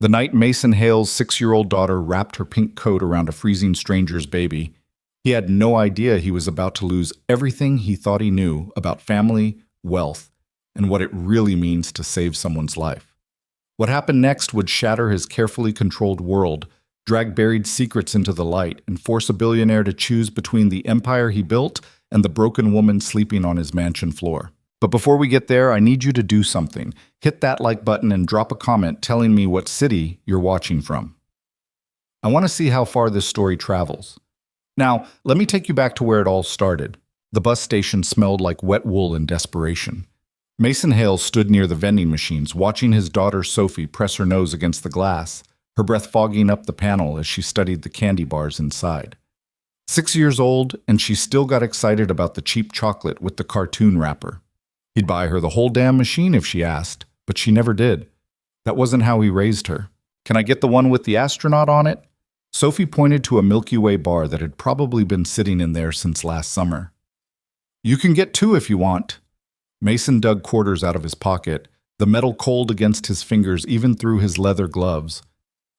The night Mason Hale's 6-year-old daughter wrapped her pink coat around a freezing stranger's baby, he had no idea he was about to lose everything he thought he knew about family, wealth, and what it really means to save someone's life. What happened next would shatter his carefully controlled world, drag buried secrets into the light, and force a billionaire to choose between the empire he built and the broken woman sleeping on his mansion floor. But before we get there, I need you to do something. Hit that like button and drop a comment telling me what city you're watching from. I want to see how far this story travels. Now, let me take you back to where it all started. The bus station smelled like wet wool in desperation. Mason Hale stood near the vending machines, watching his daughter Sophie press her nose against the glass, her breath fogging up the panel as she studied the candy bars inside. 6 years old, and she still got excited about the cheap chocolate with the cartoon wrapper. He'd buy her the whole damn machine if she asked, but she never did. That wasn't how he raised her. Can I get the one with the astronaut on it? Sophie pointed to a Milky Way bar that had probably been sitting in there since last summer. You can get 2 if you want. Mason dug quarters out of his pocket, the metal cold against his fingers even through his leather gloves.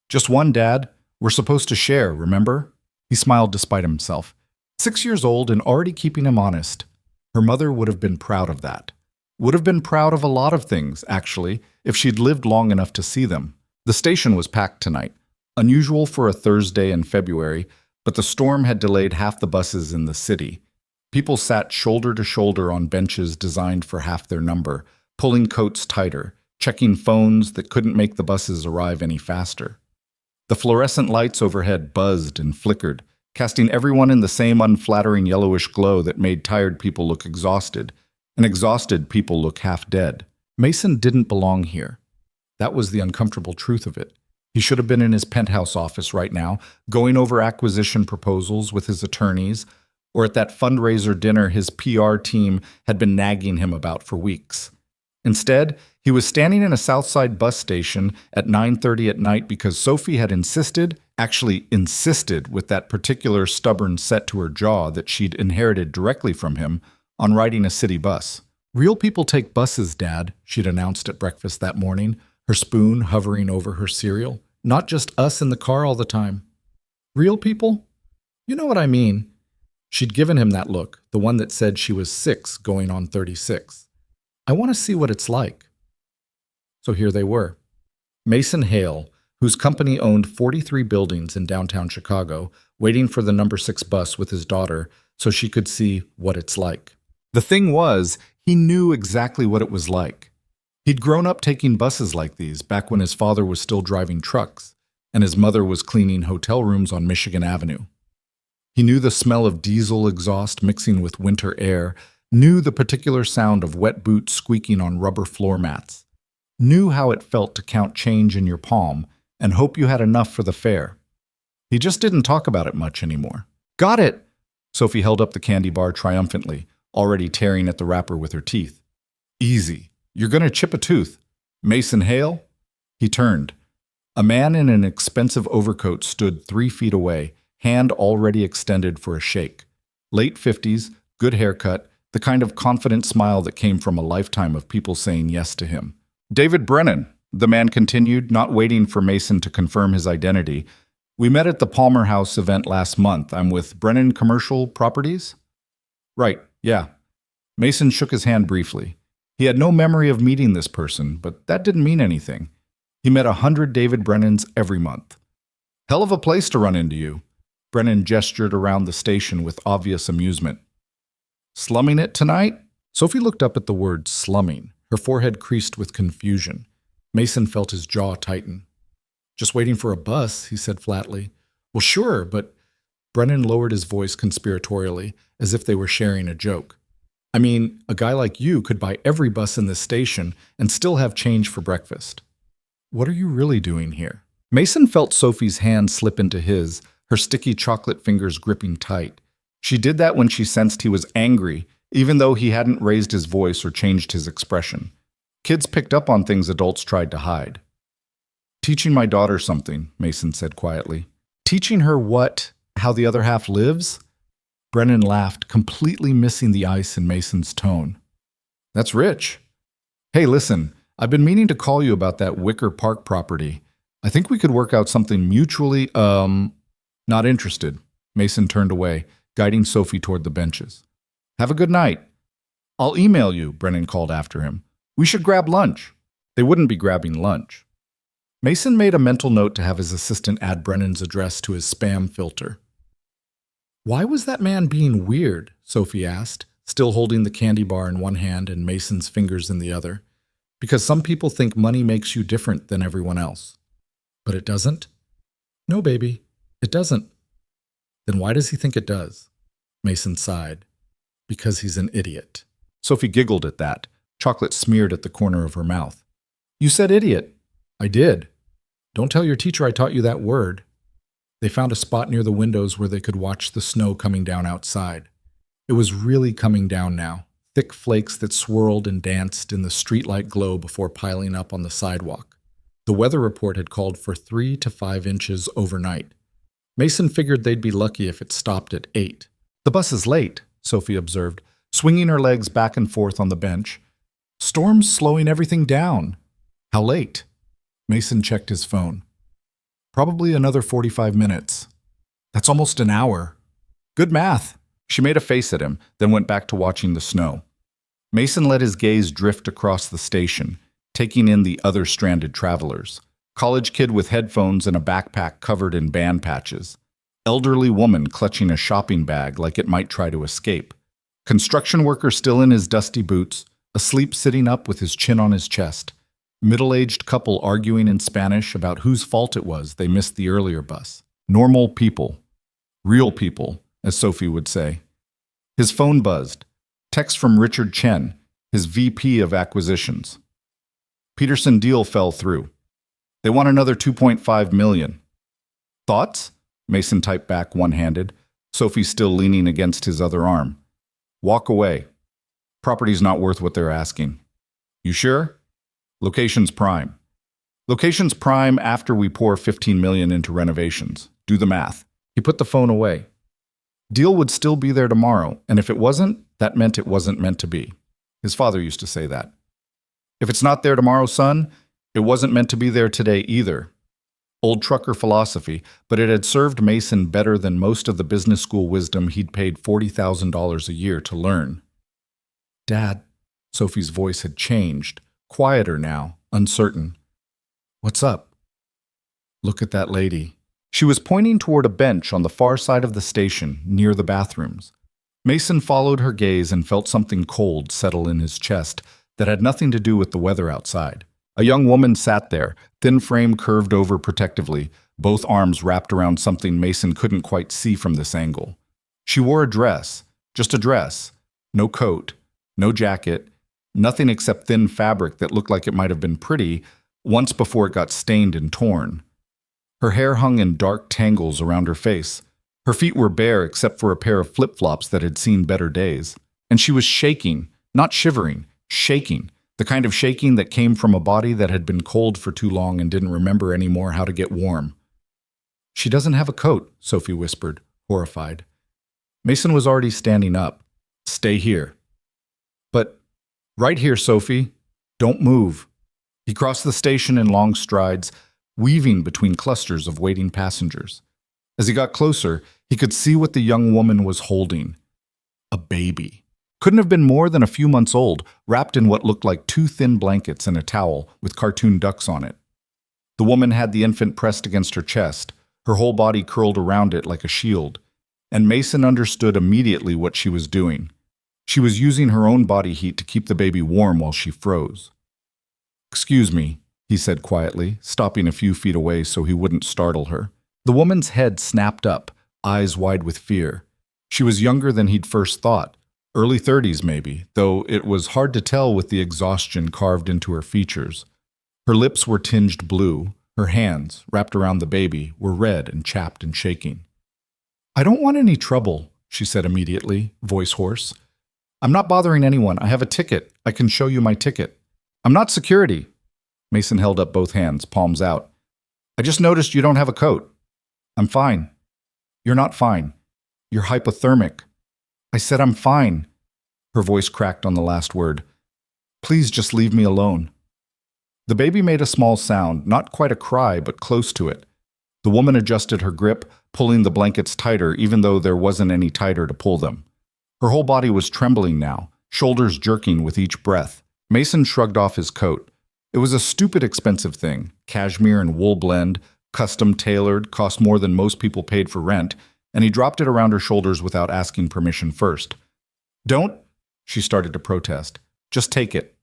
Just 1, Dad. We're supposed to share, remember? He smiled despite himself. 6 years old and already keeping him honest. Her mother would have been proud of that. Would have been proud of a lot of things, actually, if she'd lived long enough to see them. The station was packed tonight. Unusual for a Thursday in February, but the storm had delayed half the buses in the city. People sat shoulder to shoulder on benches designed for half their number, pulling coats tighter, checking phones that couldn't make the buses arrive any faster. The fluorescent lights overhead buzzed and flickered, casting everyone in the same unflattering yellowish glow that made tired people look exhausted, and exhausted people look half dead. Mason didn't belong here. That was the uncomfortable truth of it. He should have been in his penthouse office right now, going over acquisition proposals with his attorneys, or at that fundraiser dinner his PR team had been nagging him about for weeks. Instead, he was standing in a Southside bus station at 9:30 at night because Sophie had actually insisted with that particular stubborn set to her jaw that she'd inherited directly from him, on riding a city bus. Real people take buses, Dad, she'd announced at breakfast that morning, her spoon hovering over her cereal. Not just us in the car all the time. Real people? You know what I mean. She'd given him that look, the one that said she was 6 going on 36. I want to see what it's like. So here they were. Mason Hale, whose company owned 43 buildings in downtown Chicago, waiting for the number 6 bus with his daughter so she could see what it's like. The thing was, he knew exactly what it was like. He'd grown up taking buses like these back when his father was still driving trucks and his mother was cleaning hotel rooms on Michigan Avenue. He knew the smell of diesel exhaust mixing with winter air, knew the particular sound of wet boots squeaking on rubber floor mats, knew how it felt to count change in your palm and hope you had enough for the fare. He just didn't talk about it much anymore. Got it! Sophie held up the candy bar triumphantly, already tearing at the wrapper with her teeth. Easy. You're going to chip a tooth. Mason Hale? He turned. A man in an expensive overcoat stood 3 feet away, hand already extended for a shake. Late 50s, good haircut, the kind of confident smile that came from a lifetime of people saying yes to him. David Brennan, the man continued, not waiting for Mason to confirm his identity. We met at the Palmer House event last month. I'm with Brennan Commercial Properties? Right, yeah. Mason shook his hand briefly. He had no memory of meeting this person, but that didn't mean anything. He met 100 David Brennans every month. Hell of a place to run into you. Brennan gestured around the station with obvious amusement. Slumming it tonight? Sophie looked up at the word slumming, her forehead creased with confusion. Mason felt his jaw tighten. Just waiting for a bus, he said flatly. Well, sure, but Brennan lowered his voice conspiratorially, as if they were sharing a joke. I mean, a guy like you could buy every bus in this station and still have change for breakfast. What are you really doing here? Mason felt Sophie's hand slip into his, her sticky chocolate fingers gripping tight. She did that when she sensed he was angry, even though he hadn't raised his voice or changed his expression. Kids picked up on things adults tried to hide. Teaching my daughter something, Mason said quietly. Teaching her what? How the other half lives? Brennan laughed, completely missing the ice in Mason's tone. That's rich. Hey, listen, I've been meaning to call you about that Wicker Park property. I think we could work out something mutually, not interested. Mason turned away, guiding Sophie toward the benches. Have a good night. I'll email you, Brennan called after him. We should grab lunch. They wouldn't be grabbing lunch. Mason made a mental note to have his assistant add Brennan's address to his spam filter. Why was that man being weird? Sophie asked, still holding the candy bar in one hand and Mason's fingers in the other. Because some people think money makes you different than everyone else. But it doesn't? No, baby, it doesn't. Then why does he think it does? Mason sighed. Because he's an idiot. Sophie giggled at that, chocolate smeared at the corner of her mouth. You said idiot. I did. Don't tell your teacher I taught you that word. They found a spot near the windows where they could watch the snow coming down outside. It was really coming down now, thick flakes that swirled and danced in the streetlight glow before piling up on the sidewalk. The weather report had called for 3 to 5 inches overnight. Mason figured they'd be lucky if it stopped at 8. The bus is late, Sophie observed, swinging her legs back and forth on the bench. Storm's slowing everything down. How late? Mason checked his phone. Probably another 45 minutes. That's almost an hour. Good math. She made a face at him, then went back to watching the snow. Mason let his gaze drift across the station, taking in the other stranded travelers. College kid with headphones and a backpack covered in band patches. Elderly woman clutching a shopping bag like it might try to escape. Construction worker still in his dusty boots, asleep sitting up with his chin on his chest. Middle-aged couple arguing in Spanish about whose fault it was they missed the earlier bus. Normal people. Real people, as Sophie would say. His phone buzzed. Text from Richard Chen, his VP of Acquisitions. Peterson deal fell through. They want another $2.5 million. Thoughts? Mason typed back one-handed, Sophie still leaning against his other arm. Walk away. Property's not worth what they're asking. You sure? Location's prime. Location's prime after we pour $15 million into renovations. Do the math. He put the phone away. Deal would still be there tomorrow, and if it wasn't, that meant it wasn't meant to be. His father used to say that. If it's not there tomorrow, son, it wasn't meant to be there today either. Old trucker philosophy, but it had served Mason better than most of the business school wisdom he'd paid $40,000 a year to learn. Dad, Sophie's voice had changed, quieter now, uncertain. What's up? Look at that lady. She was pointing toward a bench on the far side of the station, near the bathrooms. Mason followed her gaze and felt something cold settle in his chest that had nothing to do with the weather outside. A young woman sat there, thin frame curved over protectively, both arms wrapped around something Mason couldn't quite see from this angle. She wore a dress, just a dress, no coat, no jacket, nothing except thin fabric that looked like it might have been pretty once before it got stained and torn. Her hair hung in dark tangles around her face. Her feet were bare except for a pair of flip-flops that had seen better days. And she was shaking, not shivering, shaking. The kind of shaking that came from a body that had been cold for too long and didn't remember anymore how to get warm. She doesn't have a coat, Sophie whispered, horrified. Mason was already standing up. Stay here. But, right here, Sophie. Don't move. He crossed the station in long strides, weaving between clusters of waiting passengers. As he got closer, he could see what the young woman was holding. A baby. Couldn't have been more than a few months old, wrapped in what looked like 2 thin blankets and a towel with cartoon ducks on it. The woman had the infant pressed against her chest, her whole body curled around it like a shield, and Mason understood immediately what she was doing. She was using her own body heat to keep the baby warm while she froze. Excuse me, he said quietly, stopping a few feet away so he wouldn't startle her. The woman's head snapped up, eyes wide with fear. She was younger than he'd first thought. Early 30s maybe, though it was hard to tell with the exhaustion carved into her features. Her lips were tinged blue. Her hands, wrapped around the baby, were red and chapped and shaking. I don't want any trouble, she said immediately, voice hoarse. I'm not bothering anyone. I have a ticket. I can show you my ticket. I'm not security. Mason held up both hands, palms out. I just noticed you don't have a coat. I'm fine. You're not fine. You're hypothermic. I said I'm fine. Her voice cracked on the last word. Please just leave me alone. The baby made a small sound, not quite a cry, but close to it. The woman adjusted her grip, pulling the blankets tighter, even though there wasn't any tighter to pull them. Her whole body was trembling now, shoulders jerking with each breath. Mason shrugged off his coat. It was a stupid expensive thing, cashmere and wool blend, custom tailored, cost more than most people paid for rent, and he dropped it around her shoulders without asking permission first. "Don't," she started to protest. "Just take it."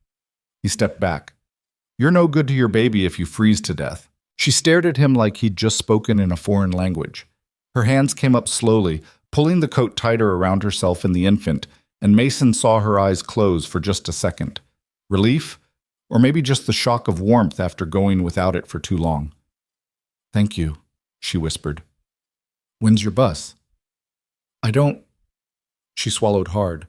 He stepped back. "You're no good to your baby if you freeze to death." She stared at him like he'd just spoken in a foreign language. Her hands came up slowly, pulling the coat tighter around herself and the infant, and Mason saw her eyes close for just a second. Relief? Or maybe just the shock of warmth after going without it for too long. "Thank you," she whispered. "When's your bus?" "I don't—" She swallowed hard.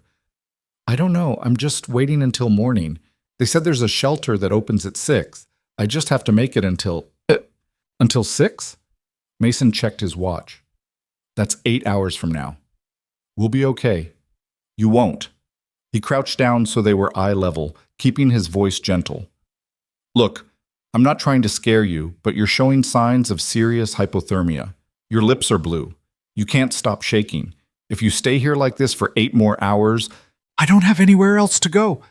"I don't know. I'm just waiting until morning. They said there's a shelter that opens at 6. I just have to make it until 6? Mason checked his watch. "That's 8 hours from now. We'll be okay." "You won't." He crouched down so they were eye level, keeping his voice gentle. "Look, I'm not trying to scare you, but you're showing signs of serious hypothermia. Your lips are blue. You can't stop shaking. If you stay here like this for 8 more hours, I don't have anywhere else to go."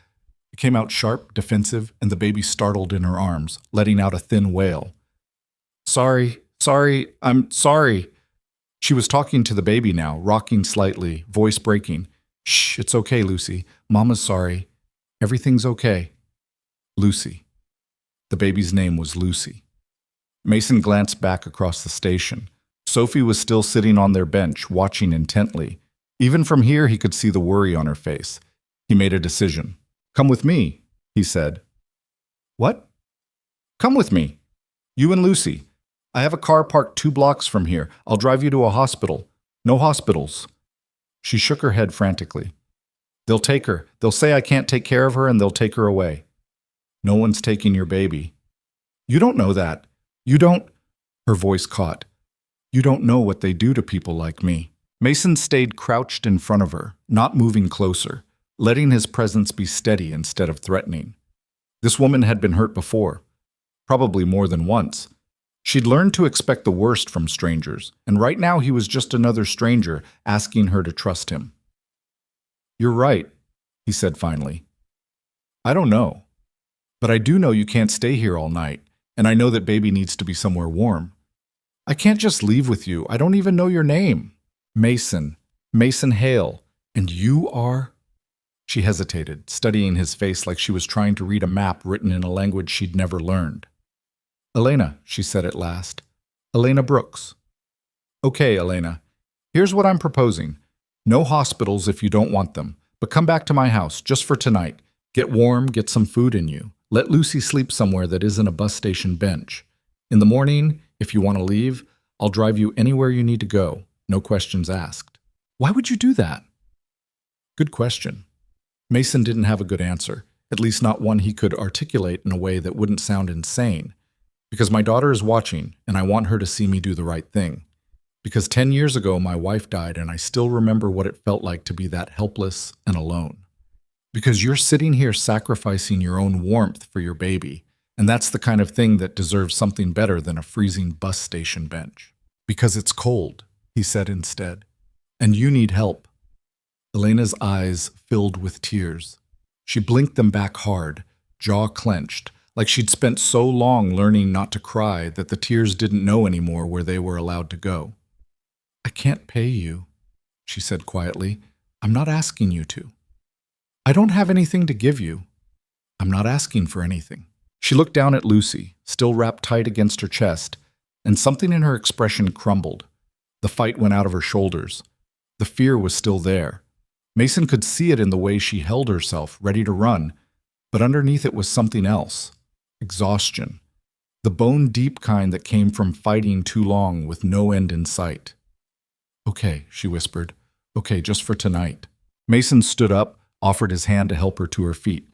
It came out sharp, defensive, and the baby startled in her arms, letting out a thin wail. I'm sorry." She was talking to the baby now, rocking slightly, voice breaking. "Shh, it's okay, Lucy. Mama's sorry. Everything's okay." Lucy. The baby's name was Lucy. Mason glanced back across the station. Sophie was still sitting on their bench, watching intently. Even from here, he could see the worry on her face. He made a decision. "Come with me," he said. "What?" "Come with me. You and Lucy. I have a car parked 2 blocks from here. I'll drive you to a hospital." "No hospitals." She shook her head frantically. "They'll take her. They'll say I can't take care of her and they'll take her away." "No one's taking your baby." "You don't know that. You don't—" Her voice caught. "You don't know what they do to people like me." Mason stayed crouched in front of her, not moving closer, letting his presence be steady instead of threatening. This woman had been hurt before, probably more than once. She'd learned to expect the worst from strangers, and right now he was just another stranger asking her to trust him. "You're right," he said finally. "I don't know. But I do know you can't stay here all night, and I know that baby needs to be somewhere warm. I can't just leave with you. I don't even know your name." "Mason. Mason Hale. And you are—" She hesitated, studying his face like she was trying to read a map written in a language she'd never learned. "Elena," she said at last. "Elena Brooks." "Okay, Elena. Here's what I'm proposing. No hospitals if you don't want them, but come back to my house just for tonight. Get warm, get some food in you. Let Lucy sleep somewhere that isn't a bus station bench. In the morning, if you want to leave, I'll drive you anywhere you need to go, no questions asked." "Why would you do that?" Good question. Mason didn't have a good answer, at least not one he could articulate in a way that wouldn't sound insane. "Because my daughter is watching, and I want her to see me do the right thing. Because 10 years ago my wife died, and I still remember what it felt like to be that helpless and alone. Because you're sitting here sacrificing your own warmth for your baby, and that's the kind of thing that deserves something better than a freezing bus station bench. Because it's cold," he said instead. "And you need help." Elena's eyes filled with tears. She blinked them back hard, jaw clenched, like she'd spent so long learning not to cry that the tears didn't know anymore where they were allowed to go. "I can't pay you," she said quietly. "I'm not asking you to. I don't have anything to give you. I'm not asking for anything." She looked down at Lucy, still wrapped tight against her chest, and something in her expression crumbled. The fight went out of her shoulders. The fear was still there. Mason could see it in the way she held herself, ready to run, but underneath it was something else. Exhaustion. The bone-deep kind that came from fighting too long with no end in sight. "Okay," she whispered. "Okay, just for tonight." Mason stood up, offered his hand to help her to her feet.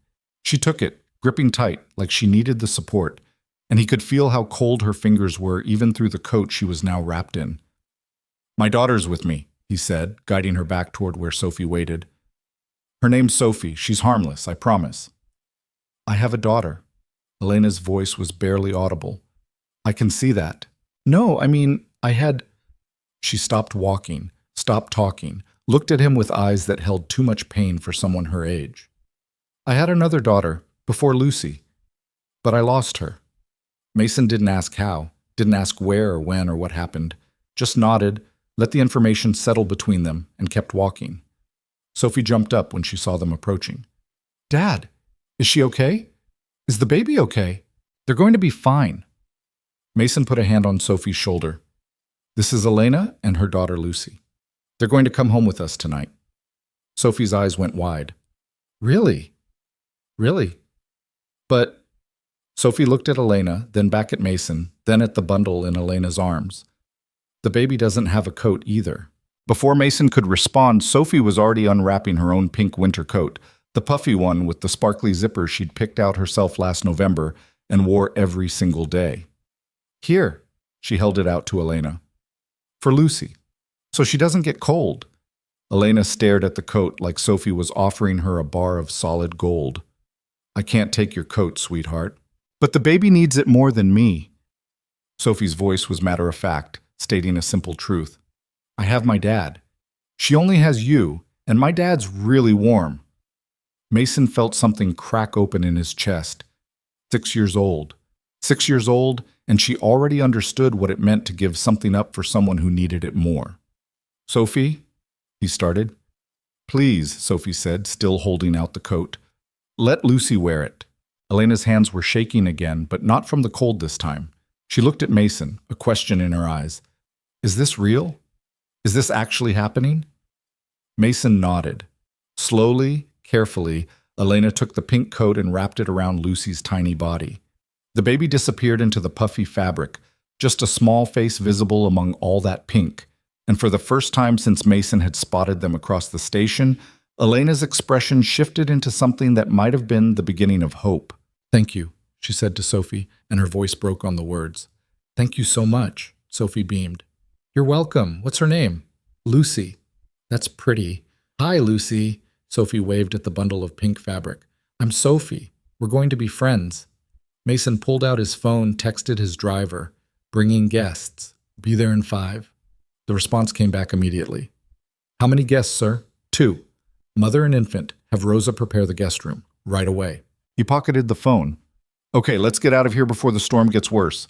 She took it, gripping tight, like she needed the support, and he could feel how cold her fingers were even through the coat she was now wrapped in. "My daughter's with me," he said, guiding her back toward where Sophie waited. "Her name's Sophie. She's harmless, I promise." "I have a daughter." Elena's voice was barely audible. I can see that. No, I mean, I had... She stopped walking, stopped talking, looked at him with eyes that held too much pain for someone her age. I had another daughter, before Lucy, but I lost her. Mason didn't ask how, didn't ask where or when or what happened, just nodded, let the information settle between them, and kept walking. Sophie jumped up when she saw them approaching. Dad, is she okay? Is the baby okay? They're going to be fine. Mason put a hand on Sophie's shoulder. This is Elena and her daughter Lucy. They're going to come home with us tonight. Sophie's eyes went wide. Really? Really? But... Sophie looked at Elena, then back at Mason, then at the bundle in Elena's arms. The baby doesn't have a coat either. Before Mason could respond, Sophie was already unwrapping her own pink winter coat, the puffy one with the sparkly zipper she'd picked out herself last November and wore every single day. Here, she held it out to Elena. For Lucy, so she doesn't get cold. Elena stared at the coat like Sophie was offering her a bar of solid gold. I can't take your coat, sweetheart. But the baby needs it more than me. Sophie's voice was matter-of-fact, stating a simple truth. I have my dad. She only has you, and my dad's really warm. Mason felt something crack open in his chest. 6 years old. 6 years old, and she already understood what it meant to give something up for someone who needed it more. Sophie, he started. Please, Sophie said, still holding out the coat. Let Lucy wear it. Elena's hands were shaking again, but not from the cold this time. She looked at Mason, a question in her eyes. Is this real? Is this actually happening? Mason nodded. Slowly, carefully, Elena took the pink coat and wrapped it around Lucy's tiny body. The baby disappeared into the puffy fabric, just a small face visible among all that pink, and for the first time since Mason had spotted them across the station, Elena's expression shifted into something that might have been the beginning of hope. Thank you, she said to Sophie, and her voice broke on the words. Thank you so much, Sophie beamed. You're welcome. What's her name? Lucy. That's pretty. Hi, Lucy. Sophie waved at the bundle of pink fabric. I'm Sophie. We're going to be friends. Mason pulled out his phone, texted his driver. Bringing guests. Be there in 5. The response came back immediately. How many guests, sir? 2. Mother and infant. Have Rosa prepare the guest room. Right away. He pocketed the phone. Okay, let's get out of here before the storm gets worse.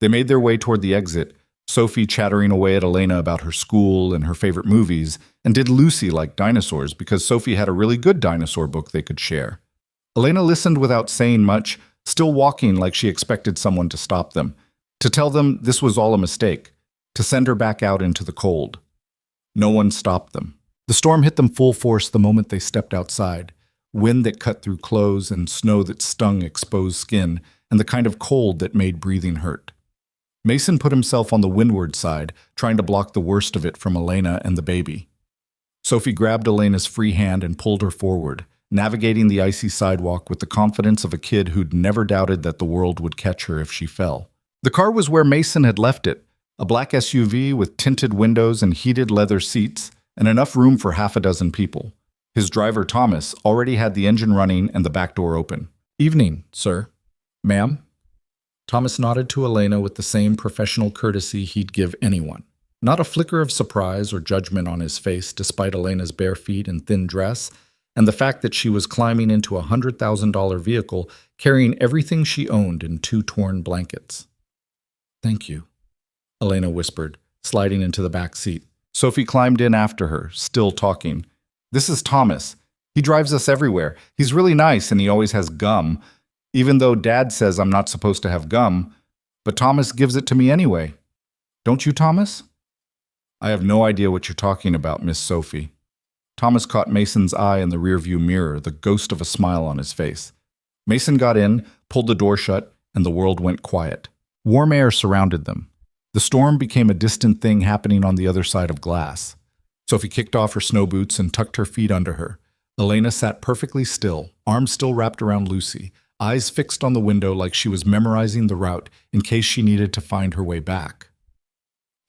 They made their way toward the exit, Sophie chattering away at Elena about her school and her favorite movies, and did Lucy like dinosaurs because Sophie had a really good dinosaur book they could share. Elena listened without saying much, still walking like she expected someone to stop them, to tell them this was all a mistake, to send her back out into the cold. No one stopped them. The storm hit them full force the moment they stepped outside. Wind that cut through clothes and snow that stung exposed skin, and the kind of cold that made breathing hurt. Mason put himself on the windward side, trying to block the worst of it from Elena and the baby. Sophie grabbed Elena's free hand and pulled her forward, navigating the icy sidewalk with the confidence of a kid who'd never doubted that the world would catch her if she fell. The car was where Mason had left it, a black SUV with tinted windows and heated leather seats, and enough room for half a dozen people. His driver, Thomas, already had the engine running and the back door open. Evening, sir. Ma'am? Thomas nodded to Elena with the same professional courtesy he'd give anyone. Not a flicker of surprise or judgment on his face despite Elena's bare feet and thin dress, and the fact that she was climbing into a $100,000 vehicle carrying everything she owned in 2 torn blankets. Thank you, Elena whispered, sliding into the back seat. Sophie climbed in after her, still talking. This is Thomas. He drives us everywhere. He's really nice and he always has gum, even though Dad says I'm not supposed to have gum, but Thomas gives it to me anyway. Don't you, Thomas? I have no idea what you're talking about, Miss Sophie. Thomas caught Mason's eye in the rearview mirror, the ghost of a smile on his face. Mason got in, pulled the door shut, and the world went quiet. Warm air surrounded them. The storm became a distant thing happening on the other side of glass. Sophie kicked off her snow boots and tucked her feet under her. Elena sat perfectly still, arms still wrapped around Lucy, eyes fixed on the window like she was memorizing the route in case she needed to find her way back.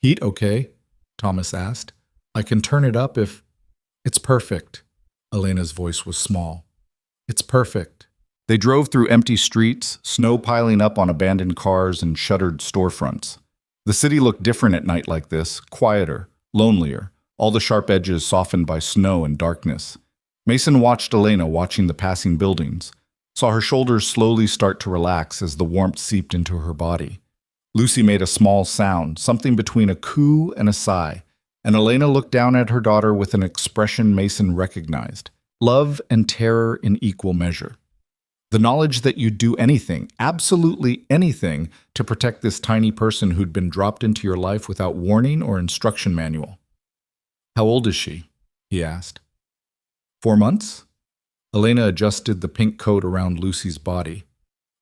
Heat okay? Thomas asked. I can turn it up if... It's perfect. Elena's voice was small. It's perfect. They drove through empty streets, snow piling up on abandoned cars and shuttered storefronts. The city looked different at night like this, quieter, lonelier, all the sharp edges softened by snow and darkness. Mason watched Elena watching the passing buildings, saw her shoulders slowly start to relax as the warmth seeped into her body. Lucy made a small sound, something between a coo and a sigh, and Elena looked down at her daughter with an expression Mason recognized: love and terror in equal measure. The knowledge that you'd do anything, absolutely anything, to protect this tiny person who'd been dropped into your life without warning or instruction manual. "How old is she?" he asked. 4 months? Elena adjusted the pink coat around Lucy's body.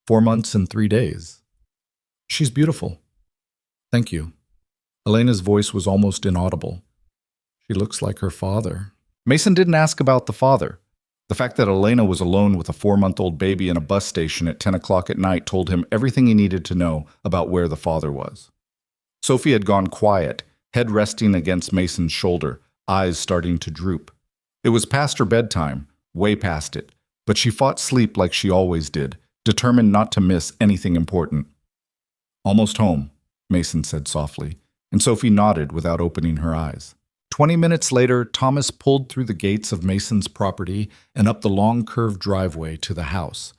4 months and 3 days. "She's beautiful." "Thank you." Elena's voice was almost inaudible. "She looks like her father." Mason didn't ask about the father. The fact that Elena was alone with a 4-month-old baby in a bus station at 10 o'clock at night told him everything he needed to know about where the father was. Sophie had gone quiet, head resting against Mason's shoulder, eyes starting to droop. It was past her bedtime, way past it, but she fought sleep like she always did, determined not to miss anything important. "Almost home," Mason said softly, and Sophie nodded without opening her eyes. 20 minutes later, Thomas pulled through the gates of Mason's property and up the long curved driveway to the house.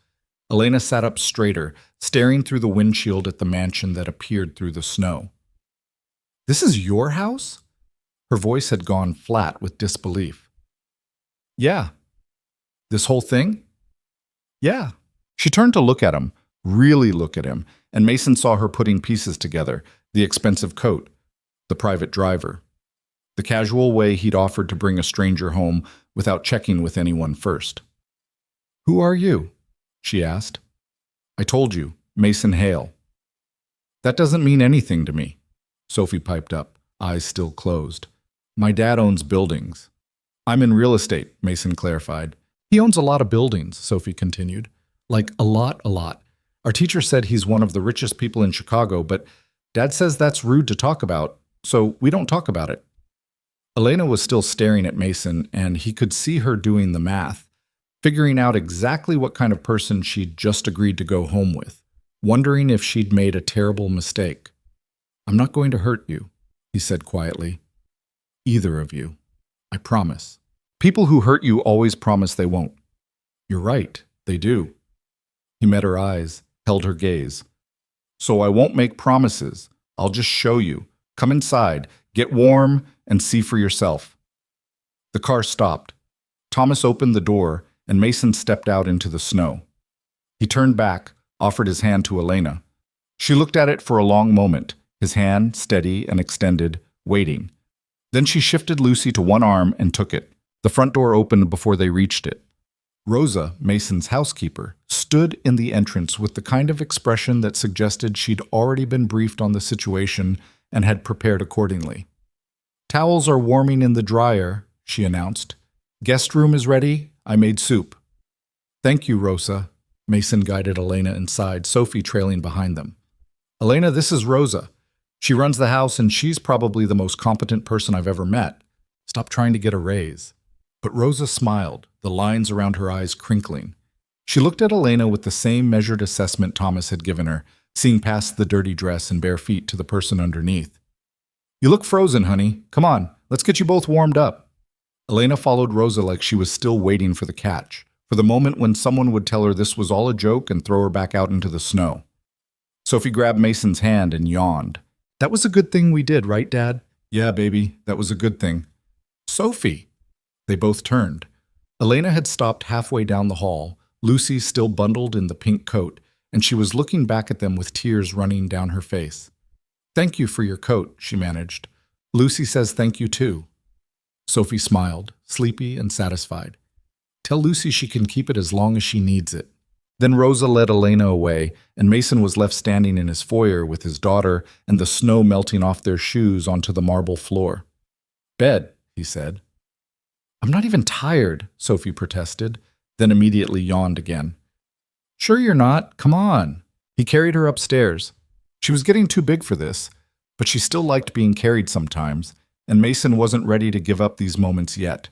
Elena sat up straighter, staring through the windshield at the mansion that appeared through the snow. "This is your house?" Her voice had gone flat with disbelief. "Yeah." "This whole thing?" "Yeah." She turned to look at him, really look at him, and Mason saw her putting pieces together: the expensive coat, the private driver, the casual way he'd offered to bring a stranger home without checking with anyone first. "Who are you?" she asked. "I told you, Mason Hale." "That doesn't mean anything to me," Sophie piped up, eyes still closed. "My dad owns buildings." "I'm in real estate," Mason clarified. "He owns a lot of buildings," Sophie continued. "Like a lot, a lot. Our teacher said he's one of the richest people in Chicago, but Dad says that's rude to talk about, so we don't talk about it." Elena was still staring at Mason, and he could see her doing the math, figuring out exactly what kind of person she'd just agreed to go home with, wondering if she'd made a terrible mistake. "I'm not going to hurt you," he said quietly. "Either of you. I promise. People who hurt you always promise they won't." "You're right, they do." He met her eyes, held her gaze. "So I won't make promises. I'll just show you. Come inside, get warm, and see for yourself." The car stopped. Thomas opened the door, and Mason stepped out into the snow. He turned back, offered his hand to Elena. She looked at it for a long moment, his hand steady and extended, waiting. Then she shifted Lucy to one arm and took it. The front door opened before they reached it. Rosa, Mason's housekeeper, stood in the entrance with the kind of expression that suggested she'd already been briefed on the situation and had prepared accordingly. "Towels are warming in the dryer," she announced. "Guest room is ready. I made soup." "Thank you, Rosa." Mason guided Elena inside, Sophie trailing behind them. "Elena, this is Rosa. She runs the house, and she's probably the most competent person I've ever met. Stop trying to get a raise." But Rosa smiled, the lines around her eyes crinkling. She looked at Elena with the same measured assessment Thomas had given her, seeing past the dirty dress and bare feet to the person underneath. "You look frozen, honey. Come on, let's get you both warmed up." Elena followed Rosa like she was still waiting for the catch, for the moment when someone would tell her this was all a joke and throw her back out into the snow. Sophie grabbed Mason's hand and yawned. "That was a good thing we did, right, Dad?" "Yeah, baby, that was a good thing." "Sophie!" They both turned. Elena had stopped halfway down the hall, Lucy still bundled in the pink coat, and she was looking back at them with tears running down her face. "Thank you for your coat," she managed. "Lucy says thank you too." Sophie smiled, sleepy and satisfied. "Tell Lucy she can keep it as long as she needs it." Then Rosa led Elena away, and Mason was left standing in his foyer with his daughter and the snow melting off their shoes onto the marble floor. "Bed," he said. "I'm not even tired," Sophie protested, then immediately yawned again. "Sure you're not. Come on." He carried her upstairs. She was getting too big for this, but she still liked being carried sometimes, and Mason wasn't ready to give up these moments yet.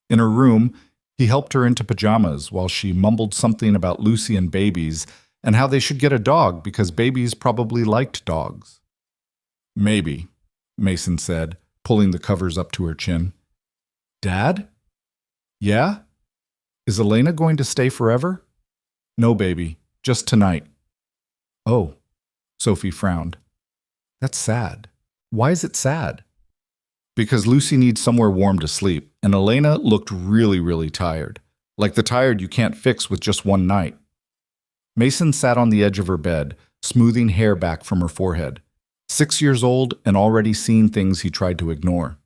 In her room, He helped her into pajamas while she mumbled something about Lucy and babies and how they should get a dog because babies probably liked dogs. Maybe, Mason said, pulling the covers up to her chin. Dad? Yeah? Is Elena going to stay forever? No, baby, just tonight. Oh, Sophie frowned. That's sad. Why is it sad? Because Lucy needs somewhere warm to sleep, and Elena looked really, really tired, like the tired you can't fix with just one night. Mason sat on the edge of her bed, smoothing hair back from her forehead. 6 years old and already seen things he tried to ignore.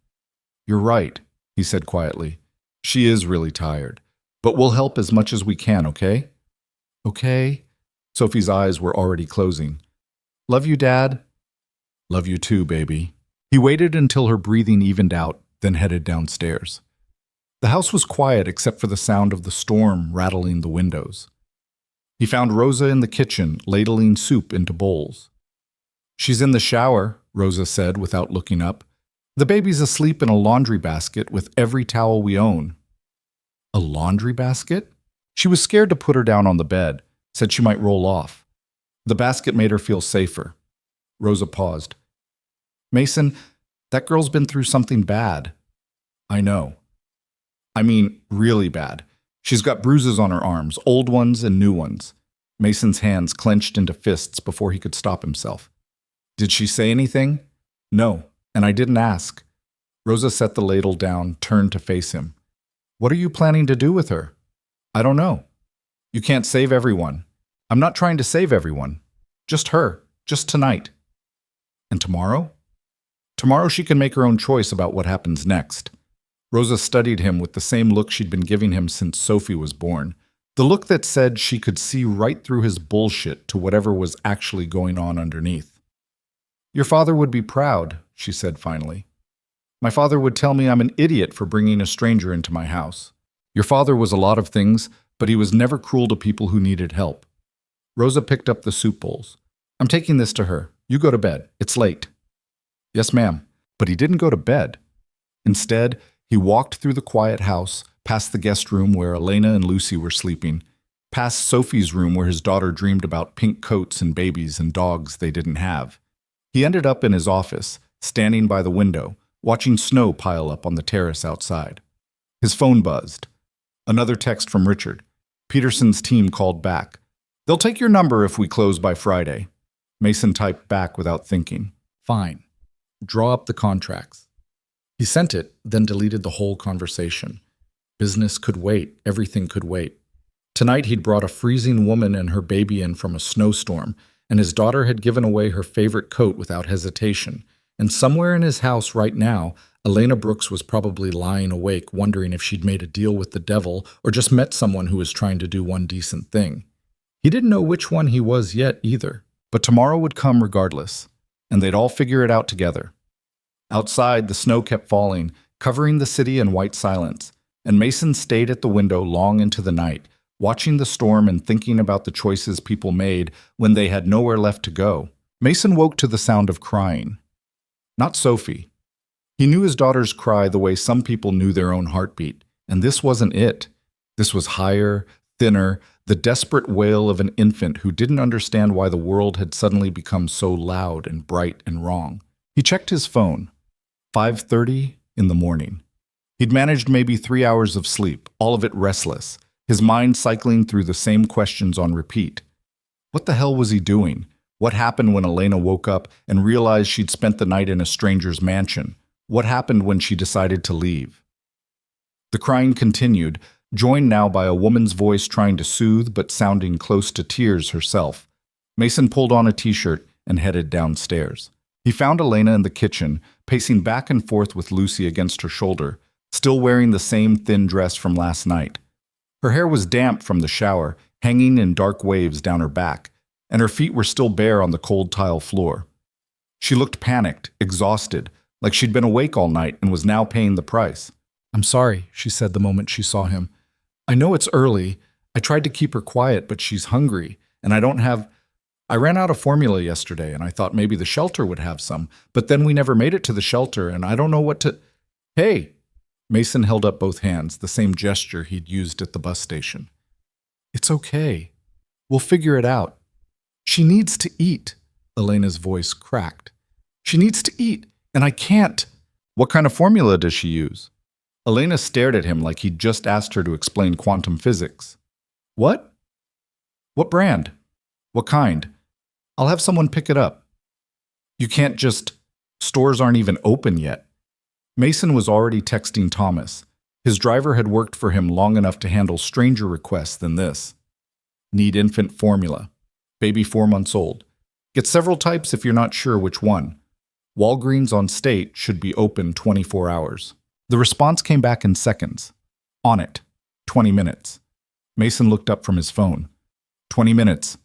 You're right, he said quietly. She is really tired, but we'll help as much as we can, okay? Okay? Sophie's eyes were already closing. Love you, Dad. Love you too, baby. He waited until her breathing evened out, then headed downstairs. The house was quiet except for the sound of the storm rattling the windows. He found Rosa in the kitchen, ladling soup into bowls. She's in the shower, Rosa said without looking up. The baby's asleep in a laundry basket with every towel we own. A laundry basket? She was scared to put her down on the bed, said she might roll off. The basket made her feel safer. Rosa paused. Mason, that girl's been through something bad. I know. I mean, really bad. She's got bruises on her arms, old ones and new ones. Mason's hands clenched into fists before he could stop himself. Did she say anything? No, and I didn't ask. Rosa set the ladle down, turned to face him. What are you planning to do with her? I don't know. You can't save everyone. I'm not trying to save everyone. Just her, just tonight. And tomorrow? Tomorrow she can make her own choice about what happens next. Rosa studied him with the same look she'd been giving him since Sophie was born. The look that said she could see right through his bullshit to whatever was actually going on underneath. Your father would be proud, she said finally. My father would tell me I'm an idiot for bringing a stranger into my house. Your father was a lot of things, but he was never cruel to people who needed help. Rosa picked up the soup bowls. I'm taking this to her. You go to bed. It's late. Yes, ma'am. But he didn't go to bed. Instead, he walked through the quiet house, past the guest room where Elena and Lucy were sleeping, past Sophie's room where his daughter dreamed about pink coats and babies and dogs they didn't have. He ended up in his office, standing by the window, watching snow pile up on the terrace outside. His phone buzzed. Another text from Richard. Peterson's team called back. They'll take your number if we close by Friday. Mason typed back without thinking. Fine. Draw up the contracts. He sent it, then deleted the whole conversation. Business could wait. Everything could wait. Tonight he'd brought a freezing woman and her baby in from a snowstorm, and his daughter had given away her favorite coat without hesitation. And somewhere in his house right now, Elena Brooks was probably lying awake, wondering if she'd made a deal with the devil or just met someone who was trying to do one decent thing. He didn't know which one he was yet either, but tomorrow would come regardless, and they'd all figure it out together. Outside, the snow kept falling, covering the city in white silence, and Mason stayed at the window long into the night, watching the storm and thinking about the choices people made when they had nowhere left to go. Mason woke to the sound of crying. Not Sophie. He knew his daughter's cry the way some people knew their own heartbeat, and this wasn't it. This was higher, thinner, the desperate wail of an infant who didn't understand why the world had suddenly become so loud and bright and wrong. He checked his phone. 5:30 in the morning. He'd managed maybe 3 hours of sleep, all of it restless, his mind cycling through the same questions on repeat. What the hell was he doing? What happened when Elena woke up and realized she'd spent the night in a stranger's mansion? What happened when she decided to leave? The crying continued, joined now by a woman's voice trying to soothe but sounding close to tears herself. Mason pulled on a t-shirt and headed downstairs. He found Elena in the kitchen, pacing back and forth with Lucy against her shoulder, still wearing the same thin dress from last night. Her hair was damp from the shower, hanging in dark waves down her back, and her feet were still bare on the cold tile floor. She looked panicked, exhausted, like she'd been awake all night and was now paying the price. I'm sorry, she said the moment she saw him. I know it's early. I tried to keep her quiet, but she's hungry, and I ran out of formula yesterday, and I thought maybe the shelter would have some, but then we never made it to the shelter, and I don't know what to... Hey! Mason held up both hands, the same gesture he'd used at the bus station. It's okay. We'll figure it out. She needs to eat. Elena's voice cracked. She needs to eat, and I can't. What kind of formula does she use? Elena stared at him like he'd just asked her to explain quantum physics. What? What brand? What kind? I'll have someone pick it up. You can't just... Stores aren't even open yet. Mason was already texting Thomas. His driver had worked for him long enough to handle stranger requests than this. Need infant formula. Baby 4 months old. Get several types if you're not sure which one. Walgreens on State should be open 24 hours. The response came back in seconds. On it. 20 minutes. Mason looked up from his phone. 20 minutes.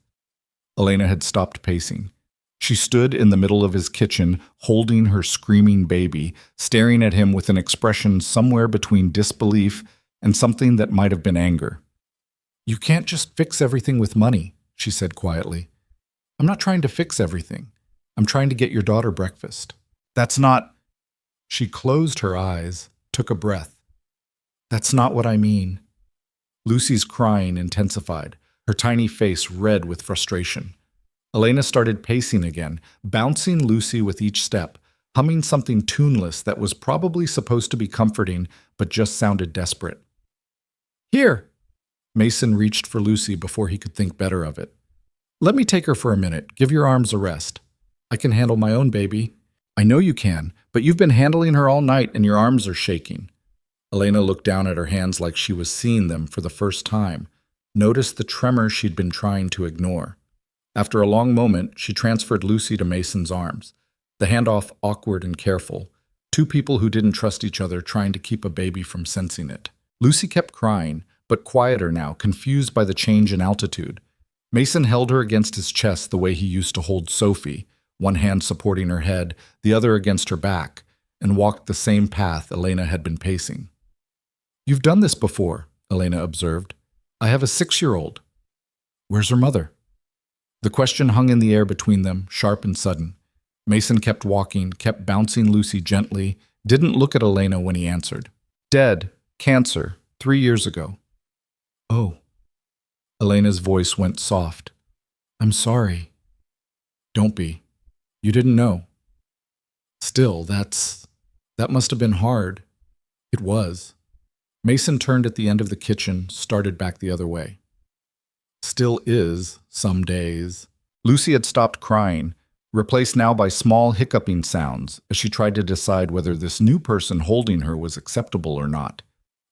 Elena had stopped pacing. She stood in the middle of his kitchen, holding her screaming baby, staring at him with an expression somewhere between disbelief and something that might have been anger. You can't just fix everything with money, she said quietly. I'm not trying to fix everything. I'm trying to get your daughter breakfast. That's not... She closed her eyes, took a breath. That's not what I mean. Lucy's crying intensified, her tiny face red with frustration. Elena started pacing again, bouncing Lucy with each step, humming something tuneless that was probably supposed to be comforting but just sounded desperate. Here! Mason reached for Lucy before he could think better of it. Let me take her for a minute. Give your arms a rest. I can handle my own baby. I know you can, but you've been handling her all night and your arms are shaking. Elena looked down at her hands like she was seeing them for the first time, noticed the tremor she'd been trying to ignore. After a long moment, she transferred Lucy to Mason's arms, the handoff awkward and careful, two people who didn't trust each other trying to keep a baby from sensing it. Lucy kept crying, but quieter now, confused by the change in altitude. Mason held her against his chest the way he used to hold Sophie, one hand supporting her head, the other against her back, and walked the same path Elena had been pacing. You've done this before, Elena observed. I have a 6-year-old. Where's her mother? The question hung in the air between them, sharp and sudden. Mason kept walking, kept bouncing Lucy gently, didn't look at Elena when he answered. Dead. Cancer. 3 years ago. Oh. Elena's voice went soft. I'm sorry. Don't be. You didn't know. Still, that must have been hard. It was. Mason turned at the end of the kitchen, started back the other way. Still is, some days. Lucy had stopped crying, replaced now by small hiccuping sounds as she tried to decide whether this new person holding her was acceptable or not.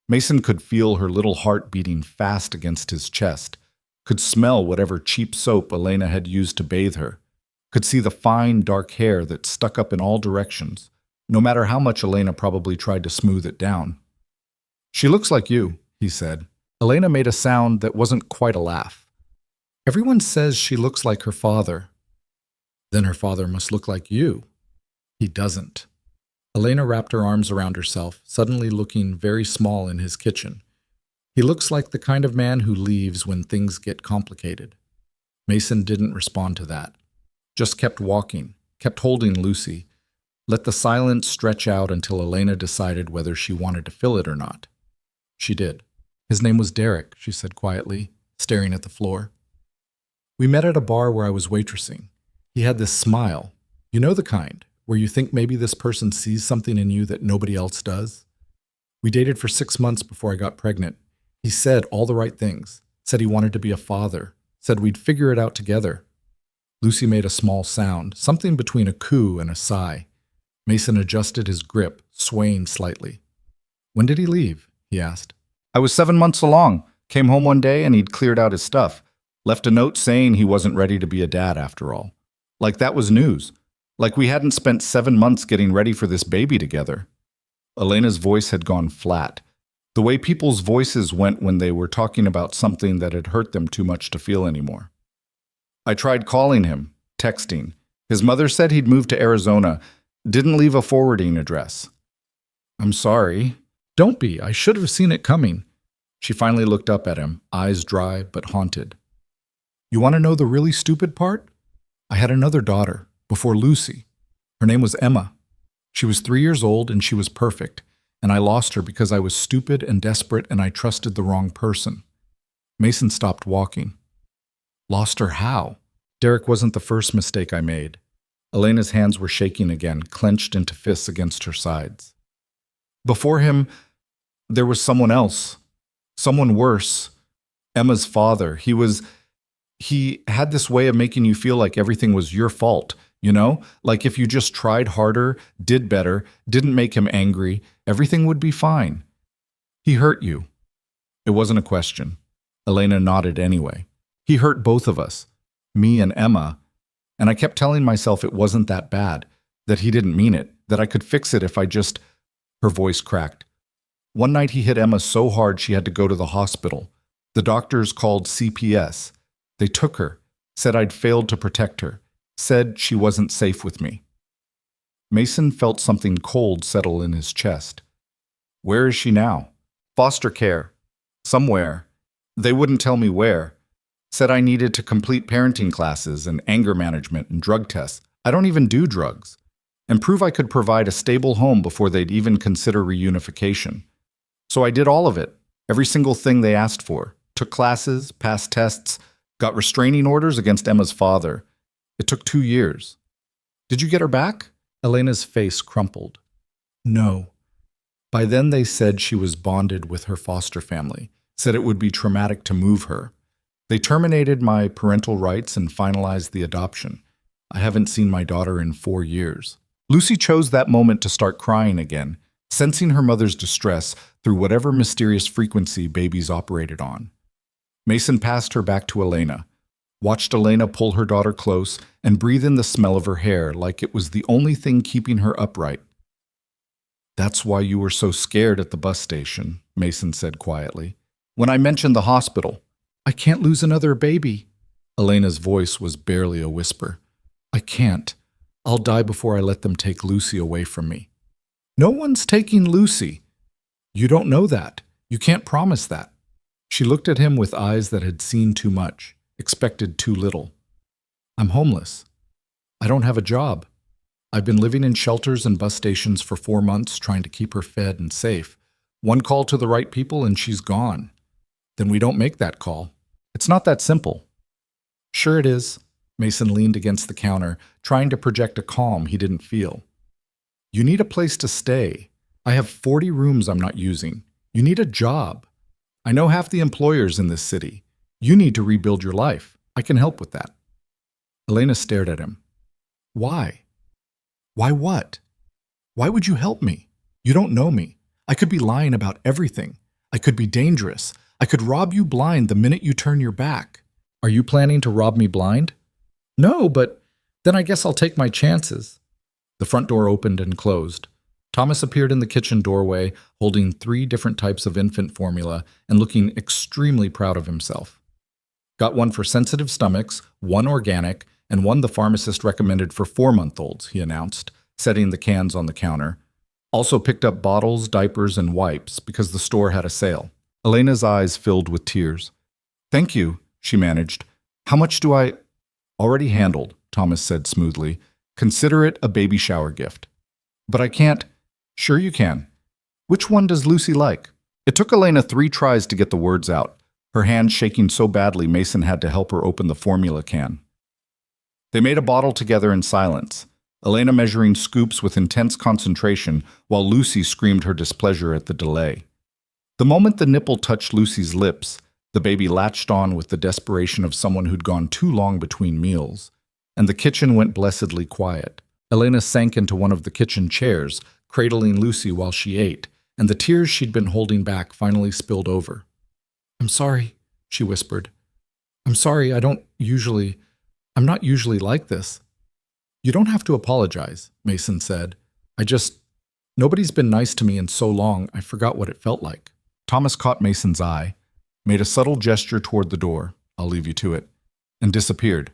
Mason could feel her little heart beating fast against his chest, could smell whatever cheap soap Elena had used to bathe her, could see the fine, dark hair that stuck up in all directions, no matter how much Elena probably tried to smooth it down. She looks like you, he said. Elena made a sound that wasn't quite a laugh. Everyone says she looks like her father. Then her father must look like you. He doesn't. Elena wrapped her arms around herself, suddenly looking very small in his kitchen. He looks like the kind of man who leaves when things get complicated. Mason didn't respond to that. Just kept walking, kept holding Lucy, let the silence stretch out until Elena decided whether she wanted to fill it or not. She did. His name was Derek, she said quietly, staring at the floor. We met at a bar where I was waitressing. He had this smile. You know the kind, where you think maybe this person sees something in you that nobody else does? We dated for 6 months before I got pregnant. He said all the right things, said he wanted to be a father, said we'd figure it out together. Lucy made a small sound, something between a coo and a sigh. Mason adjusted his grip, swaying slightly. When did he leave? He asked. I was 7 months along. Came home one day and he'd cleared out his stuff. Left a note saying he wasn't ready to be a dad after all. Like that was news. Like we hadn't spent 7 months getting ready for this baby together. Elena's voice had gone flat. The way people's voices went when they were talking about something that had hurt them too much to feel anymore. I tried calling him, texting. His mother said he'd moved to Arizona, didn't leave a forwarding address. I'm sorry. Don't be. I should have seen it coming. She finally looked up at him, eyes dry but haunted. You want to know the really stupid part? I had another daughter, before Lucy. Her name was Emma. She was 3 years old and she was perfect, and I lost her because I was stupid and desperate and I trusted the wrong person. Mason stopped walking. Lost her how? Derek wasn't the first mistake I made. Elena's hands were shaking again, clenched into fists against her sides. Before him, there was someone else. Someone worse. Emma's father. He had this way of making you feel like everything was your fault, you know? Like if you just tried harder, did better, didn't make him angry, everything would be fine. He hurt you. It wasn't a question. Elena nodded anyway. He hurt both of us, me and Emma, and I kept telling myself it wasn't that bad, that he didn't mean it, that I could fix it if I just... Her voice cracked. One night he hit Emma so hard she had to go to the hospital. The doctors called CPS. They took her, said I'd failed to protect her, said she wasn't safe with me. Mason felt something cold settle in his chest. Where is she now? Foster care. Somewhere. They wouldn't tell me where. Said I needed to complete parenting classes and anger management and drug tests. I don't even do drugs. And prove I could provide a stable home before they'd even consider reunification. So I did all of it, every single thing they asked for. Took classes, passed tests, got restraining orders against Emma's father. It took 2 years. Did you get her back? Elena's face crumpled. No. By then they said she was bonded with her foster family, said it would be traumatic to move her. They terminated my parental rights and finalized the adoption. I haven't seen my daughter in 4 years. Lucy chose that moment to start crying again, sensing her mother's distress through whatever mysterious frequency babies operated on. Mason passed her back to Elena, watched Elena pull her daughter close and breathe in the smell of her hair like it was the only thing keeping her upright. That's why you were so scared at the bus station, Mason said quietly. When I mentioned the hospital, I can't lose another baby. Elena's voice was barely a whisper. I can't. I'll die before I let them take Lucy away from me. No one's taking Lucy. You don't know that. You can't promise that. She looked at him with eyes that had seen too much, expected too little. I'm homeless. I don't have a job. I've been living in shelters and bus stations for 4 months trying to keep her fed and safe. One call to the right people and she's gone. Then we don't make that call. It's not that simple. Sure it is. Mason leaned against the counter, trying to project a calm he didn't feel. You need a place to stay. I have 40 rooms I'm not using. You need a job. I know half the employers in this city. You need to rebuild your life. I can help with that. Elena stared at him. Why? Why what? Why would you help me? You don't know me. I could be lying about everything. I could be dangerous. I could rob you blind the minute you turn your back. Are you planning to rob me blind? No, but then I guess I'll take my chances. The front door opened and closed. Thomas appeared in the kitchen doorway, holding 3 different types of infant formula and looking extremely proud of himself. Got one for sensitive stomachs, 1 organic, and 1 the pharmacist recommended for 4-month-olds, he announced, setting the cans on the counter. Also picked up bottles, diapers, and wipes because the store had a sale. Elena's eyes filled with tears. Thank you, she managed. How much do I... Already handled, Thomas said smoothly. Consider it a baby shower gift. But I can't... Sure you can. Which one does Lucy like? It took Elena 3 tries to get the words out, her hand shaking so badly Mason had to help her open the formula can. They made a bottle together in silence, Elena measuring scoops with intense concentration while Lucy screamed her displeasure at the delay. The moment the nipple touched Lucy's lips, the baby latched on with the desperation of someone who'd gone too long between meals, and the kitchen went blessedly quiet. Elena sank into one of the kitchen chairs, cradling Lucy while she ate, and the tears she'd been holding back finally spilled over. I'm sorry, she whispered. I'm sorry, I'm not usually like this. You don't have to apologize, Mason said. Nobody's been nice to me in so long, I forgot what it felt like. Thomas caught Mason's eye, made a subtle gesture toward the door, I'll leave you to it, and disappeared.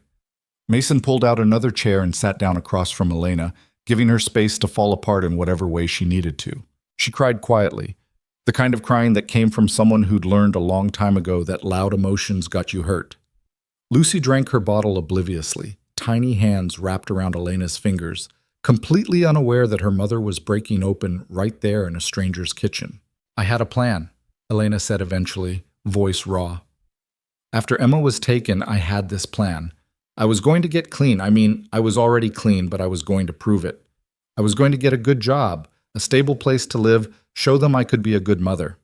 Mason pulled out another chair and sat down across from Elena, giving her space to fall apart in whatever way she needed to. She cried quietly, the kind of crying that came from someone who'd learned a long time ago that loud emotions got you hurt. Lucy drank her bottle obliviously, tiny hands wrapped around Elena's fingers, completely unaware that her mother was breaking open right there in a stranger's kitchen. "I had a plan," Elena said eventually, voice raw. "After Emma was taken, I had this plan. I was going to get clean. I mean, I was already clean, but I was going to prove it. I was going to get a good job, a stable place to live, show them I could be a good mother.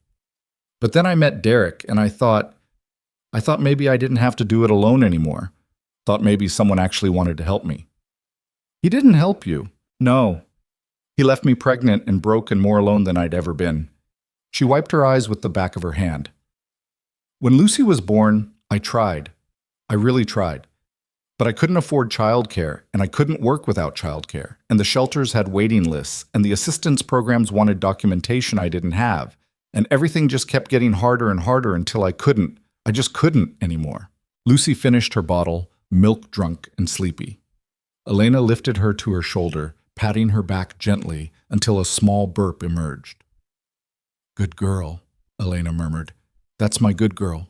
But then I met Derek, and I thought maybe I didn't have to do it alone anymore. Thought maybe someone actually wanted to help me." "He didn't help you." "No. He left me pregnant and broke and more alone than I'd ever been." She wiped her eyes with the back of her hand. "When Lucy was born, I tried. I really tried. But I couldn't afford childcare, and I couldn't work without childcare, and the shelters had waiting lists, and the assistance programs wanted documentation I didn't have, and everything just kept getting harder and harder until I just couldn't anymore." Lucy finished her bottle, milk-drunk and sleepy. Elena lifted her to her shoulder, patting her back gently until a small burp emerged. "Good girl," Elena murmured. "That's my good girl."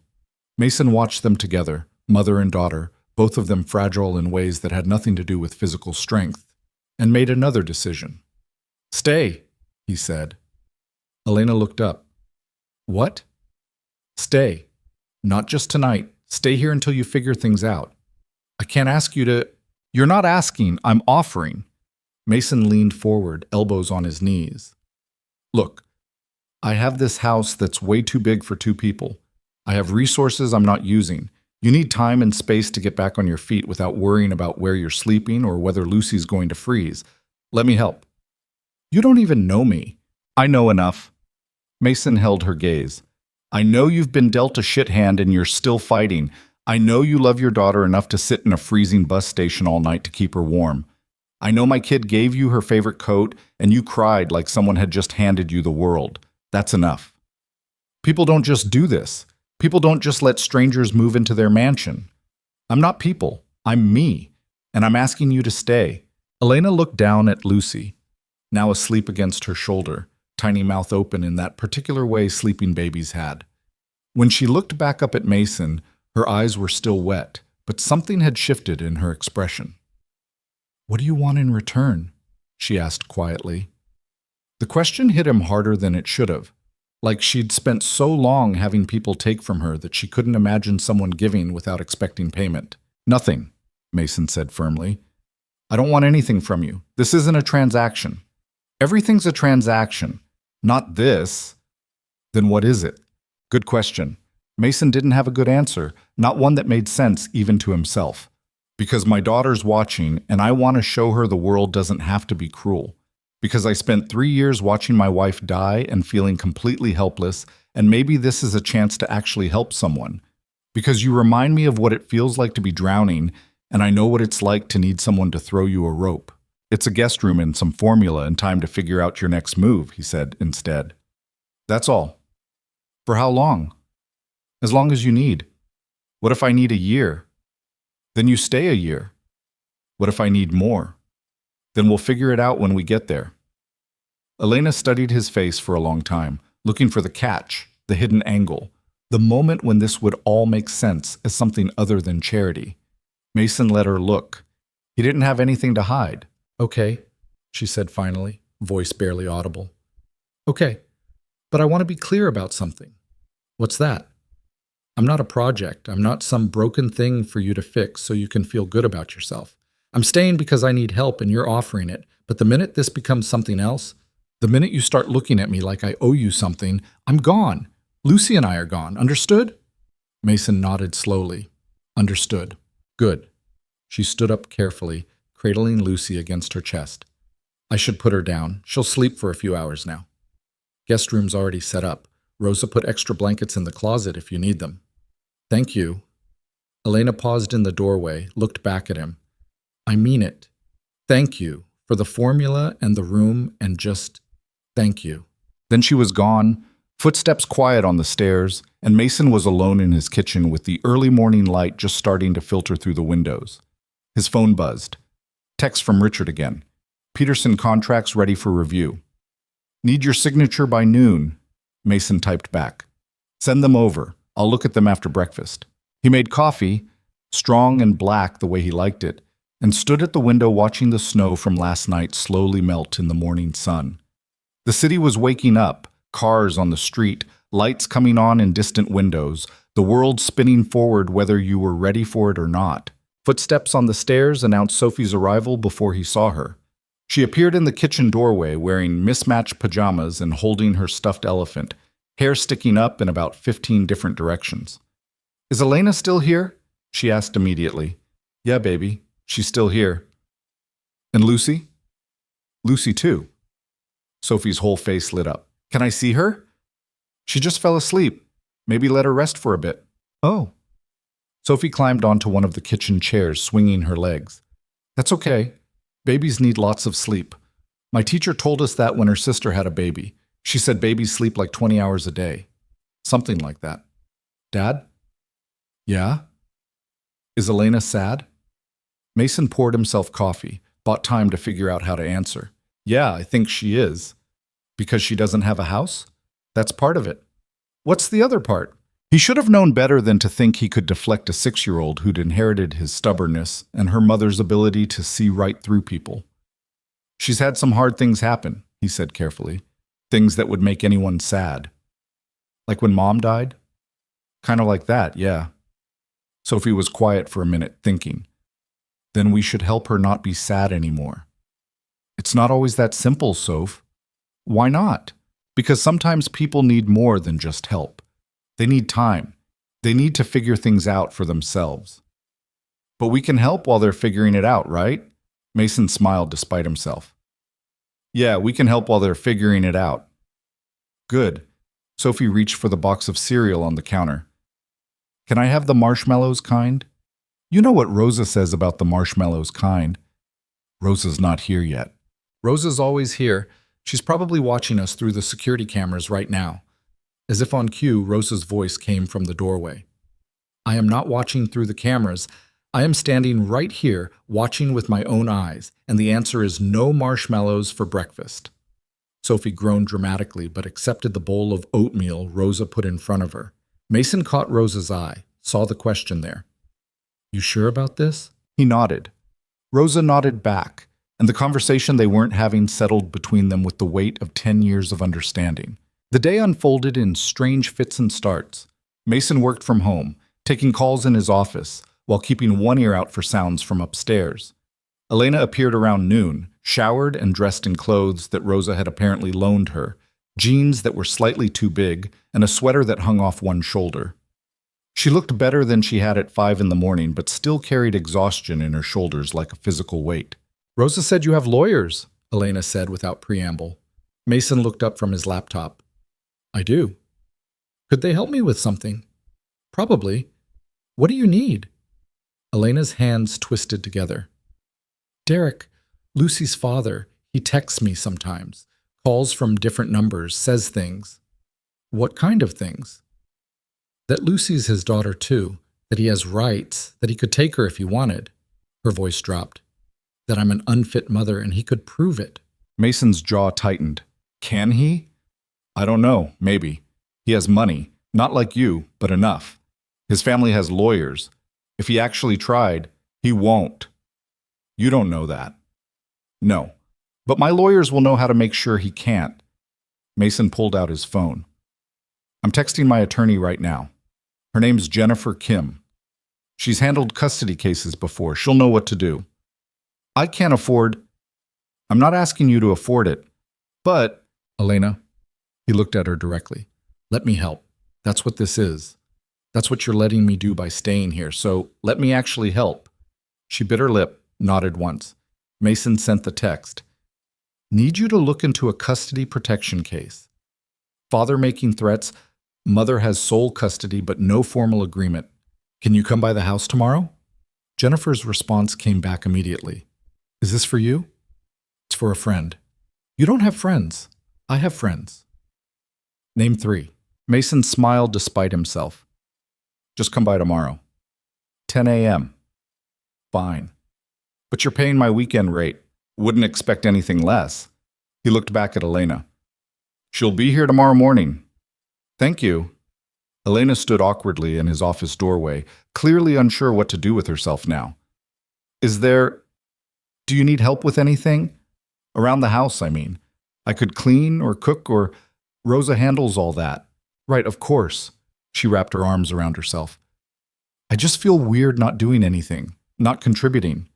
Mason watched them together, mother and daughter, both of them fragile in ways that had nothing to do with physical strength, and made another decision. "Stay," he said. Elena looked up. "What?" "Stay. Not just tonight. Stay here until you figure things out. I can't ask you to—" "You're not asking, I'm offering." Mason leaned forward, elbows on his knees. "Look, I have this house that's way too big for two people. I have resources I'm not using. You need time and space to get back on your feet without worrying about where you're sleeping or whether Lucy's going to freeze. Let me help." "You don't even know me." "I know enough." Mason held her gaze. "I know you've been dealt a shit hand and you're still fighting. I know you love your daughter enough to sit in a freezing bus station all night to keep her warm. I know my kid gave you her favorite coat and you cried like someone had just handed you the world. That's enough. People don't just do this. People don't just let strangers move into their mansion. I'm not people. I'm me. And I'm asking you to stay." Elena looked down at Lucy, now asleep against her shoulder, tiny mouth open in that particular way sleeping babies had. When she looked back up at Mason, her eyes were still wet, but something had shifted in her expression. "What do you want in return?" she asked quietly. The question hit him harder than it should have. Like she'd spent so long having people take from her that she couldn't imagine someone giving without expecting payment. "Nothing," Mason said firmly. "I don't want anything from you. This isn't a transaction." "Everything's a transaction. Not this." "Then what is it?" Good question. Mason didn't have a good answer, not one that made sense even to himself. "Because my daughter's watching, and I want to show her the world doesn't have to be cruel. Because I spent 3 years watching my wife die and feeling completely helpless, and maybe this is a chance to actually help someone. Because you remind me of what it feels like to be drowning, and I know what it's like to need someone to throw you a rope. It's a guest room and some formula and time to figure out your next move," he said instead. "That's all." "For how long?" "As long as you need." "What if I need a year?" "Then you stay a year." "What if I need more?" "Then we'll figure it out when we get there." Elena studied his face for a long time, looking for the catch, the hidden angle, the moment when this would all make sense as something other than charity. Mason let her look. He didn't have anything to hide. "Okay," she said finally, voice barely audible. "Okay, but I want to be clear about something." "What's that?" "I'm not a project. I'm not some broken thing for you to fix so you can feel good about yourself. I'm staying because I need help and you're offering it, but the minute this becomes something else, the minute you start looking at me like I owe you something, I'm gone. Lucy and I are gone. Understood?" Mason nodded slowly. "Understood. Good." She stood up carefully, cradling Lucy against her chest. "I should put her down. She'll sleep for a few hours now. Guest room's already set up. Rosa put extra blankets in the closet if you need them." "Thank you." Elena paused in the doorway, looked back at him. "I mean it. Thank you for the formula and the room and just thank you." Then she was gone, footsteps quiet on the stairs, and Mason was alone in his kitchen with the early morning light just starting to filter through the windows. His phone buzzed. Text from Richard again. "Peterson contracts ready for review." "Need your signature by noon," Mason typed back. "Send them over. I'll look at them after breakfast." He made coffee, strong and black the way he liked it, and stood at the window watching the snow from last night slowly melt in the morning sun. The city was waking up, cars on the street, lights coming on in distant windows, the world spinning forward whether you were ready for it or not. Footsteps on the stairs announced Sophie's arrival before he saw her. She appeared in the kitchen doorway wearing mismatched pajamas and holding her stuffed elephant, hair sticking up in about 15 different directions. "Is Elena still here?" she asked immediately. "Yeah, baby, she's still here." "And Lucy?" "Lucy too." Sophie's whole face lit up. "Can I see her?" "She just fell asleep. Maybe let her rest for a bit." "Oh." Sophie climbed onto one of the kitchen chairs, swinging her legs. "That's okay. Babies need lots of sleep. My teacher told us that when her sister had a baby. She said babies sleep like 20 hours a day. Something like that." "Dad?" "Yeah?" "Is Elena sad?" Mason poured himself coffee, bought time to figure out how to answer. "Yeah, I think she is." "Because she doesn't have a house?" "That's part of it." "What's the other part?" He should have known better than to think he could deflect a 6-year-old who'd inherited his stubbornness and her mother's ability to see right through people. "She's had some hard things happen," he said carefully. "Things that would make anyone sad." "Like when Mom died?" "Kind of like that, yeah." Sophie was quiet for a minute, thinking. Then we should help her not be sad anymore. "It's not always that simple, Soph." "Why not?" "Because sometimes people need more than just help. They need time. They need to figure things out for themselves." "But we can help while they're figuring it out, right?" Mason smiled despite himself. "Yeah, we can help while they're figuring it out." "Good." Sophie reached for the box of cereal on the counter. "Can I have the marshmallows kind?" "You know what Rosa says about the marshmallows kind." "Rosa's not here yet." "Rosa's always here. She's probably watching us through the security cameras right now." As if on cue, Rosa's voice came from the doorway. "I am not watching through the cameras. I am standing right here, watching with my own eyes, and the answer is no marshmallows for breakfast." Sophie groaned dramatically, but accepted the bowl of oatmeal Rosa put in front of her. Mason caught Rosa's eye, saw the question there. "You sure about this?" He nodded. Rosa nodded back, and the conversation they weren't having settled between them with the weight of 10 years of understanding. The day unfolded in strange fits and starts. Mason worked from home, taking calls in his office, while keeping one ear out for sounds from upstairs. Elena appeared around noon, showered and dressed in clothes that Rosa had apparently loaned her, jeans that were slightly too big, and a sweater that hung off one shoulder. She looked better than she had at 5 in the morning, but still carried exhaustion in her shoulders like a physical weight. "Rosa said you have lawyers," Elena said without preamble. Mason looked up from his laptop. "I do." "Could they help me with something?" "Probably. What do you need?" Elena's hands twisted together. "Derek, Lucy's father, he texts me sometimes, calls from different numbers, says things." "What kind of things?" "That Lucy's his daughter too, that he has rights, that he could take her if he wanted." Her voice dropped. "That I'm an unfit mother and he could prove it." Mason's jaw tightened. "Can he?" "I don't know, maybe. He has money, not like you, but enough. His family has lawyers. If he actually tried, he won't." "You don't know that." "No, but my lawyers will know how to make sure he can't." Mason pulled out his phone. "I'm texting my attorney right now. Her name's Jennifer Kim. She's handled custody cases before. She'll know what to do." "I can't afford—" "I'm not asking you to afford it, but—" "Elena," he looked at her directly, "let me help. That's what this is. That's what you're letting me do by staying here, so let me actually help." She bit her lip, nodded once. Mason sent the text. "Need you to look into a custody protection case. Father making threats. Mother has sole custody but no formal agreement. Can you come by the house tomorrow?" Jennifer's response came back immediately. "Is this for you?" "It's for a friend." "You don't have friends." "I have friends." "Name 3. Mason smiled despite himself. "Just come by tomorrow." 10 a.m. "Fine. But you're paying my weekend rate. Wouldn't expect anything less." He looked back at Elena. "She'll be here tomorrow morning." "Thank you." Elena stood awkwardly in his office doorway, clearly unsure what to do with herself now. "Is there—" Do you need help with anything? Around the house, I mean. I could clean or cook or Rosa handles all that. Right, of course. She wrapped her arms around herself. I just feel weird not doing anything, not contributing.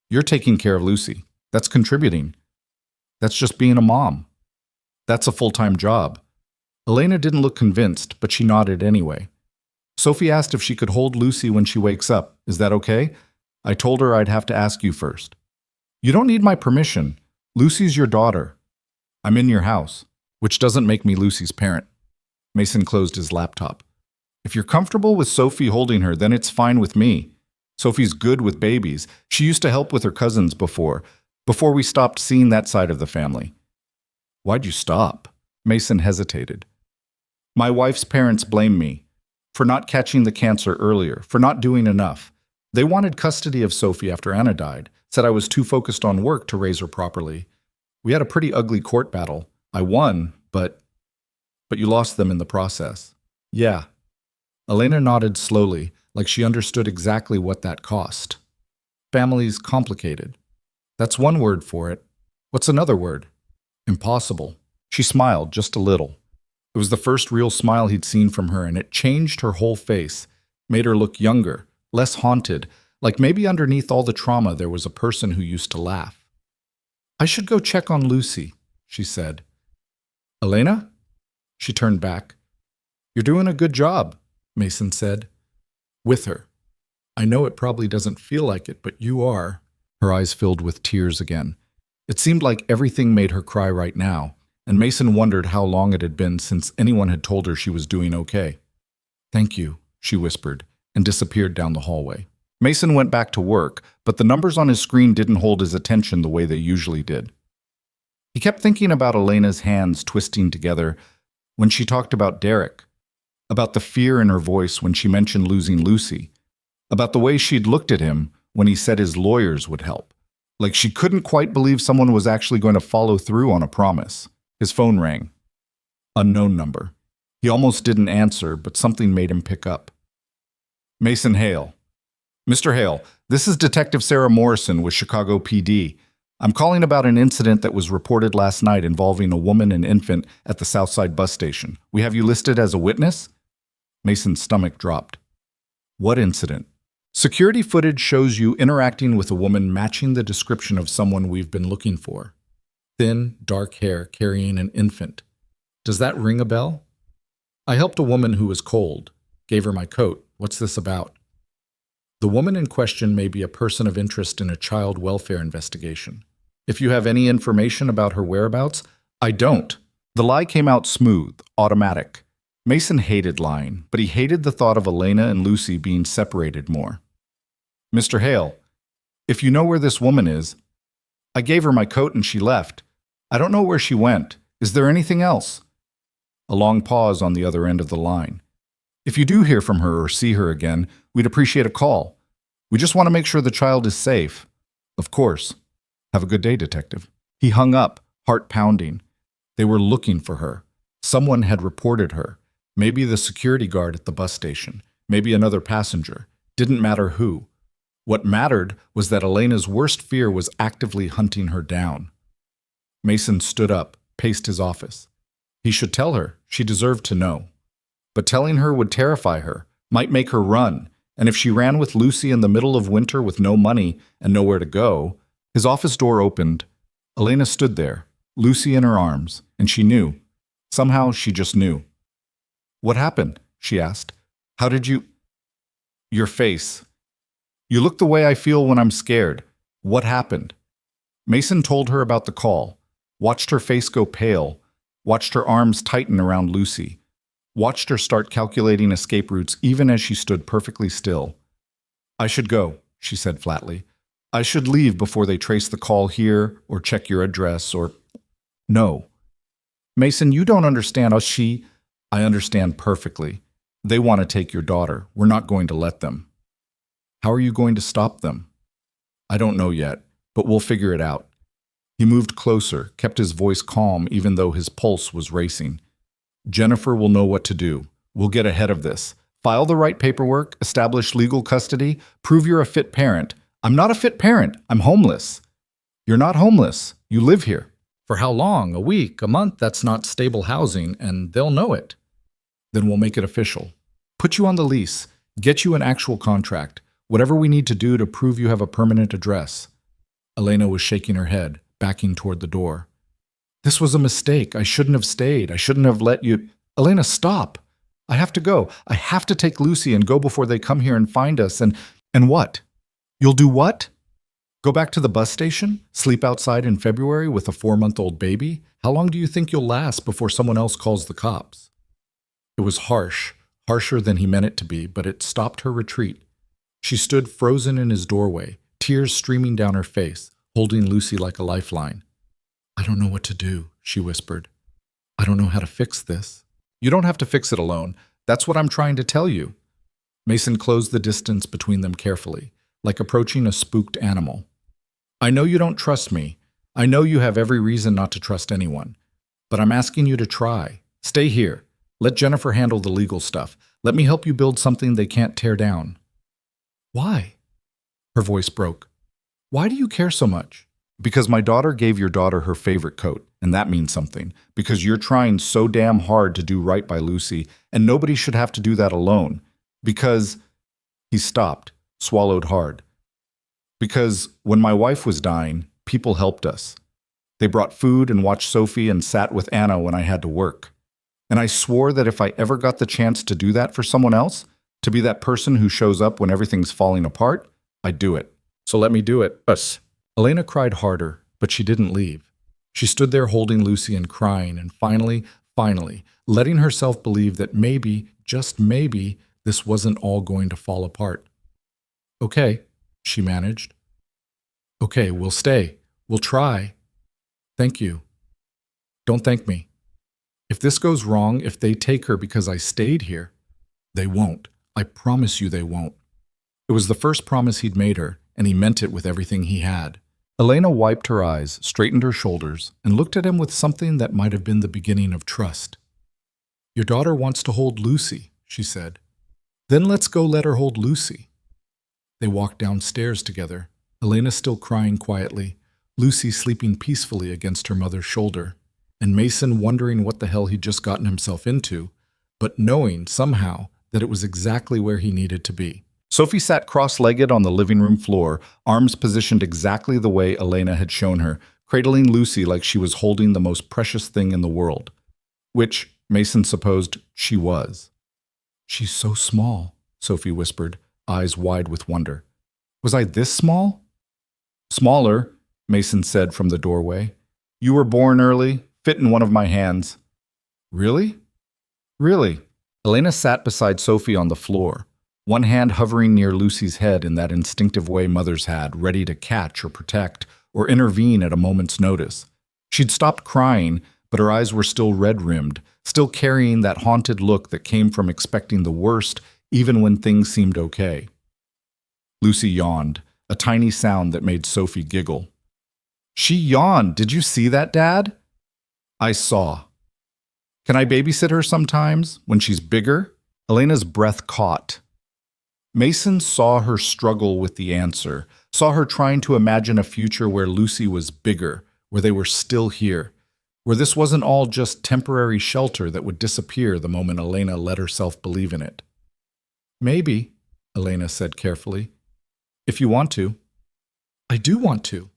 You're taking care of Lucy. That's contributing. That's just being a mom. That's a full-time job. Elena didn't look convinced, but she nodded anyway. Sophie asked if she could hold Lucy when she wakes up. Is that okay? I told her I'd have to ask you first. You don't need my permission. Lucy's your daughter. I'm in your house, which doesn't make me Lucy's parent. Mason closed his laptop. If you're comfortable with Sophie holding her, then it's fine with me. Sophie's good with babies. She used to help with her cousins before we stopped seeing that side of the family. Why'd you stop? Mason hesitated. My wife's parents blame me for not catching the cancer earlier, for not doing enough. They wanted custody of Sophie after Anna died, said I was too focused on work to raise her properly. We had a pretty ugly court battle. I won, but you lost them in the process. Yeah. Elena nodded slowly, like she understood exactly what that cost. Family's complicated. That's one word for it. What's another word? Impossible. She smiled just a little. It was the first real smile he'd seen from her, and it changed her whole face, made her look younger, less haunted, like maybe underneath all the trauma there was a person who used to laugh. I should go check on Lucy, she said. Elena? She turned back. You're doing a good job, Mason said. With her. I know it probably doesn't feel like it, but you are. Her eyes filled with tears again. It seemed like everything made her cry right now, and Mason wondered how long it had been since anyone had told her she was doing okay. Thank you, she whispered, and disappeared down the hallway. Mason went back to work, but the numbers on his screen didn't hold his attention the way they usually did. He kept thinking about Elena's hands twisting together when she talked about Derek, about the fear in her voice when she mentioned losing Lucy, about the way she'd looked at him when he said his lawyers would help. Like she couldn't quite believe someone was actually going to follow through on a promise. His phone rang. Unknown number. He almost didn't answer, but something made him pick up. Mason Hale. Mr. Hale, this is Detective Sarah Morrison with Chicago PD. I'm calling about an incident that was reported last night involving a woman and infant at the Southside bus station. We have you listed as a witness? Mason's stomach dropped. What incident? Security footage shows you interacting with a woman matching the description of someone we've been looking for. Thin, dark hair, carrying an infant. Does that ring a bell? I helped a woman who was cold. Gave her my coat. What's this about? The woman in question may be a person of interest in a child welfare investigation. If you have any information about her whereabouts, I don't. The lie came out smooth, automatic. Mason hated lying, but he hated the thought of Elena and Lucy being separated more. Mr. Hale, if you know where this woman is, I gave her my coat and she left. I don't know where she went. Is there anything else? A long pause on the other end of the line. If you do hear from her or see her again, we'd appreciate a call. We just want to make sure the child is safe. Of course. Have a good day, Detective. He hung up, heart pounding. They were looking for her. Someone had reported her. Maybe the security guard at the bus station. Maybe another passenger. Didn't matter who. What mattered was that Elena's worst fear was actively hunting her down. Mason stood up, paced his office. He should tell her. She deserved to know. But telling her would terrify her, might make her run, and if she ran with Lucy in the middle of winter with no money and nowhere to go, his office door opened. Elena stood there, Lucy in her arms, and she knew. Somehow she just knew. What happened? She asked. How did you... Your face. You look the way I feel when I'm scared. What happened? Mason told her about the call, watched her face go pale, watched her arms tighten around Lucy, watched her start calculating escape routes even as she stood perfectly still. I should go, she said flatly. I should leave before they trace the call here or check your address or... No. Mason, you don't understand how she... I understand perfectly. They want to take your daughter. We're not going to let them. How are you going to stop them? I don't know yet, but we'll figure it out. He moved closer, kept his voice calm even though his pulse was racing. Jennifer will know what to do. We'll get ahead of this. File the right paperwork, establish legal custody, prove you're a fit parent. I'm not a fit parent. I'm homeless. You're not homeless. You live here. For how long? A week? A month? That's not stable housing, and they'll know it. Then we'll make it official. Put you on the lease. Get you an actual contract. Whatever we need to do to prove you have a permanent address. Elena was shaking her head, backing toward the door. This was a mistake. I shouldn't have stayed. I shouldn't have let you... Elena, stop. I have to go. I have to take Lucy and go before they come here and find us. And what? You'll do what? Go back to the bus station? Sleep outside in February with a 4-month-old baby? How long do you think you'll last before someone else calls the cops? It was harsh, harsher than he meant it to be, but it stopped her retreat. She stood frozen in his doorway, tears streaming down her face, holding Lucy like a lifeline. I don't know what to do, she whispered. I don't know how to fix this. You don't have to fix it alone. That's what I'm trying to tell you. Mason closed the distance between them carefully, like approaching a spooked animal. I know you don't trust me. I know you have every reason not to trust anyone. But I'm asking you to try. Stay here. Let Jennifer handle the legal stuff. Let me help you build something they can't tear down. Why? Her voice broke. Why do you care so much? Because my daughter gave your daughter her favorite coat, and that means something. Because you're trying so damn hard to do right by Lucy, and nobody should have to do that alone. Because... He stopped, swallowed hard. Because when my wife was dying, people helped us. They brought food and watched Sophie and sat with Anna when I had to work. And I swore that if I ever got the chance to do that for someone else, to be that person who shows up when everything's falling apart, I'd do it. So let me do it. Us. Elena cried harder, but she didn't leave. She stood there holding Lucy and crying, and finally, letting herself believe that maybe, just maybe, this wasn't all going to fall apart. Okay, she managed. Okay, we'll stay. We'll try. Thank you. Don't thank me. If this goes wrong, if they take her because I stayed here, they won't. I promise you they won't. It was the first promise he'd made her, and he meant it with everything he had. Elena wiped her eyes, straightened her shoulders, and looked at him with something that might have been the beginning of trust. Your daughter wants to hold Lucy, she said. Then let's go let her hold Lucy. They walked downstairs together, Elena still crying quietly, Lucy sleeping peacefully against her mother's shoulder, and Mason wondering what the hell he'd just gotten himself into, but knowing somehow that it was exactly where he needed to be. Sophie sat cross-legged on the living room floor, arms positioned exactly the way Elena had shown her, cradling Lucy like she was holding the most precious thing in the world, which Mason supposed she was. She's so small, Sophie whispered, eyes wide with wonder. Was I this small? Smaller, Mason said from the doorway. You were born early, fit in one of my hands. Really? Really? Elena sat beside Sophie on the floor, one hand hovering near Lucy's head in that instinctive way mothers had, ready to catch or protect or intervene at a moment's notice. She'd stopped crying, but her eyes were still red-rimmed, still carrying that haunted look that came from expecting the worst even when things seemed okay. Lucy yawned, a tiny sound that made Sophie giggle. She yawned. Did you see that, Dad? I saw. Can I babysit her sometimes, when she's bigger? Elena's breath caught. Mason saw her struggle with the answer, saw her trying to imagine a future where Lucy was bigger, where they were still here, where this wasn't all just temporary shelter that would disappear the moment Elena let herself believe in it. Maybe, Elena said carefully, if you want to. I do want to.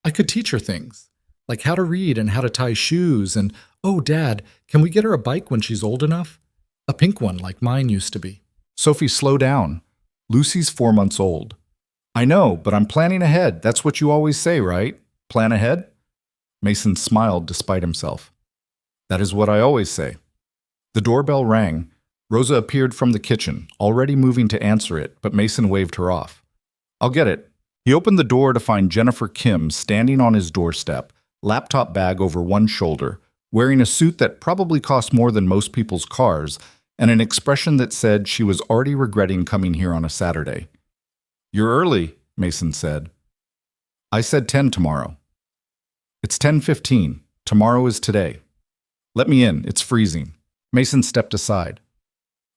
I could teach her things, like how to read and how to tie shoes and, oh, Dad, can we get her a bike when she's old enough? A pink one like mine used to be. Sophie, slow down. Lucy's 4 months old. I know, but I'm planning ahead. That's what you always say, right? Plan ahead? Mason smiled despite himself. That is what I always say. The doorbell rang. Rosa appeared from the kitchen, already moving to answer it, but Mason waved her off. I'll get it. He opened the door to find Jennifer Kim standing on his doorstep, laptop bag over one shoulder, wearing a suit that probably cost more than most people's cars, and an expression that said she was already regretting coming here on a Saturday. You're early, Mason said. I said 10 tomorrow. It's 10:15. Tomorrow is today. Let me in. It's freezing. Mason stepped aside.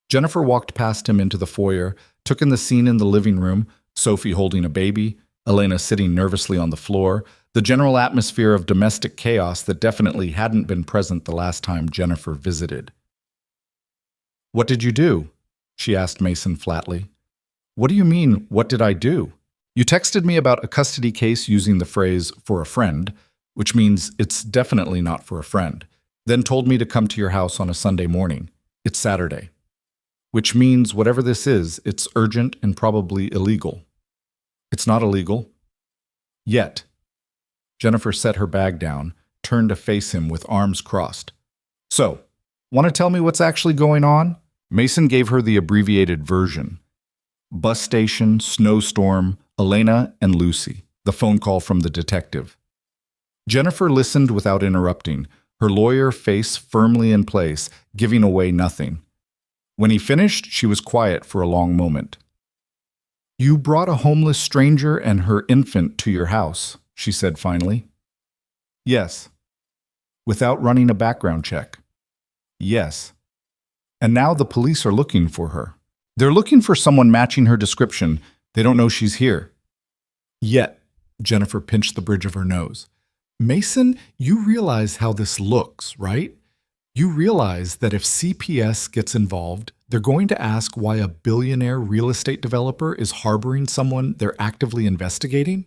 Jennifer walked past him into the foyer, took in the scene in the living room, Sophie holding a baby, Elena sitting nervously on the floor, the general atmosphere of domestic chaos that definitely hadn't been present the last time Jennifer visited. "What did you do?" she asked Mason flatly. "What do you mean, what did I do? You texted me about a custody case using the phrase, for a friend, which means it's definitely not for a friend, then told me to come to your house on a Sunday morning. It's Saturday. Which means whatever this is, it's urgent and probably illegal." "It's not illegal." "Yet." Jennifer set her bag down, turned to face him with arms crossed. "So, want to tell me what's actually going on?" Mason gave her the abbreviated version. Bus station, snowstorm, Elena and Lucy, the phone call from the detective. Jennifer listened without interrupting, her lawyer face firmly in place, giving away nothing. When he finished, she was quiet for a long moment. "You brought a homeless stranger and her infant to your house," she said finally. "Yes." "Without running a background check?" "Yes." "And now the police are looking for her. They're looking for someone matching her description. They don't know she's here." "Yet," Jennifer pinched the bridge of her nose. "Mason, you realize how this looks, right? You realize that if CPS gets involved, they're going to ask why a billionaire real estate developer is harboring someone they're actively investigating?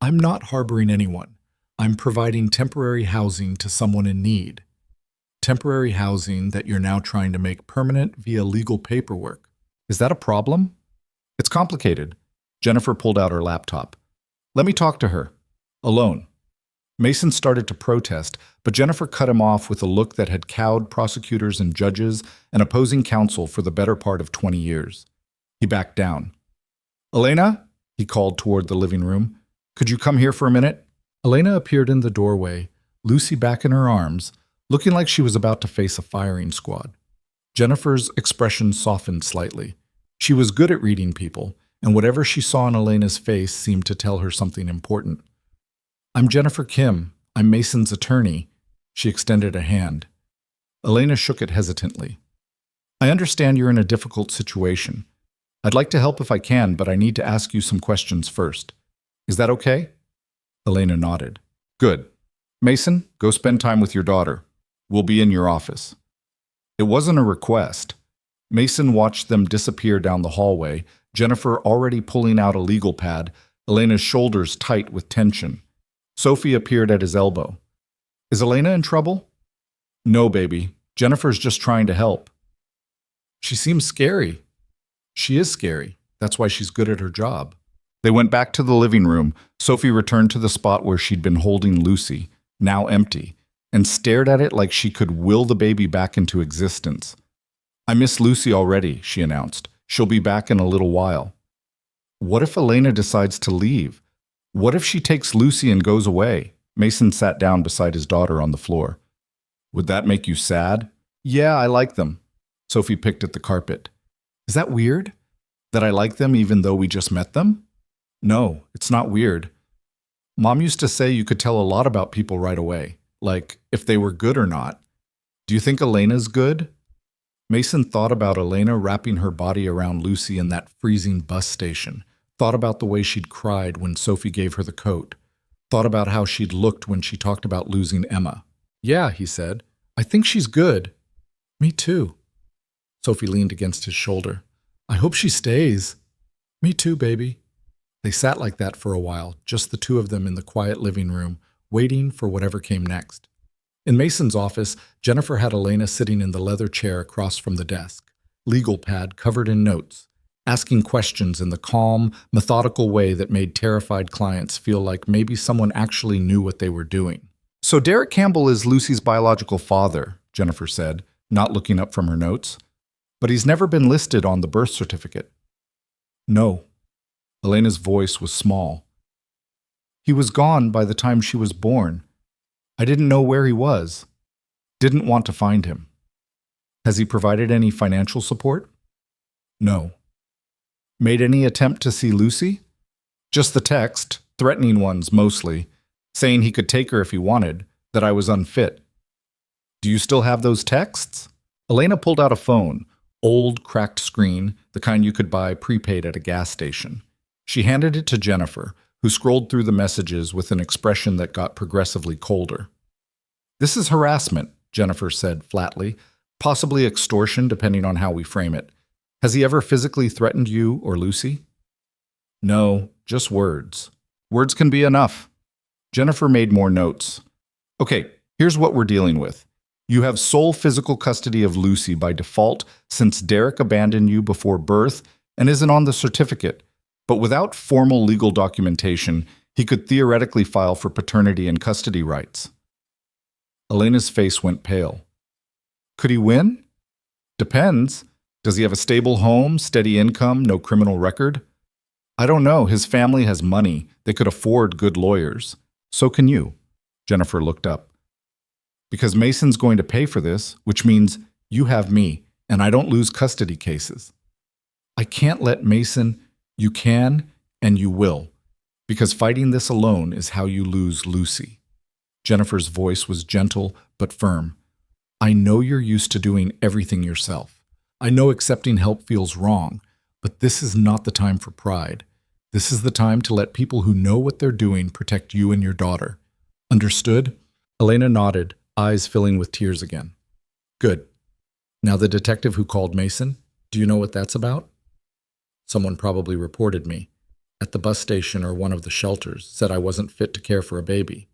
I'm not harboring anyone. I'm providing temporary housing to someone in need. Temporary housing that you're now trying to make permanent via legal paperwork. Is that a problem?" "It's complicated." Jennifer pulled out her laptop. "Let me talk to her. Alone." Mason started to protest, but Jennifer cut him off with a look that had cowed prosecutors and judges and opposing counsel for the better part of 20 years. He backed down. "Elena," he called toward the living room, "could you come here for a minute?" Elena appeared in the doorway, Lucy back in her arms, looking like she was about to face a firing squad. Jennifer's expression softened slightly. She was good at reading people, and whatever she saw in Elena's face seemed to tell her something important. "I'm Jennifer Kim. I'm Mason's attorney." She extended a hand. Elena shook it hesitantly. "I understand you're in a difficult situation. I'd like to help if I can, but I need to ask you some questions first. Is that okay?" Elena nodded. "Good. Mason, go spend time with your daughter. We'll be in your office." It wasn't a request. Mason watched them disappear down the hallway, Jennifer already pulling out a legal pad, Elena's shoulders tight with tension. Sophie appeared at his elbow. "Is Elena in trouble?" "No, baby. Jennifer's just trying to help." "She seems scary." "She is scary. That's why she's good at her job." They went back to the living room. Sophie returned to the spot where she'd been holding Lucy, now empty, and stared at it like she could will the baby back into existence. "I miss Lucy already," she announced. "She'll be back in a little while." What if Elena decides to leave? What if she takes Lucy and goes away? Mason sat down beside his daughter on the floor. "Would that make you sad?" "Yeah, I like them." Sophie picked at the carpet. "Is that weird? That I like them even though we just met them?" "No, it's not weird. Mom used to say you could tell a lot about people right away, like if they were good or not. Do you think Elena's good?" Mason thought about Elena wrapping her body around Lucy in that freezing bus station, thought about the way she'd cried when Sophie gave her the coat, thought about how she'd looked when she talked about losing Emma. "Yeah," he said. "I think she's good." "Me too." Sophie leaned against his shoulder. "I hope she stays." "Me too, baby." They sat like that for a while, just the two of them in the quiet living room, waiting for whatever came next. In Mason's office, Jennifer had Elena sitting in the leather chair across from the desk, legal pad covered in notes, asking questions in the calm, methodical way that made terrified clients feel like maybe someone actually knew what they were doing. "So Derek Campbell is Lucy's biological father," Jennifer said, not looking up from her notes. "But he's never been listed on the birth certificate." "No." Elena's voice was small. "He was gone by the time she was born. I didn't know where he was. Didn't want to find him." "Has he provided any financial support?" "No." "Made any attempt to see Lucy?" "Just the text, threatening ones mostly, saying he could take her if he wanted, that I was unfit." "Do you still have those texts?" Elena pulled out a phone, old, cracked screen, the kind you could buy prepaid at a gas station. She handed it to Jennifer, who scrolled through the messages with an expression that got progressively colder. "This is harassment," Jennifer said flatly, "possibly extortion depending on how we frame it. Has he ever physically threatened you or Lucy?" "No, just words. Words can be enough." Jennifer made more notes. "Okay, here's what we're dealing with. You have sole physical custody of Lucy by default since Derek abandoned you before birth and isn't on the certificate, but without formal legal documentation, he could theoretically file for paternity and custody rights." Elena's face went pale. "Could he win?" "Depends. Does he have a stable home, steady income, no criminal record?" "I don't know. His family has money. They could afford good lawyers. So can you." Jennifer looked up. "Because Mason's going to pay for this, which means you have me, and I don't lose custody cases." "I can't let Mason—" "You can, and you will, because fighting this alone is how you lose Lucy." Jennifer's voice was gentle but firm. "I know you're used to doing everything yourself. I know accepting help feels wrong, but this is not the time for pride. This is the time to let people who know what they're doing protect you and your daughter. Understood?" Elena nodded, eyes filling with tears again. "Good. Now the detective who called Mason, do you know what that's about?" "Someone probably reported me. At the bus station or one of the shelters, said I wasn't fit to care for a baby."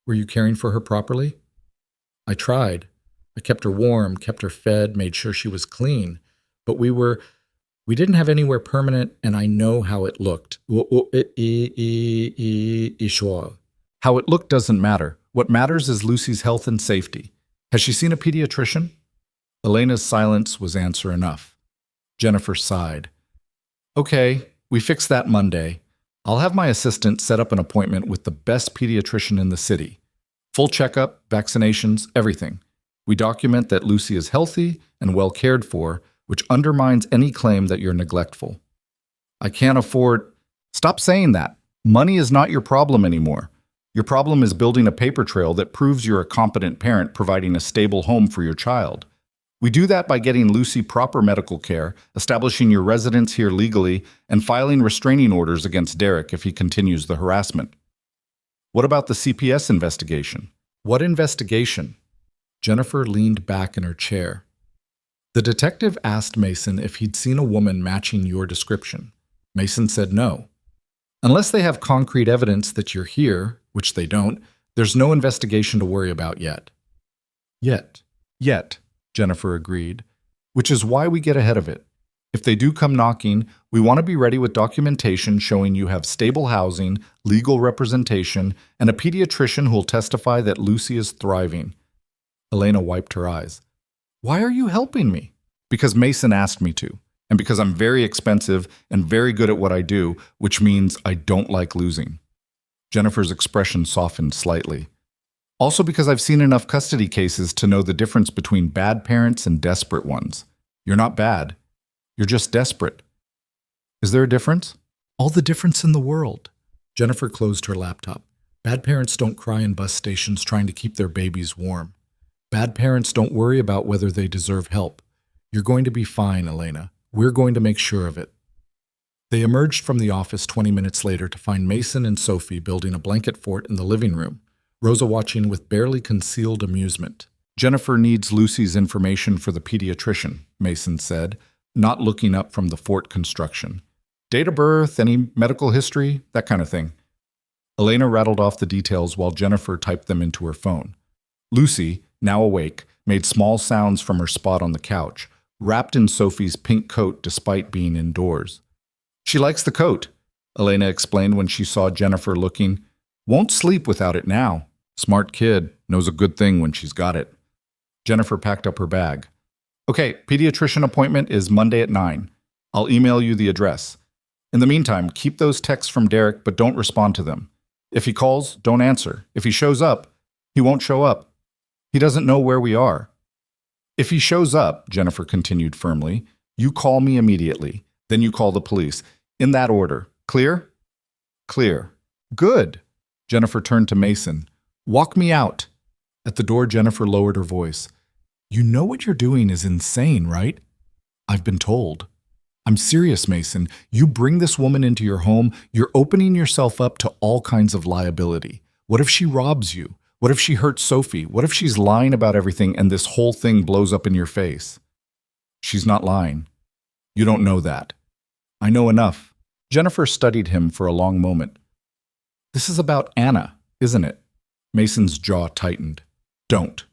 "Were you caring for her properly?" "I tried. I kept her warm, kept her fed, made sure she was clean. But we didn't have anywhere permanent, and I know how it looked." "How it looked doesn't matter. What matters is Lucy's health and safety. Has she seen a pediatrician?" Elena's silence was answer enough. Jennifer sighed. "Okay, we fixed that Monday. I'll have my assistant set up an appointment with the best pediatrician in the city. Full checkup, vaccinations, everything. We document that Lucy is healthy and well cared for, which undermines any claim that you're neglectful." "I can't afford—" "Stop saying that. Money is not your problem anymore. Your problem is building a paper trail that proves you're a competent parent providing a stable home for your child. We do that by getting Lucy proper medical care, establishing your residence here legally, and filing restraining orders against Derek if he continues the harassment." "What about the CPS investigation?" "What investigation?" Jennifer leaned back in her chair. "The detective asked Mason if he'd seen a woman matching your description. Mason said no. Unless they have concrete evidence that you're here, which they don't, there's no investigation to worry about yet." Yet, Jennifer agreed, "which is why we get ahead of it. If they do come knocking, we want to be ready with documentation showing you have stable housing, legal representation, and a pediatrician who'll testify that Lucy is thriving." Elena wiped her eyes. "Why are you helping me?" "Because Mason asked me to, and because I'm very expensive and very good at what I do, which means I don't like losing." Jennifer's expression softened slightly. "Also because I've seen enough custody cases to know the difference between bad parents and desperate ones. You're not bad. You're just desperate." "Is there a difference?" "All the difference in the world." Jennifer closed her laptop. "Bad parents don't cry in bus stations trying to keep their babies warm. Bad parents don't worry about whether they deserve help. You're going to be fine, Elena. We're going to make sure of it." They emerged from the office 20 minutes later to find Mason and Sophie building a blanket fort in the living room, Rosa watching with barely concealed amusement. "Jennifer needs Lucy's information for the pediatrician," Mason said, not looking up from the fort construction. "Date of birth, any medical history, that kind of thing." Elena rattled off the details while Jennifer typed them into her phone. Lucy, now awake, made small sounds from her spot on the couch, wrapped in Sophie's pink coat despite being indoors. "She likes the coat," Elena explained when she saw Jennifer looking. "Won't sleep without it now. Smart kid, knows a good thing when she's got it." Jennifer packed up her bag. "Okay, pediatrician appointment is Monday at 9. I'll email you the address. In the meantime, keep those texts from Derek, but don't respond to them. If he calls, don't answer. If he shows up, he won't show up. He doesn't know where we are. If he shows up," Jennifer continued firmly, "you call me immediately. Then you call the police. In that order. Clear?" "Clear." "Good." Jennifer turned to Mason. "Walk me out." At the door, Jennifer lowered her voice. "You know what you're doing is insane, right?" "I've been told." I'm serious, Mason. You bring this woman into your home, you're opening yourself up to all kinds of liability. What if she robs you? What if she hurts Sophie? What if she's lying about everything and this whole thing blows up in your face? She's not lying. You don't know that. I know enough. Jennifer studied him for a long moment. This is about Anna, isn't it? Mason's jaw tightened. Don't.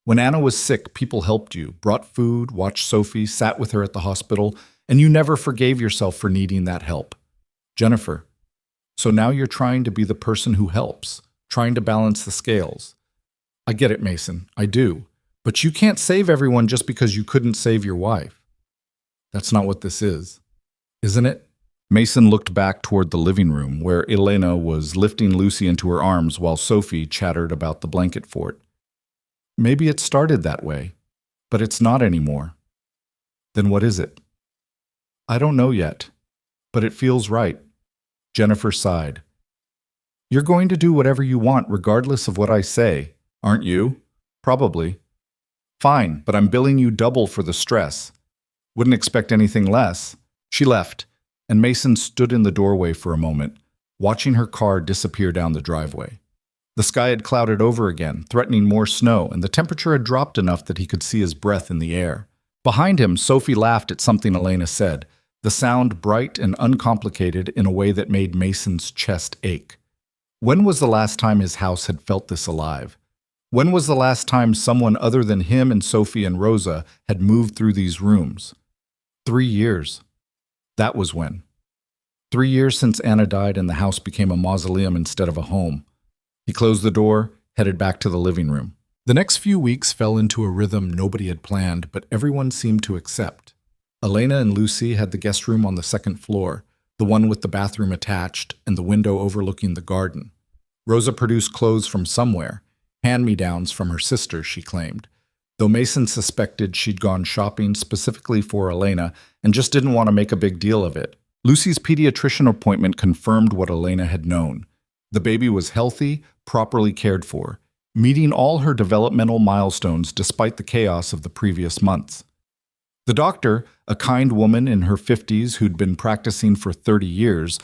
When Anna was sick, people helped you, brought food, watched Sophie, sat with her at the hospital, and you never forgave yourself for needing that help. Jennifer, so now you're trying to be the person who helps, trying to balance the scales. I get it, Mason, I do. But you can't save everyone just because you couldn't save your wife. That's not what this is it? Mason looked back toward the living room, where Elena was lifting Lucy into her arms while Sophie chattered about the blanket fort. Maybe it started that way, but it's not anymore. Then what is it? I don't know yet, but it feels right. Jennifer sighed. You're going to do whatever you want regardless of what I say, aren't you? Probably. Fine, but I'm billing you double for the stress. Wouldn't expect anything less. She left, and Mason stood in the doorway for a moment, watching her car disappear down the driveway. The sky had clouded over again, threatening more snow, and the temperature had dropped enough that he could see his breath in the air. Behind him, Sophie laughed at something Elena said, the sound bright and uncomplicated in a way that made Mason's chest ache. When was the last time his house had felt this alive? When was the last time someone other than him and Sophie and Rosa had moved through these rooms? 3 years. That was when. 3 years since Anna died and the house became a mausoleum instead of a home. He closed the door, headed back to the living room. The next few weeks fell into a rhythm nobody had planned, but everyone seemed to accept. Elena and Lucy had the guest room on the second floor, the one with the bathroom attached and the window overlooking the garden. Rosa produced clothes from somewhere, hand-me-downs from her sister, she claimed, though Mason suspected she'd gone shopping specifically for Elena and just didn't want to make a big deal of it. Lucy's pediatrician appointment confirmed what Elena had known. The baby was healthy, properly cared for, meeting all her developmental milestones despite the chaos of the previous months. The doctor, a kind woman in her 50s who'd been practicing for 30 years,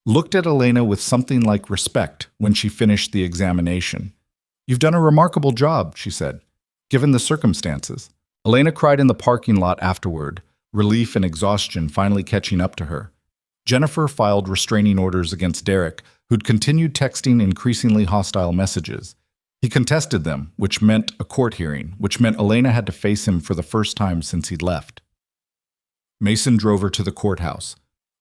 looked at Elena with something like respect when she finished the examination. You've done a remarkable job, she said, given the circumstances. Elena cried in the parking lot afterward, relief and exhaustion finally catching up to her. Jennifer filed restraining orders against Derek, who'd continued texting increasingly hostile messages. He contested them, which meant a court hearing, which meant Elena had to face him for the first time since he'd left. Mason drove her to the courthouse.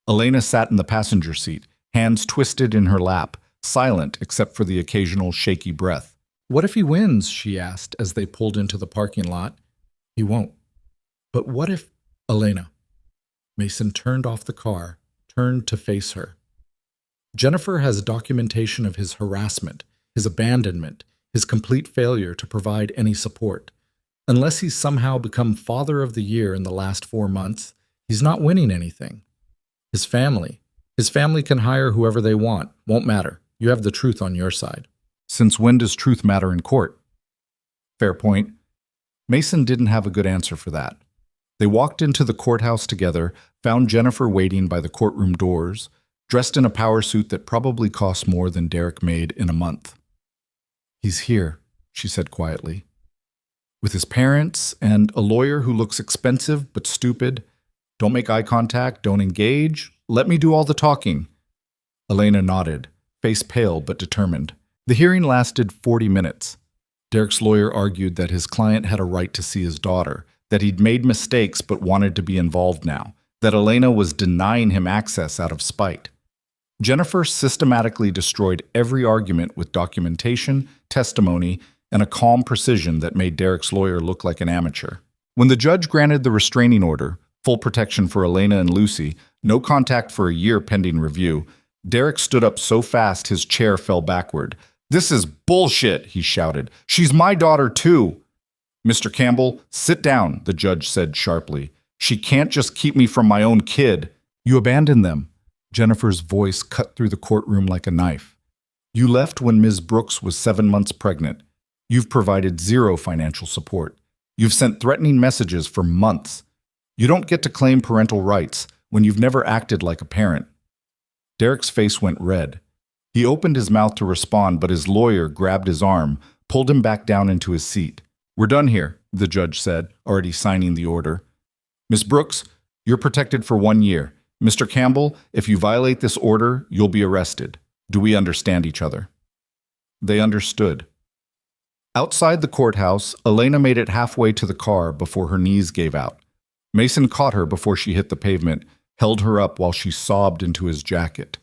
Elena sat in the passenger seat, hands twisted in her lap, silent except for the occasional shaky breath. What if he wins? She asked as they pulled into the parking lot. He won't. But what if... Elena. Mason turned off the car, turned to face her. Jennifer has documentation of his harassment, his abandonment, his complete failure to provide any support. Unless he's somehow become Father of the Year in the last 4 months, he's not winning anything. His family can hire whoever they want. Won't matter. You have the truth on your side. Since when does truth matter in court? Fair point. Mason didn't have a good answer for that. They walked into the courthouse together, found Jennifer waiting by the courtroom doors, dressed in a power suit that probably cost more than Derek made in a month. He's here, she said quietly. With his parents and a lawyer who looks expensive but stupid. Don't make eye contact, don't engage. Let me do all the talking. Elena nodded, face pale but determined. The hearing lasted 40 minutes. Derek's lawyer argued that his client had a right to see his daughter, that he'd made mistakes but wanted to be involved now, that Elena was denying him access out of spite. Jennifer systematically destroyed every argument with documentation, testimony, and a calm precision that made Derek's lawyer look like an amateur. When the judge granted the restraining order, full protection for Elena and Lucy, no contact for a year pending review, Derek stood up so fast his chair fell backward. "This is bullshit," he shouted. "She's my daughter too." "Mr. Campbell, sit down," the judge said sharply. "She can't just keep me from my own kid." "You abandoned them." Jennifer's voice cut through the courtroom like a knife. "You left when Ms. Brooks was 7 months pregnant. You've provided zero financial support. You've sent threatening messages for months. You don't get to claim parental rights when you've never acted like a parent. Derek's face went red. He opened his mouth to respond, but his lawyer grabbed his arm, pulled him back down into his seat. "We're done here," the judge said, already signing the order. "Miss Brooks, you're protected for 1 year. Mr. Campbell, if you violate this order, you'll be arrested. Do we understand each other?" They understood. Outside the courthouse, Elena made it halfway to the car before her knees gave out. Mason caught her before she hit the pavement, held her up while she sobbed into his jacket.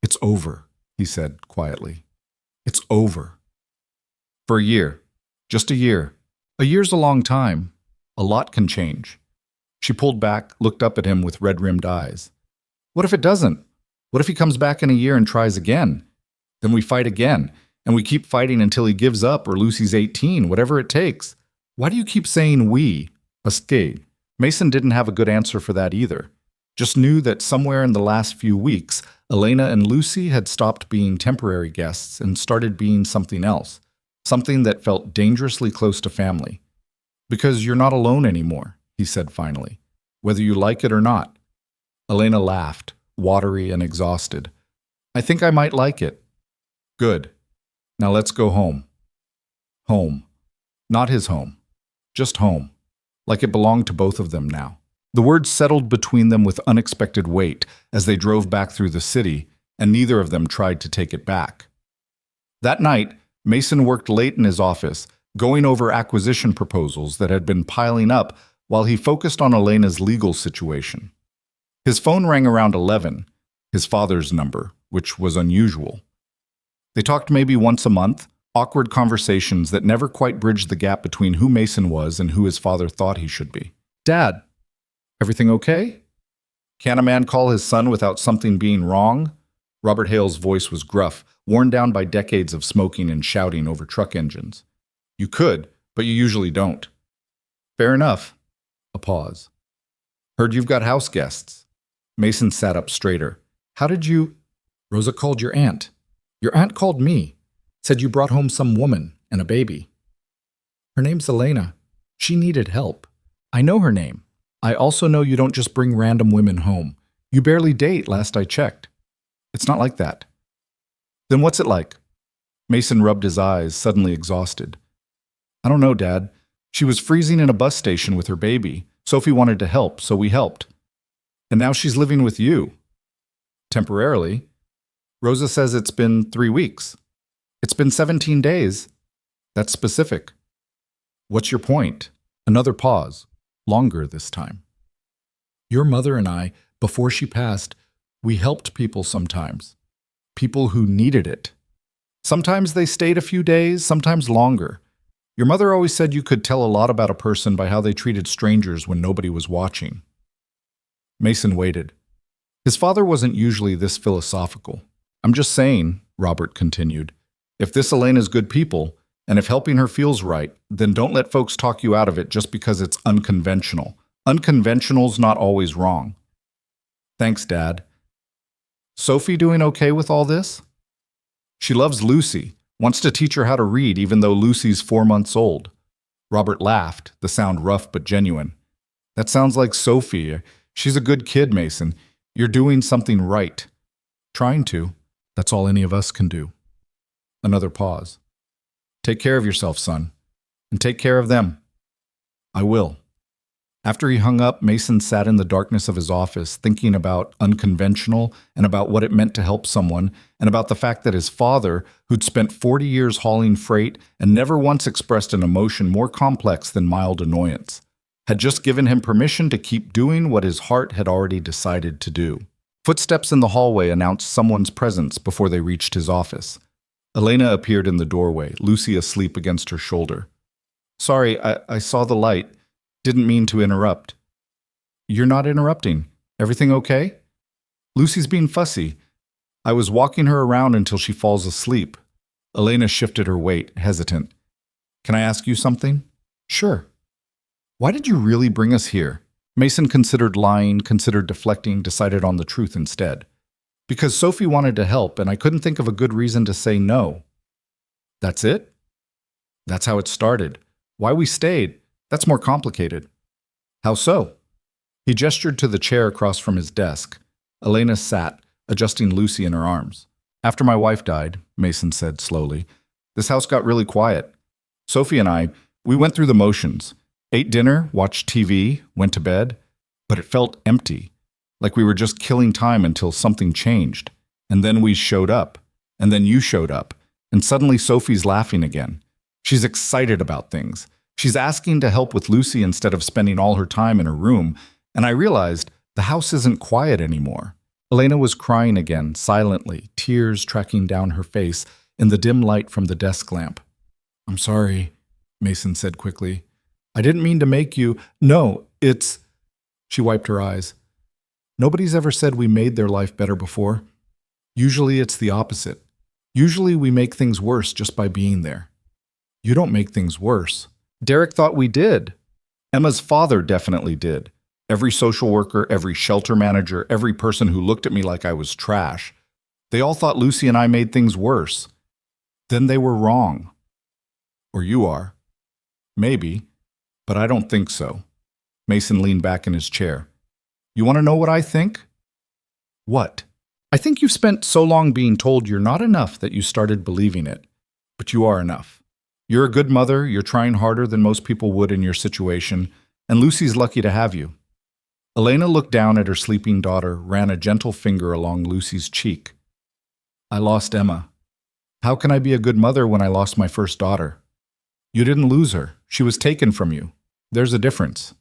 "It's over," he said quietly. "It's over." For a year. Just a year. A year's a long time. A lot can change. She pulled back, looked up at him with red-rimmed eyes. "What if it doesn't? What if he comes back in a year and tries again? Then we fight again, and we keep fighting until he gives up or Lucy's 18, whatever it takes. Why do you keep saying we? Escape." Mason didn't have a good answer for that either. Just knew that somewhere in the last few weeks, Elena and Lucy had stopped being temporary guests and started being something else, something that felt dangerously close to family. "Because you're not alone anymore," he said finally, "whether you like it or not." Elena laughed, watery and exhausted. "I think I might like it." "Good. Now let's go home." Home. Not his home. Just home. Like it belonged to both of them now. The words settled between them with unexpected weight as they drove back through the city, and neither of them tried to take it back. That night, Mason worked late in his office, going over acquisition proposals that had been piling up while he focused on Elena's legal situation. His phone rang around 11, his father's number, which was unusual. They talked maybe once a month, awkward conversations that never quite bridged the gap between who Mason was and who his father thought he should be. "Dad, everything okay? Can a man call his son without something being wrong?" Robert Hale's voice was gruff, worn down by decades of smoking and shouting over truck engines. "You could, but you usually don't." "Fair enough." A pause. "Heard you've got house guests." Mason sat up straighter. "How did you—" "Rosa called your aunt. Your aunt called me. Said you brought home some woman and a baby. Her name's Elena. She needed help. I know her name. I also know you don't just bring random women home. You barely date, last I checked. It's not like that." "Then what's it like?" Mason rubbed his eyes, suddenly exhausted. "I don't know, Dad. She was freezing in a bus station with her baby. Sophie wanted to help, so we helped. And now she's living with you." "Temporarily. Rosa says it's been 3 weeks. It's been 17 days. That's specific." "What's your point?" Another pause, longer this time. "Your mother and I, before she passed, we helped people sometimes. People who needed it. Sometimes they stayed a few days, sometimes longer. Your mother always said you could tell a lot about a person by how they treated strangers when nobody was watching." Mason waited. His father wasn't usually this philosophical. "I'm just saying," Robert continued, "if this Elena's good people, and if helping her feels right, then don't let folks talk you out of it just because it's unconventional. Unconventional's not always wrong." "Thanks, Dad." "Sophie doing okay with all this?" "She loves Lucy, wants to teach her how to read even though Lucy's 4 months old." Robert laughed, the sound rough but genuine. "That sounds like Sophie. She's a good kid, Mason. You're doing something right." "Trying to. That's all any of us can do." Another pause. "Take care of yourself, son. And take care of them." "I will." After he hung up, Mason sat in the darkness of his office, thinking about unconventional and about what it meant to help someone, and about the fact that his father, who'd spent 40 years hauling freight and never once expressed an emotion more complex than mild annoyance, had just given him permission to keep doing what his heart had already decided to do. Footsteps in the hallway announced someone's presence before they reached his office. Elena appeared in the doorway, Lucy asleep against her shoulder. "Sorry, I saw the light. Didn't mean to interrupt." "You're not interrupting. Everything okay?" "Lucy's being fussy. I was walking her around until she falls asleep." Elena shifted her weight, hesitant. "Can I ask you something?" "Sure." "Why did you really bring us here?" Mason considered lying, considered deflecting, decided on the truth instead. "Because Sophie wanted to help, and I couldn't think of a good reason to say no." "That's it?" "That's how it started. Why we stayed, that's more complicated." "How so?" He gestured to the chair across from his desk. Elena sat, adjusting Lucy in her arms. After my wife died, Mason said slowly, this house got really quiet. Sophie and I, we went through the motions. Ate dinner, watched TV, went to bed, but it felt empty, like we were just killing time until something changed. And then we showed up, and then you showed up, and suddenly Sophie's laughing again. She's excited about things. She's asking to help with Lucy instead of spending all her time in her room, and I realized the house isn't quiet anymore. Elena was crying again, silently, tears tracking down her face in the dim light from the desk lamp. I'm sorry, Mason said quickly. I didn't mean to make you. No, it's... She wiped her eyes. Nobody's ever said we made their life better before. Usually it's the opposite. Usually we make things worse just by being there. You don't make things worse. Derek thought we did. Emma's father definitely did. Every social worker, every shelter manager, every person who looked at me like I was trash. They all thought Lucy and I made things worse. Then they were wrong. Or you are. Maybe. But I don't think so. Mason leaned back in his chair. You want to know what I think? What? I think you've spent so long being told you're not enough that you started believing it. But you are enough. You're a good mother, you're trying harder than most people would in your situation, and Lucy's lucky to have you. Elena looked down at her sleeping daughter, ran a gentle finger along Lucy's cheek. I lost Emma. How can I be a good mother when I lost my first daughter? You didn't lose her. She was taken from you. There's a difference.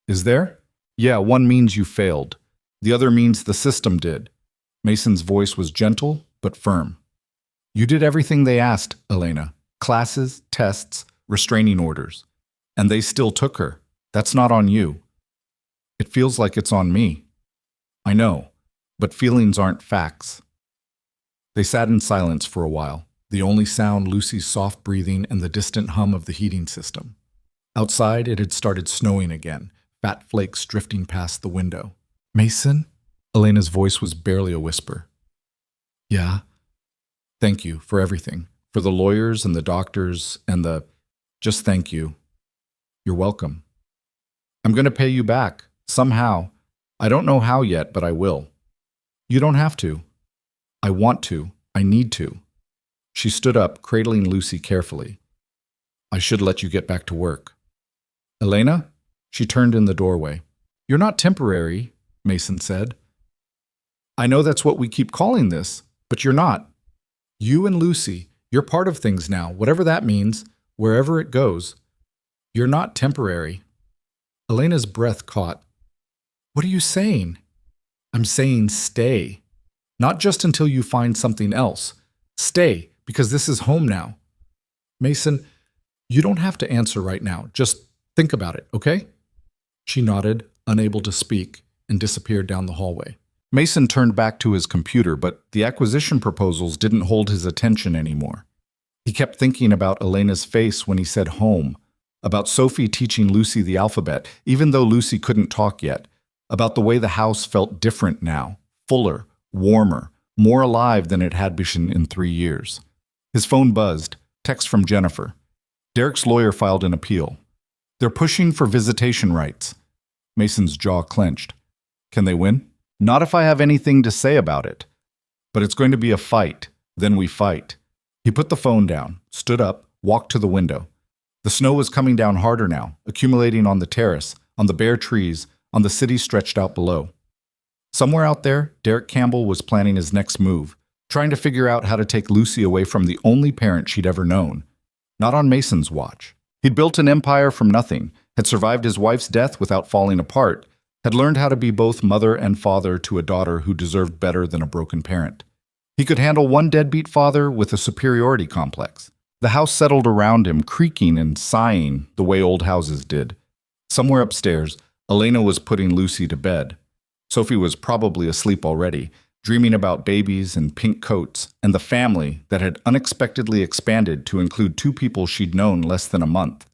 Is there? Yeah, one means you failed. The other means the system did. Mason's voice was gentle, but firm. You did everything they asked, Elena. Classes, tests, restraining orders. And they still took her. That's not on you. It feels like it's on me. I know, but feelings aren't facts. They sat in silence for a while, the only sound Lucy's soft breathing and the distant hum of the heating system. Outside, it had started snowing again, fat flakes drifting past the window. Mason? Elena's voice was barely a whisper. Yeah. Thank you for everything. For the lawyers and the doctors and the... Just thank you. You're welcome. I'm going to pay you back, somehow. I don't know how yet, but I will. You don't have to. I want to. I need to. She stood up, cradling Lucy carefully. I should let you get back to work. Elena? She turned in the doorway. You're not temporary, Mason said. I know that's what we keep calling this, but you're not. You and Lucy, you're part of things now, whatever that means, wherever it goes. You're not temporary. Elena's breath caught. What are you saying? I'm saying stay. Not just until you find something else. Stay, because this is home now. Mason, you don't have to answer right now. Just think about it, okay? She nodded, unable to speak, and disappeared down the hallway. Mason turned back to his computer, but the acquisition proposals didn't hold his attention anymore. He kept thinking about Elena's face when he said home, about Sophie teaching Lucy the alphabet, even though Lucy couldn't talk yet, about the way the house felt different now, fuller, warmer, more alive than it had been in 3 years. His phone buzzed, text from Jennifer. Derek's lawyer filed an appeal. They're pushing for visitation rights. Mason's jaw clenched. Can they win? Not if I have anything to say about it. But it's going to be a fight. Then we fight. He put the phone down, stood up, walked to the window. The snow was coming down harder now, accumulating on the terrace, on the bare trees, on the city stretched out below. Somewhere out there, Derek Campbell was planning his next move, trying to figure out how to take Lucy away from the only parent she'd ever known. Not on Mason's watch. He'd built an empire from nothing, had survived his wife's death without falling apart, had learned how to be both mother and father to a daughter who deserved better than a broken parent. He could handle one deadbeat father with a superiority complex. The house settled around him, creaking and sighing the way old houses did. Somewhere upstairs, Elena was putting Lucy to bed. Sophie was probably asleep already, dreaming about babies and pink coats and the family that had unexpectedly expanded to include 2 people she'd known less than a month.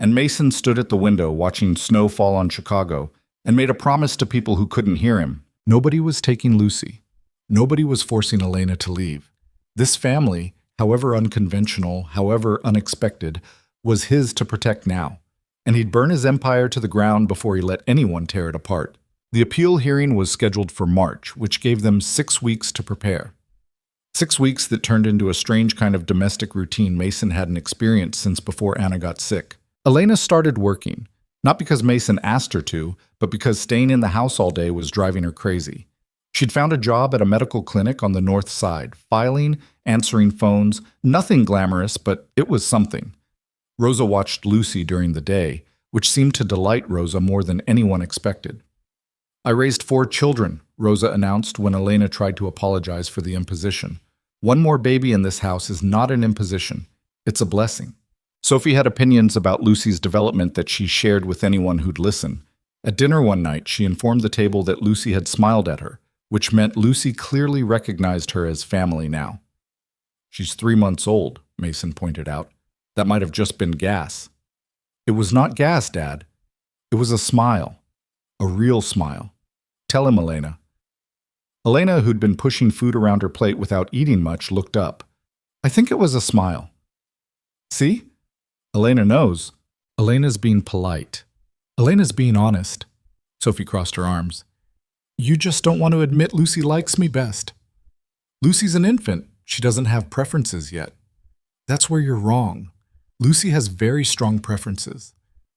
And Mason stood at the window watching snow fall on Chicago and made a promise to people who couldn't hear him. Nobody was taking Lucy. Nobody was forcing Elena to leave. This family, however unconventional, however unexpected, was his to protect now. and he'd burn his empire to the ground before he let anyone tear it apart. The appeal hearing was scheduled for March, which gave them 6 weeks to prepare. 6 weeks that turned into a strange kind of domestic routine Mason hadn't experienced since before Anna got sick. Elena started working, not because Mason asked her to, but because staying in the house all day was driving her crazy. She'd found a job at a medical clinic on the north side, filing, answering phones, nothing glamorous, but it was something. Rosa watched Lucy during the day, which seemed to delight Rosa more than anyone expected. "I raised 4 children," Rosa announced when Elena tried to apologize for the imposition. "One more baby in this house is not an imposition. It's a blessing." Sophie had opinions about Lucy's development that she shared with anyone who'd listen. At dinner one night, she informed the table that Lucy had smiled at her, which meant Lucy clearly recognized her as family now. "She's 3 months old," Mason pointed out. "That might have just been gas." "It was not gas, Dad. It was a smile. A real smile. Tell him, Elena." Elena, who'd been pushing food around her plate without eating much, looked up. "I think it was a smile." "See? Elena knows." "Elena's being polite. Elena's being honest." Sophie crossed her arms. "You just don't want to admit Lucy likes me best. Lucy's an infant. She doesn't have preferences yet. That's where you're wrong. Lucy has very strong preferences.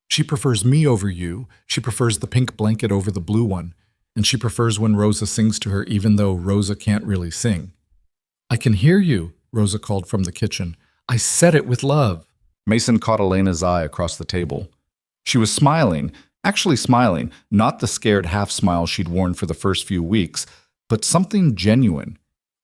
She prefers me over you. She prefers the pink blanket over the blue one. And she prefers when Rosa sings to her even though Rosa can't really sing." "I can hear you," Rosa called from the kitchen. "I said it with love." Mason caught Elena's eye across the table. She was smiling, actually smiling, not the scared half-smile she'd worn for the first few weeks, but something genuine.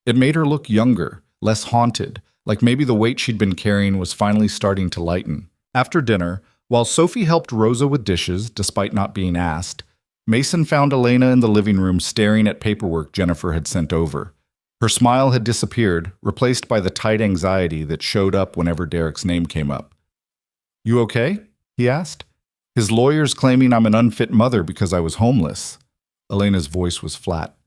It made her look younger, less haunted, like maybe the weight she'd been carrying was finally starting to lighten. After dinner, while Sophie helped Rosa with dishes, despite not being asked, Mason found Elena in the living room staring at paperwork Jennifer had sent over. Her smile had disappeared, replaced by the tight anxiety that showed up whenever Derek's name came up. "You okay?" he asked. "His lawyer's claiming I'm an unfit mother because I was homeless." Elena's voice was flat.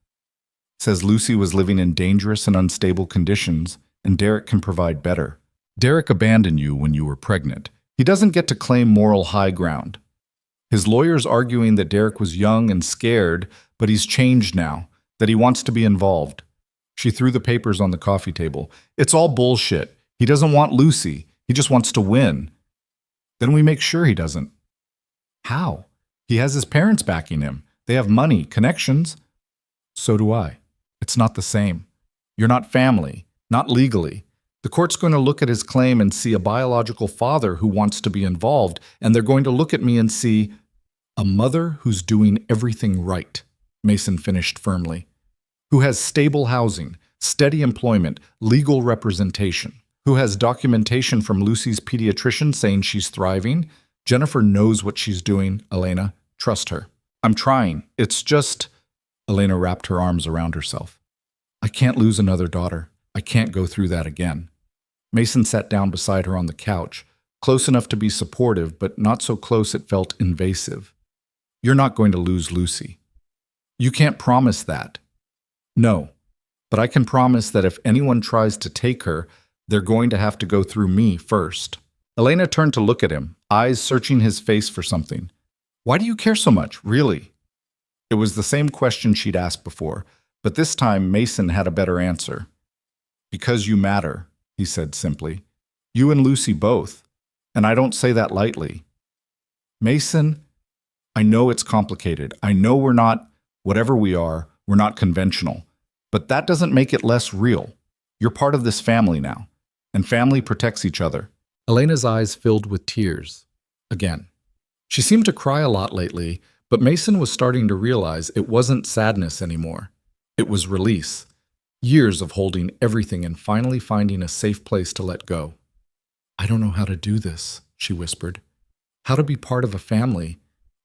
"Says Lucy was living in dangerous and unstable conditions, and Derek can provide better. Derek abandoned you when you were pregnant. He doesn't get to claim moral high ground. His lawyer's arguing that Derek was young and scared, but he's changed now, that he wants to be involved." She threw the papers on the coffee table. "It's all bullshit. He doesn't want Lucy. He just wants to win." "Then we make sure he doesn't." "How? He has his parents backing him. They have money, connections." "So do I. It's not the same. You're not family, not legally. The court's going to look at his claim and see a biological father who wants to be involved, and they're going to look at me and see a mother who's doing everything right," Mason finished firmly. "Who has stable housing, steady employment, legal representation. Who has documentation from Lucy's pediatrician saying she's thriving. Jennifer knows what she's doing, Elena. Trust her." "I'm trying. It's just..." Elena wrapped her arms around herself. "I can't lose another daughter. I can't go through that again." Mason sat down beside her on the couch, close enough to be supportive, but not so close it felt invasive. "You're not going to lose Lucy. You can't promise that." "No, but I can promise that if anyone tries to take her, they're going to have to go through me first." Elena turned to look at him, eyes searching his face for something. "Why do you care so much, really?" It was the same question she'd asked before, but this time Mason had a better answer. "Because you matter," he said simply. "You and Lucy both. And I don't say that lightly." "Mason, I know it's complicated. I know we're not, whatever we are, we're not conventional. But that doesn't make it less real. You're part of this family now. And family protects each other." Elena's eyes filled with tears. Again. She seemed to cry a lot lately, but Mason was starting to realize it wasn't sadness anymore. It was release. Years of holding everything and finally finding a safe place to let go. "I don't know how to do this," she whispered. "How to be part of a family.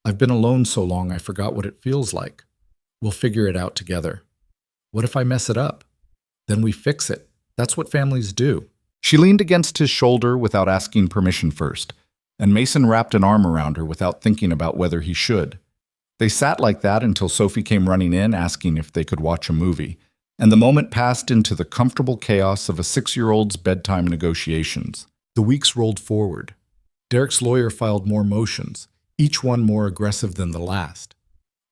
I've been alone so long I forgot what it feels like. We'll figure it out together. What if I mess it up? Then we fix it. That's what families do." She leaned against his shoulder without asking permission first, and Mason wrapped an arm around her without thinking about whether he should. They sat like that until Sophie came running in asking if they could watch a movie, and the moment passed into the comfortable chaos of a 6-year-old's bedtime negotiations. The weeks rolled forward. Derek's lawyer filed more motions, each one more aggressive than the last.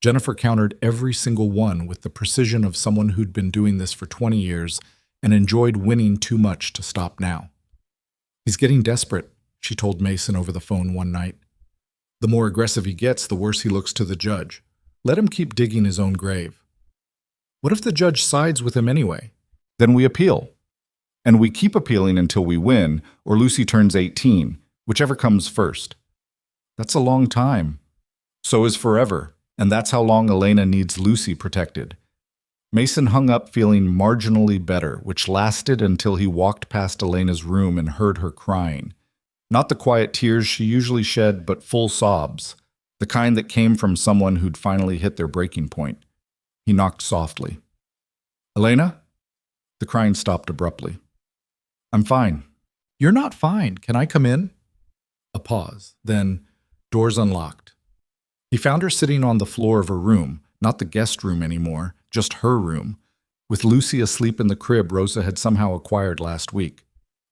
Jennifer countered every single one with the precision of someone who'd been doing this for 20 years and enjoyed winning too much to stop now. "He's getting desperate," she told Mason over the phone one night. "The more aggressive he gets, the worse he looks to the judge. Let him keep digging his own grave." "What if the judge sides with him anyway?" "Then we appeal. And we keep appealing until we win, or Lucy turns 18, whichever comes first." "That's a long time." "So is forever, and that's how long Elena needs Lucy protected." Mason hung up feeling marginally better, which lasted until he walked past Elena's room and heard her crying. Not the quiet tears she usually shed, but full sobs, the kind that came from someone who'd finally hit their breaking point. He knocked softly. "Elena?" The crying stopped abruptly. "I'm fine." "You're not fine. Can I come in?" A pause. Then, doors unlocked. He found her sitting on the floor of her room, not the guest room anymore, just her room, with Lucy asleep in the crib Rosa had somehow acquired last week.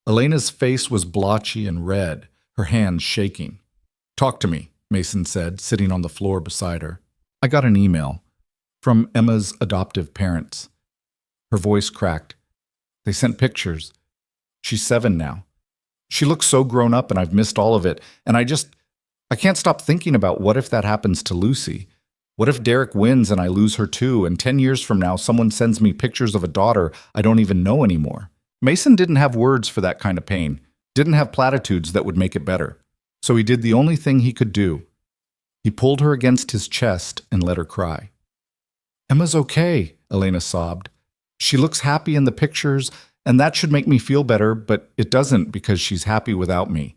Elena's face was blotchy and red, her hands shaking. "Talk to me," Mason said, sitting on the floor beside her. "I got an email from Emma's adoptive parents." Her voice cracked. "They sent pictures. She's 7 now. She looks so grown up and I've missed all of it, and I can't stop thinking about what if that happens to Lucy. What if Derek wins and I lose her too, and 10 years from now someone sends me pictures of a daughter I don't even know anymore?" Mason didn't have words for that kind of pain, didn't have platitudes that would make it better. So he did the only thing he could do. He pulled her against his chest and let her cry. "Emma's okay," Elena sobbed. "She looks happy in the pictures, and that should make me feel better, but it doesn't because she's happy without me.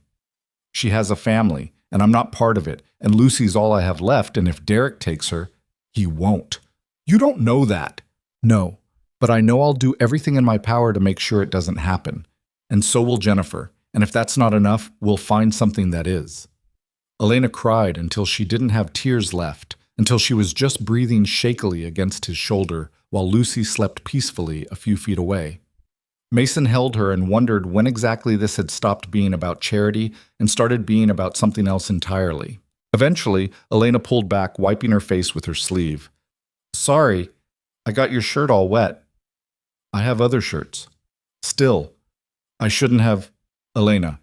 She has a family, and I'm not part of it, and Lucy's all I have left, and if Derek takes her, he won't." "You don't know that." "No, but I know I'll do everything in my power to make sure it doesn't happen. And so will Jennifer, and if that's not enough, we'll find something that is." Elena cried until she didn't have tears left, until she was just breathing shakily against his shoulder while Lucy slept peacefully a few feet away. Mason held her and wondered when exactly this had stopped being about charity and started being about something else entirely. Eventually, Elena pulled back, wiping her face with her sleeve. "Sorry, I got your shirt all wet." "I have other shirts." "Still, I shouldn't have—" "Elena."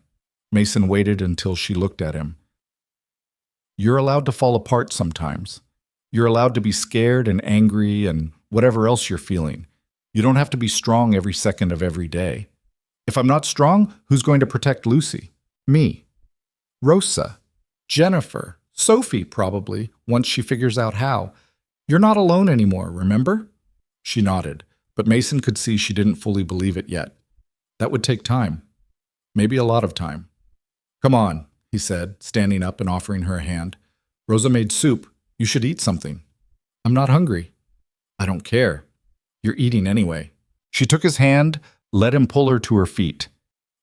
Mason waited until she looked at him. "You're allowed to fall apart sometimes. You're allowed to be scared and angry and whatever else you're feeling. You don't have to be strong every second of every day. If I'm not strong, who's going to protect Lucy? Me. Rosa. Jennifer. Sophie, probably, once she figures out how. You're not alone anymore, remember?" She nodded, but Mason could see she didn't fully believe it yet. That would take time. Maybe a lot of time. "Come on," he said, standing up and offering her a hand. "Rosa made soup. You should eat something." "I'm not hungry." "I don't care. You're eating anyway." She took his hand, let him pull her to her feet.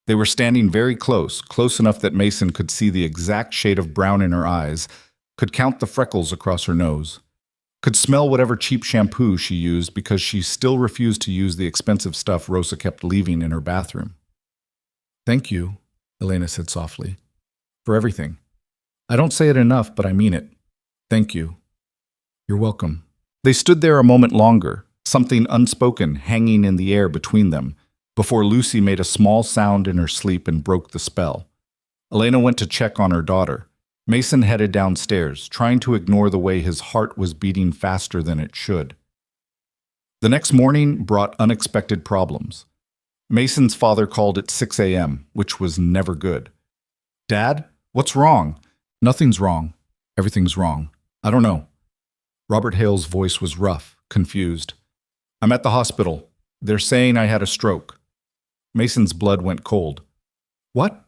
They were standing very close, close enough that Mason could see the exact shade of brown in her eyes, could count the freckles across her nose, could smell whatever cheap shampoo she used because she still refused to use the expensive stuff Rosa kept leaving in her bathroom. "Thank you," Elena said softly, "for everything. I don't say it enough, but I mean it. Thank you." "You're welcome." They stood there a moment longer, something unspoken hanging in the air between them, before Lucy made a small sound in her sleep and broke the spell. Elena went to check on her daughter. Mason headed downstairs, trying to ignore the way his heart was beating faster than it should. The next morning brought unexpected problems. Mason's father called at 6 a.m., which was never good. "Dad, what's wrong?" "Nothing's wrong. Everything's wrong. I don't know." Robert Hale's voice was rough, confused. "I'm at the hospital. They're saying I had a stroke." Mason's blood went cold. "What?"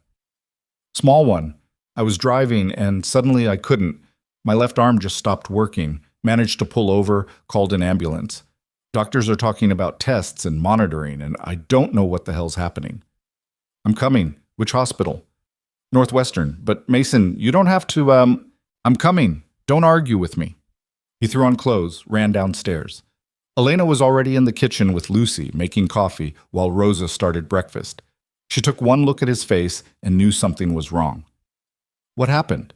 "Small one. I was driving and suddenly I couldn't. My left arm just stopped working. Managed to pull over, called an ambulance. Doctors are talking about tests and monitoring, and I don't know what the hell's happening." "I'm coming. Which hospital?" "Northwestern. But Mason, you don't have to, I'm coming. Don't argue with me." He threw on clothes, ran downstairs. Elena was already in the kitchen with Lucy, making coffee, while Rosa started breakfast. She took one look at his face and knew something was wrong. What happened?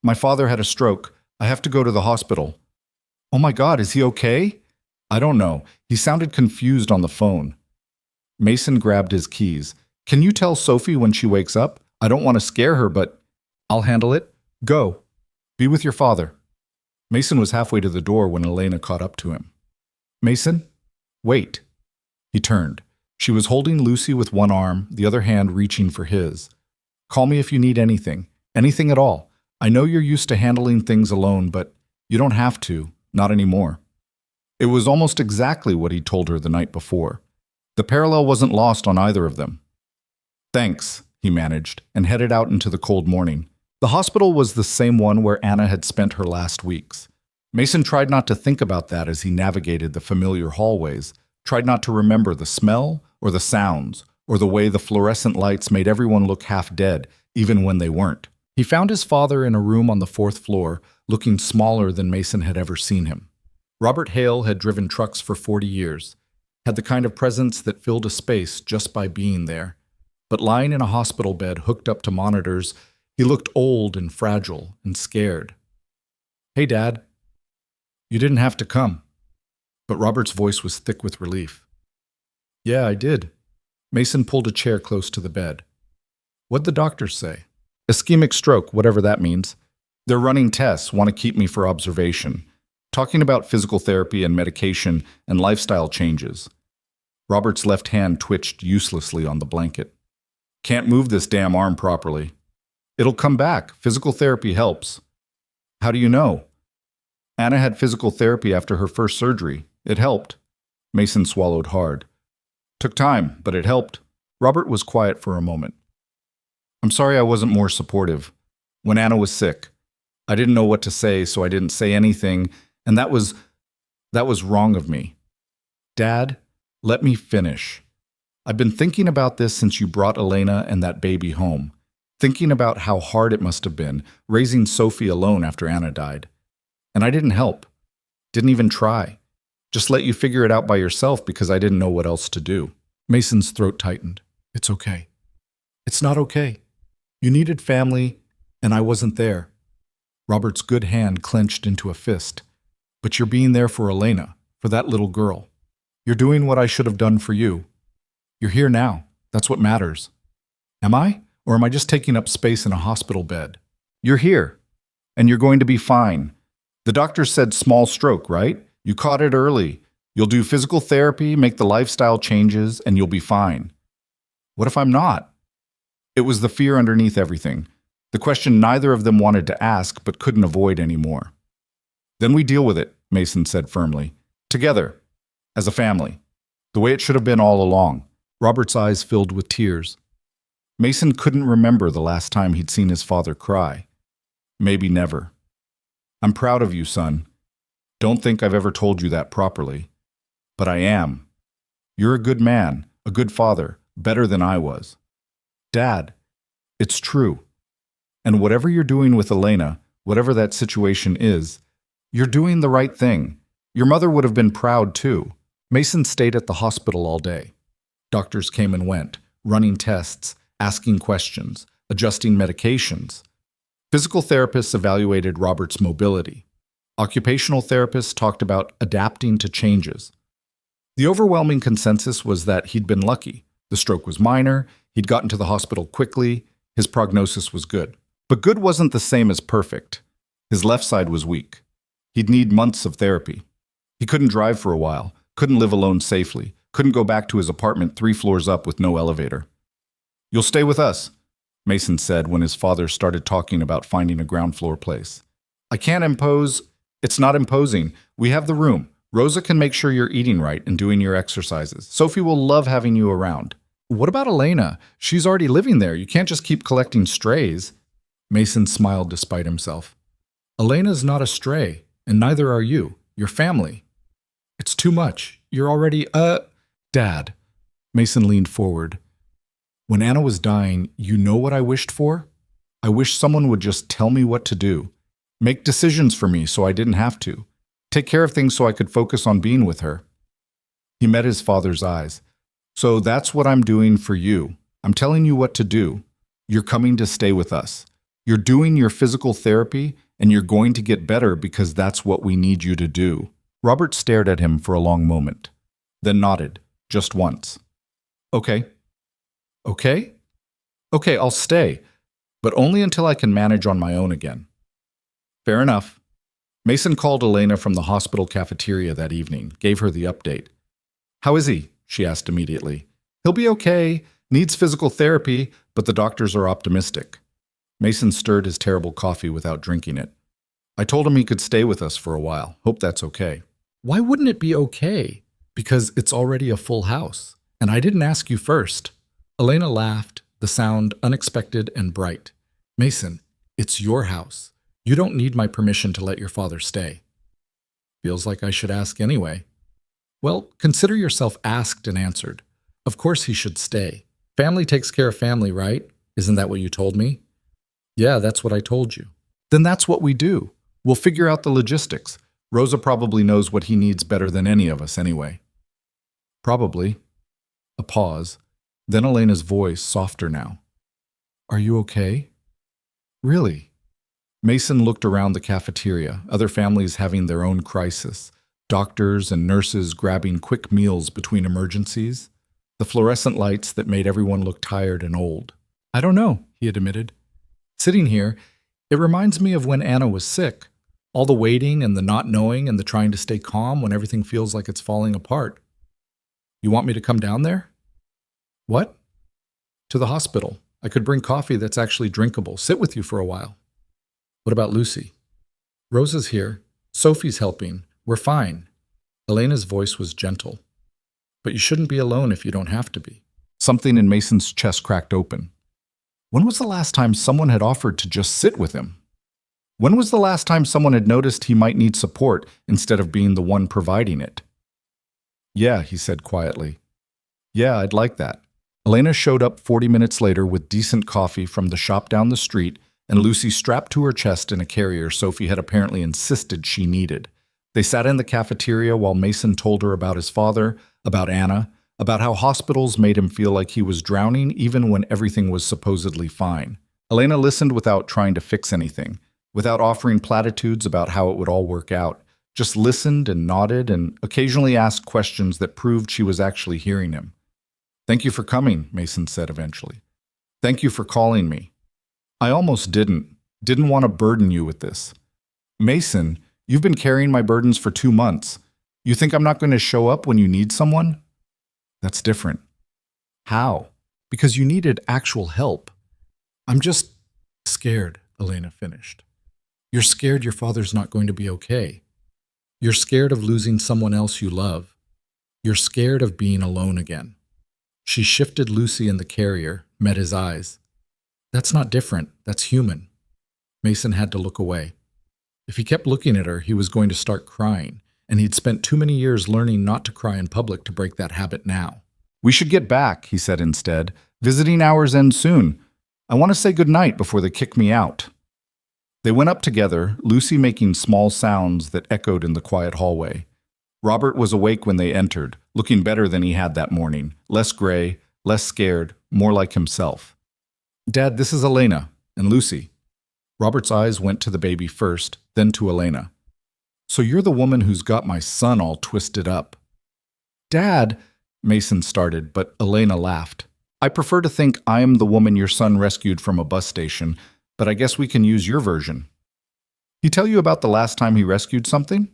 My father had a stroke. I have to go to the hospital. Oh my God, is he okay? I don't know. He sounded confused on the phone. Mason grabbed his keys. Can you tell Sophie when she wakes up? I don't want to scare her, but I'll handle it. Go. Be with your father. Mason was halfway to the door when Elena caught up to him. Mason? Wait. He turned. She was holding Lucy with one arm, the other hand reaching for his. Call me if you need anything. Anything at all. I know you're used to handling things alone, but you don't have to. Not anymore. It was almost exactly what he told her the night before. The parallel wasn't lost on either of them. Thanks, he managed, and headed out into the cold morning. The hospital was the same one where Anna had spent her last weeks. Mason tried not to think about that as he navigated the familiar hallways, tried not to remember the smell or the sounds or the way the fluorescent lights made everyone look half dead, even when they weren't. He found his father in a room on the 4th floor, looking smaller than Mason had ever seen him. Robert Hale had driven trucks for 40 years, had the kind of presence that filled a space just by being there. But lying in a hospital bed hooked up to monitors, he looked old and fragile and scared. Hey, Dad. You didn't have to come. But Robert's voice was thick with relief. Yeah, I did. Mason pulled a chair close to the bed. What'd the doctors say? Ischemic stroke, whatever that means. They're running tests, want to keep me for observation. Talking about physical therapy and medication and lifestyle changes. Robert's left hand twitched uselessly on the blanket. Can't move this damn arm properly. It'll come back. Physical therapy helps. How do you know? Anna had physical therapy after her first surgery. It helped. Mason swallowed hard. Took time, but it helped. Robert was quiet for a moment. I'm sorry I wasn't more supportive. When Anna was sick, I didn't know what to say, so I didn't say anything, and that was wrong of me. Dad, let me finish. I've been thinking about this since you brought Elena and that baby home. Thinking about how hard it must have been, raising Sophie alone after Anna died. And I didn't help. Didn't even try. Just let you figure it out by yourself because I didn't know what else to do. Mason's throat tightened. It's okay. It's not okay. You needed family, and I wasn't there. Robert's good hand clenched into a fist. But you're being there for Elena, for that little girl. You're doing what I should have done for you. You're here now. That's what matters. Am I? Or am I just taking up space in a hospital bed? You're here, and you're going to be fine. The doctor said small stroke, right? You caught it early. You'll do physical therapy, make the lifestyle changes, and you'll be fine. What if I'm not? It was the fear underneath everything. The question neither of them wanted to ask but couldn't avoid anymore. Then we deal with it, Mason said firmly. Together, as a family. The way it should have been all along. Robert's eyes filled with tears. Mason couldn't remember the last time he'd seen his father cry. Maybe never. I'm proud of you, son. Don't think I've ever told you that properly. But I am. You're a good man, a good father, better than I was. Dad, it's true. And whatever you're doing with Elena, whatever that situation is, you're doing the right thing. Your mother would have been proud too. Mason stayed at the hospital all day. Doctors came and went, running tests, asking questions, adjusting medications. Physical therapists evaluated Robert's mobility. Occupational therapists talked about adapting to changes. The overwhelming consensus was that he'd been lucky. The stroke was minor, he'd gotten to the hospital quickly, his prognosis was good. But good wasn't the same as perfect. His left side was weak. He'd need months of therapy. He couldn't drive for a while, couldn't live alone safely, couldn't go back to his apartment 3 floors up with no elevator. You'll stay with us, Mason said when his father started talking about finding a ground floor place. I can't impose. It's not imposing. We have the room. Rosa can make sure you're eating right and doing your exercises. Sophie will love having you around. What about Elena? She's already living there. You can't just keep collecting strays. Mason smiled despite himself. Elena's not a stray, and neither are you. Your family. It's too much. You're already, Dad. Mason leaned forward. When Anna was dying, you know what I wished for? I wish someone would just tell me what to do. Make decisions for me so I didn't have to. Take care of things so I could focus on being with her. He met his father's eyes. So that's what I'm doing for you. I'm telling you what to do. You're coming to stay with us. You're doing your physical therapy, and you're going to get better because that's what we need you to do. Robert stared at him for a long moment, then nodded, just once. Okay. Okay? Okay, I'll stay, but only until I can manage on my own again. Fair enough. Mason called Elena from the hospital cafeteria that evening, gave her the update. How is he? She asked immediately. He'll be okay, needs physical therapy, but the doctors are optimistic. Mason stirred his terrible coffee without drinking it. I told him he could stay with us for a while. Hope that's okay. Why wouldn't it be okay? Because it's already a full house, and I didn't ask you first. Elena laughed, the sound unexpected and bright. Mason, it's your house. You don't need my permission to let your father stay. Feels like I should ask anyway. Well, consider yourself asked and answered. Of course he should stay. Family takes care of family, right? Isn't that what you told me? Yeah, that's what I told you. Then that's what we do. We'll figure out the logistics. Rosa probably knows what he needs better than any of us anyway. Probably. A pause. Then Elena's voice, softer now. Are you okay? Really? Mason looked around the cafeteria, other families having their own crisis, doctors and nurses grabbing quick meals between emergencies, the fluorescent lights that made everyone look tired and old. I don't know, he admitted. Sitting here, it reminds me of when Anna was sick. All the waiting and the not knowing and the trying to stay calm when everything feels like it's falling apart. You want me to come down there? What? To the hospital. I could bring coffee that's actually drinkable. Sit with you for a while. What about Lucy? Rosa's here. Sophie's helping. We're fine. Elena's voice was gentle. But you shouldn't be alone if you don't have to be. Something in Mason's chest cracked open. When was the last time someone had offered to just sit with him? When was the last time someone had noticed he might need support instead of being the one providing it? Yeah, he said quietly. Yeah, I'd like that. Elena showed up 40 minutes later with decent coffee from the shop down the street and Lucy strapped to her chest in a carrier Sophie had apparently insisted she needed. They sat in the cafeteria while Mason told her about his father, about Anna, about how hospitals made him feel like he was drowning even when everything was supposedly fine. Elena listened without trying to fix anything, without offering platitudes about how it would all work out, just listened and nodded and occasionally asked questions that proved she was actually hearing him. Thank you for coming, Mason said eventually. Thank you for calling me. I almost didn't want to burden you with this. Mason, you've been carrying my burdens for 2 months. You think I'm not going to show up when you need someone? That's different. How? Because you needed actual help. I'm just scared, Elena finished. You're scared your father's not going to be okay. You're scared of losing someone else you love. You're scared of being alone again. She shifted Lucy in the carrier, met his eyes. That's not different. That's human. Mason had to look away. If he kept looking at her, he was going to start crying, and he'd spent too many years learning not to cry in public to break that habit now. We should get back, he said instead. Visiting hours end soon. I want to say goodnight before they kick me out. They went up together, Lucy making small sounds that echoed in the quiet hallway. Robert was awake when they entered, looking better than he had that morning, less gray, less scared, more like himself. Dad, this is Elena and Lucy. Robert's eyes went to the baby first, then to Elena. So you're the woman who's got my son all twisted up. Dad, Mason started, but Elena laughed. I prefer to think I am the woman your son rescued from a bus station, but I guess we can use your version. He tell you about the last time he rescued something?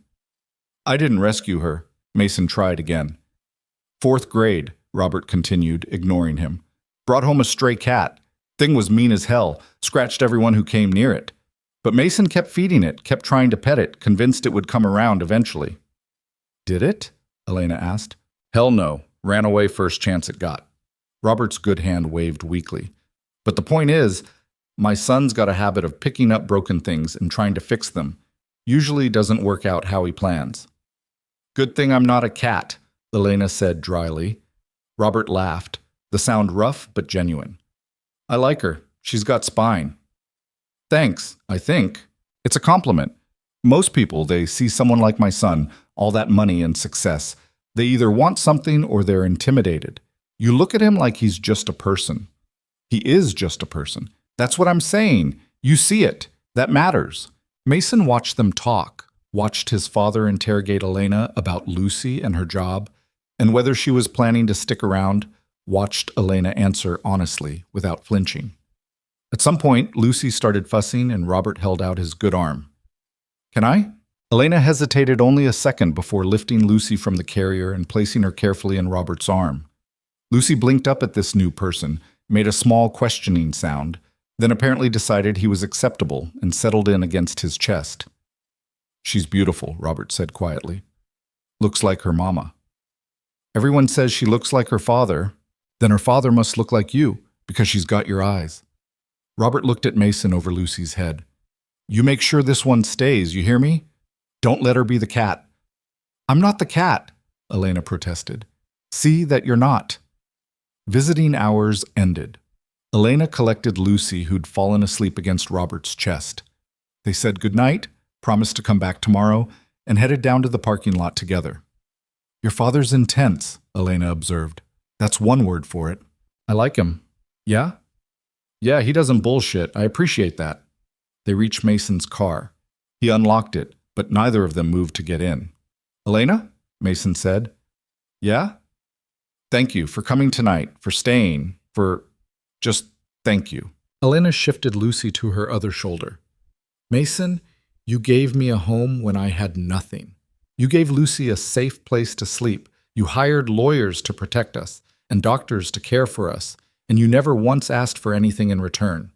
I didn't rescue her. Mason tried again. 4th grade, Robert continued, ignoring him. Brought home a stray cat. Thing was mean as hell, scratched everyone who came near it. But Mason kept feeding it, kept trying to pet it, convinced it would come around eventually. Did it? Elena asked. Hell no. Ran away first chance it got. Robert's good hand waved weakly. But the point is, my son's got a habit of picking up broken things and trying to fix them. Usually doesn't work out how he plans. Good thing I'm not a cat, Elena said dryly. Robert laughed, the sound rough but genuine. I like her. She's got spine. Thanks, I think. It's a compliment. Most people, they see someone like my son, all that money and success. They either want something or they're intimidated. You look at him like he's just a person. He is just a person. That's what I'm saying. You see it. That matters. Mason watched them talk, watched his father interrogate Elena about Lucy and her job, and whether she was planning to stick around, watched Elena answer honestly, without flinching. At some point, Lucy started fussing and Robert held out his good arm. Can I? Elena hesitated only a second before lifting Lucy from the carrier and placing her carefully in Robert's arm. Lucy blinked up at this new person, made a small questioning sound, then apparently decided he was acceptable and settled in against his chest. She's beautiful, Robert said quietly. Looks like her mama. Everyone says she looks like her father. Then her father must look like you, because she's got your eyes. Robert looked at Mason over Lucy's head. You make sure this one stays, you hear me? Don't let her be the cat. I'm not the cat, Elena protested. See that you're not. Visiting hours ended. Elena collected Lucy, who'd fallen asleep against Robert's chest. They said goodnight, promised to come back tomorrow, and headed down to the parking lot together. Your father's intense, Elena observed. That's one word for it. I like him. Yeah? Yeah, he doesn't bullshit. I appreciate that. They reached Mason's car. He unlocked it, but neither of them moved to get in. Elena? Mason said. Yeah? Thank you for coming tonight, for staying, just thank you. Elena shifted Lucy to her other shoulder. Mason, you gave me a home when I had nothing. You gave Lucy a safe place to sleep. You hired lawyers to protect us and doctors to care for us, and you never once asked for anything in return.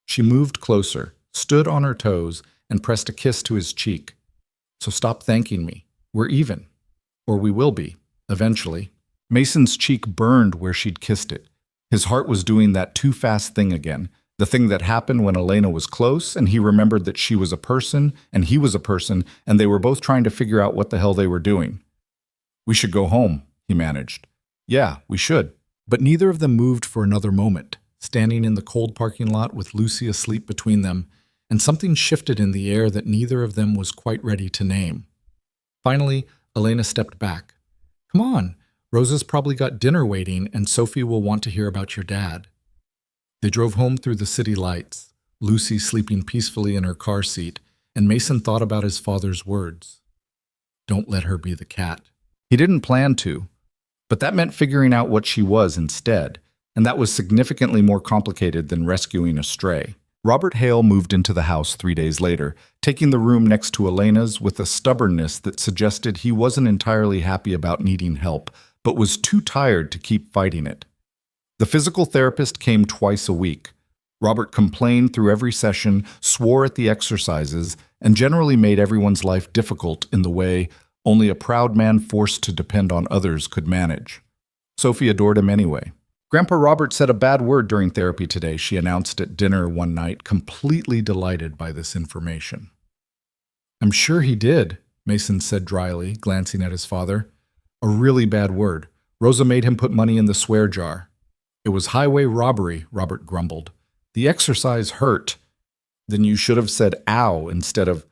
She moved closer, stood on her toes, and pressed a kiss to his cheek. So stop thanking me. We're even. Or we will be, eventually. Mason's cheek burned where she'd kissed it. His heart was doing that too fast thing again, the thing that happened when Elena was close, and he remembered that she was a person, and he was a person, and they were both trying to figure out what the hell they were doing. We should go home, he managed. Yeah, we should. But neither of them moved for another moment, standing in the cold parking lot with Lucy asleep between them, and something shifted in the air that neither of them was quite ready to name. Finally, Elena stepped back. Come on, Rosa's probably got dinner waiting, and Sophie will want to hear about your dad. They drove home through the city lights, Lucy sleeping peacefully in her car seat, and Mason thought about his father's words. Don't let her be the cat. He didn't plan to, but that meant figuring out what she was instead, and that was significantly more complicated than rescuing a stray. Robert Hale moved into the house 3 days later, taking the room next to Elena's with a stubbornness that suggested he wasn't entirely happy about needing help, but was too tired to keep fighting it. The physical therapist came twice a week. Robert complained through every session, swore at the exercises, and generally made everyone's life difficult in the way only a proud man forced to depend on others could manage. Sophie adored him anyway. Grandpa Robert said a bad word during therapy today, she announced at dinner one night, completely delighted by this information. I'm sure he did, Mason said dryly, glancing at his father. A really bad word. Rosa made him put money in the swear jar. It was highway robbery, Robert grumbled. The exercise hurt. Then you should have said ow instead of...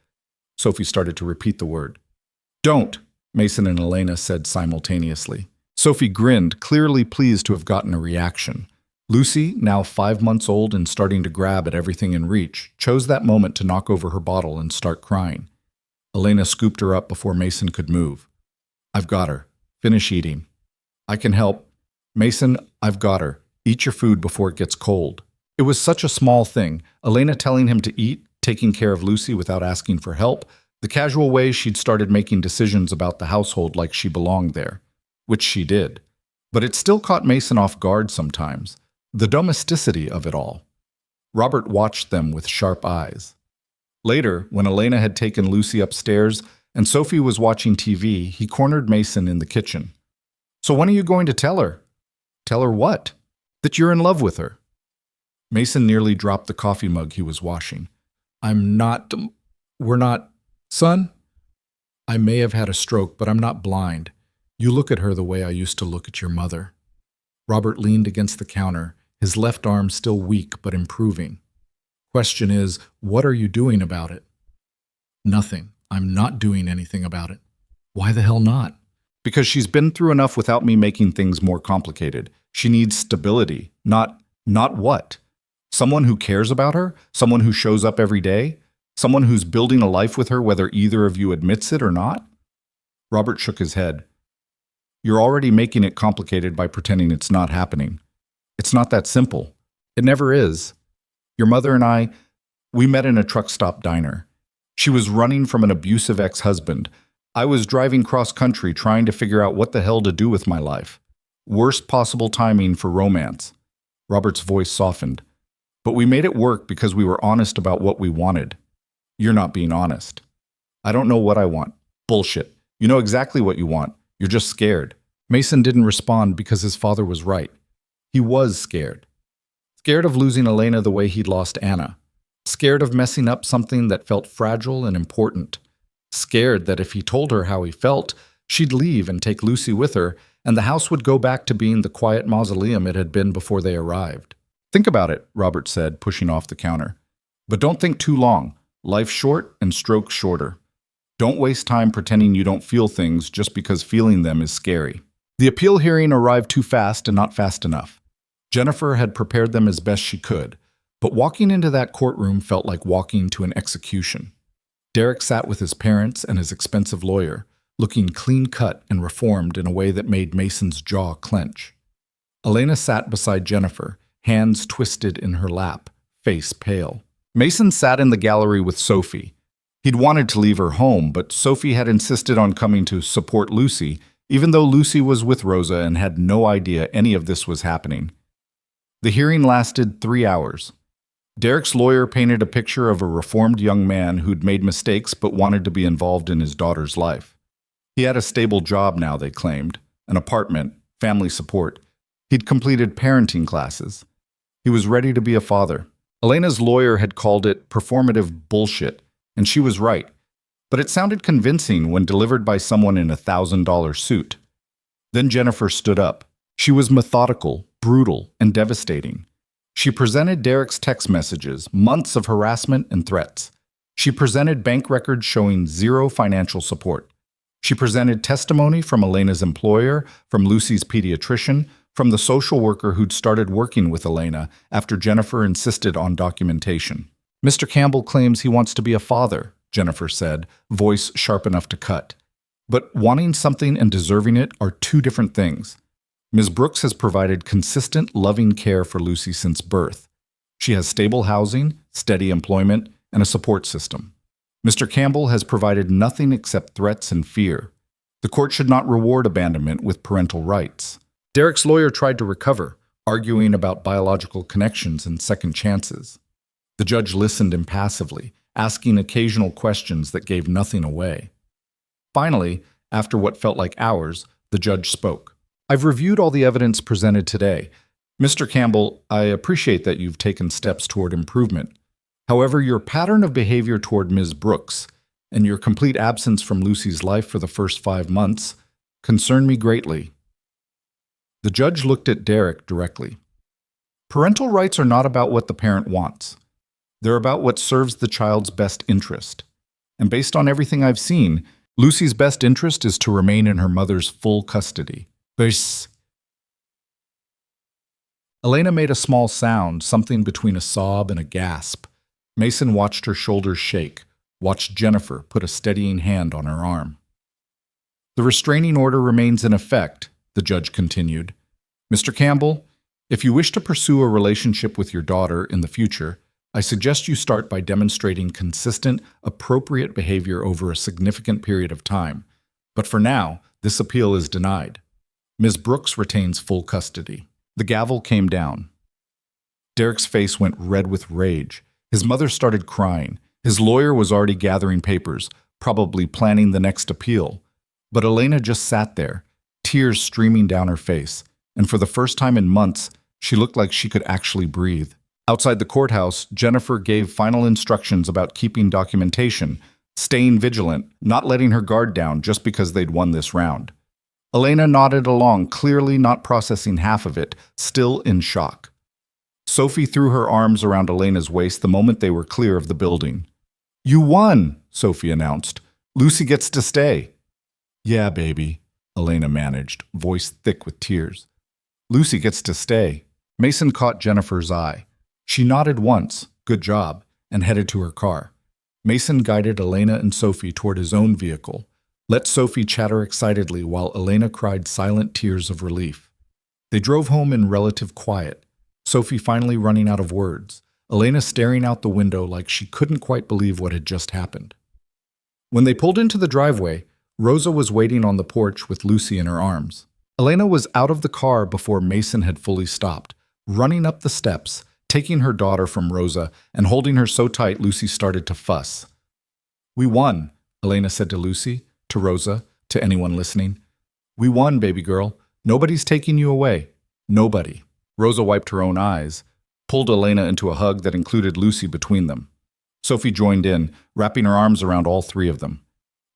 Sophie started to repeat the word. Don't, Mason and Elena said simultaneously. Sophie grinned, clearly pleased to have gotten a reaction. Lucy, now 5 months old and starting to grab at everything in reach, chose that moment to knock over her bottle and start crying. Elena scooped her up before Mason could move. I've got her. Finish eating. I can help. Mason, I've got her. Eat your food before it gets cold. It was such a small thing, Elena telling him to eat, taking care of Lucy without asking for help, the casual way she'd started making decisions about the household like she belonged there. Which she did. But it still caught Mason off guard sometimes, the domesticity of it all. Robert watched them with sharp eyes. Later, when Elena had taken Lucy upstairs and Sophie was watching TV, he cornered Mason in the kitchen. So when are you going to tell her? Tell her what? That you're in love with her. Mason nearly dropped the coffee mug he was washing. We're not... Son? I may have had a stroke, but I'm not blind. You look at her the way I used to look at your mother. Robert leaned against the counter, his left arm still weak but improving. Question is, what are you doing about it? Nothing. I'm not doing anything about it. Why the hell not? Because she's been through enough without me making things more complicated. She needs stability. Not what? Someone who cares about her? Someone who shows up every day? Someone who's building a life with her whether either of you admits it or not? Robert shook his head. You're already making it complicated by pretending it's not happening. It's not that simple. It never is. Your mother and I, we met in a truck stop diner. She was running from an abusive ex-husband. I was driving cross-country trying to figure out what the hell to do with my life. Worst possible timing for romance. Robert's voice softened. But we made it work because we were honest about what we wanted. You're not being honest. I don't know what I want. Bullshit. You know exactly what you want. You're just scared. Mason didn't respond because his father was right. He was scared. Scared of losing Elena the way he'd lost Anna. Scared of messing up something that felt fragile and important. Scared that if he told her how he felt, she'd leave and take Lucy with her, and the house would go back to being the quiet mausoleum it had been before they arrived. Think about it, Robert said, pushing off the counter. But don't think too long. Life's short and strokes shorter. Don't waste time pretending you don't feel things just because feeling them is scary. The appeal hearing arrived too fast and not fast enough. Jennifer had prepared them as best she could, but walking into that courtroom felt like walking to an execution. Derek sat with his parents and his expensive lawyer, looking clean-cut and reformed in a way that made Mason's jaw clench. Elena sat beside Jennifer, hands twisted in her lap, face pale. Mason sat in the gallery with Sophie. He'd wanted to leave her home, but Sophie had insisted on coming to support Lucy, even though Lucy was with Rosa and had no idea any of this was happening. The hearing lasted 3 hours. Derek's lawyer painted a picture of a reformed young man who'd made mistakes but wanted to be involved in his daughter's life. He had a stable job now, they claimed, an apartment, family support. He'd completed parenting classes. He was ready to be a father. Elena's lawyer had called it performative bullshit, and she was right. But it sounded convincing when delivered by someone in a $1,000 suit. Then Jennifer stood up. She was methodical, brutal, and devastating. She presented Derek's text messages, months of harassment and threats. She presented bank records showing zero financial support. She presented testimony from Elena's employer, from Lucy's pediatrician, from the social worker who'd started working with Elena after Jennifer insisted on documentation. Mr. Campbell claims he wants to be a father, Jennifer said, voice sharp enough to cut. But wanting something and deserving it are two different things. Ms. Brooks has provided consistent, loving care for Lucy since birth. She has stable housing, steady employment, and a support system. Mr. Campbell has provided nothing except threats and fear. The court should not reward abandonment with parental rights. Derek's lawyer tried to recover, arguing about biological connections and second chances. The judge listened impassively, asking occasional questions that gave nothing away. Finally, after what felt like hours, the judge spoke. I've reviewed all the evidence presented today. Mr. Campbell, I appreciate that you've taken steps toward improvement. However, your pattern of behavior toward Ms. Brooks and your complete absence from Lucy's life for the first 5 months concern me greatly. The judge looked at Derek directly. Parental rights are not about what the parent wants. They're about what serves the child's best interest. And based on everything I've seen, Lucy's best interest is to remain in her mother's full custody. Bus. Elena made a small sound, something between a sob and a gasp. Mason watched her shoulders shake, watched Jennifer put a steadying hand on her arm. The restraining order remains in effect, the judge continued. Mr. Campbell, if you wish to pursue a relationship with your daughter in the future, I suggest you start by demonstrating consistent, appropriate behavior over a significant period of time. But for now, this appeal is denied. Ms. Brooks retains full custody. The gavel came down. Derek's face went red with rage. His mother started crying. His lawyer was already gathering papers, probably planning the next appeal. But Elena just sat there, tears streaming down her face, and for the first time in months, she looked like she could actually breathe. Outside the courthouse, Jennifer gave final instructions about keeping documentation, staying vigilant, not letting her guard down just because they'd won this round. Elena nodded along, clearly not processing half of it, still in shock. Sophie threw her arms around Elena's waist the moment they were clear of the building. "You won," Sophie announced. "Lucy gets to stay." "Yeah, baby," Elena managed, voice thick with tears. "Lucy gets to stay." Mason caught Jennifer's eye. She nodded once, good job, and headed to her car. Mason guided Elena and Sophie toward his own vehicle. Let Sophie chatter excitedly while Elena cried silent tears of relief. They drove home in relative quiet, Sophie finally running out of words, Elena staring out the window like she couldn't quite believe what had just happened. When they pulled into the driveway, Rosa was waiting on the porch with Lucy in her arms. Elena was out of the car before Mason had fully stopped, running up the steps, taking her daughter from Rosa and holding her so tight Lucy started to fuss. "We won," Elena said to Lucy, to Rosa, to anyone listening. "We won, baby girl. Nobody's taking you away. Nobody." Rosa wiped her own eyes, pulled Elena into a hug that included Lucy between them. Sophie joined in, wrapping her arms around all three of them.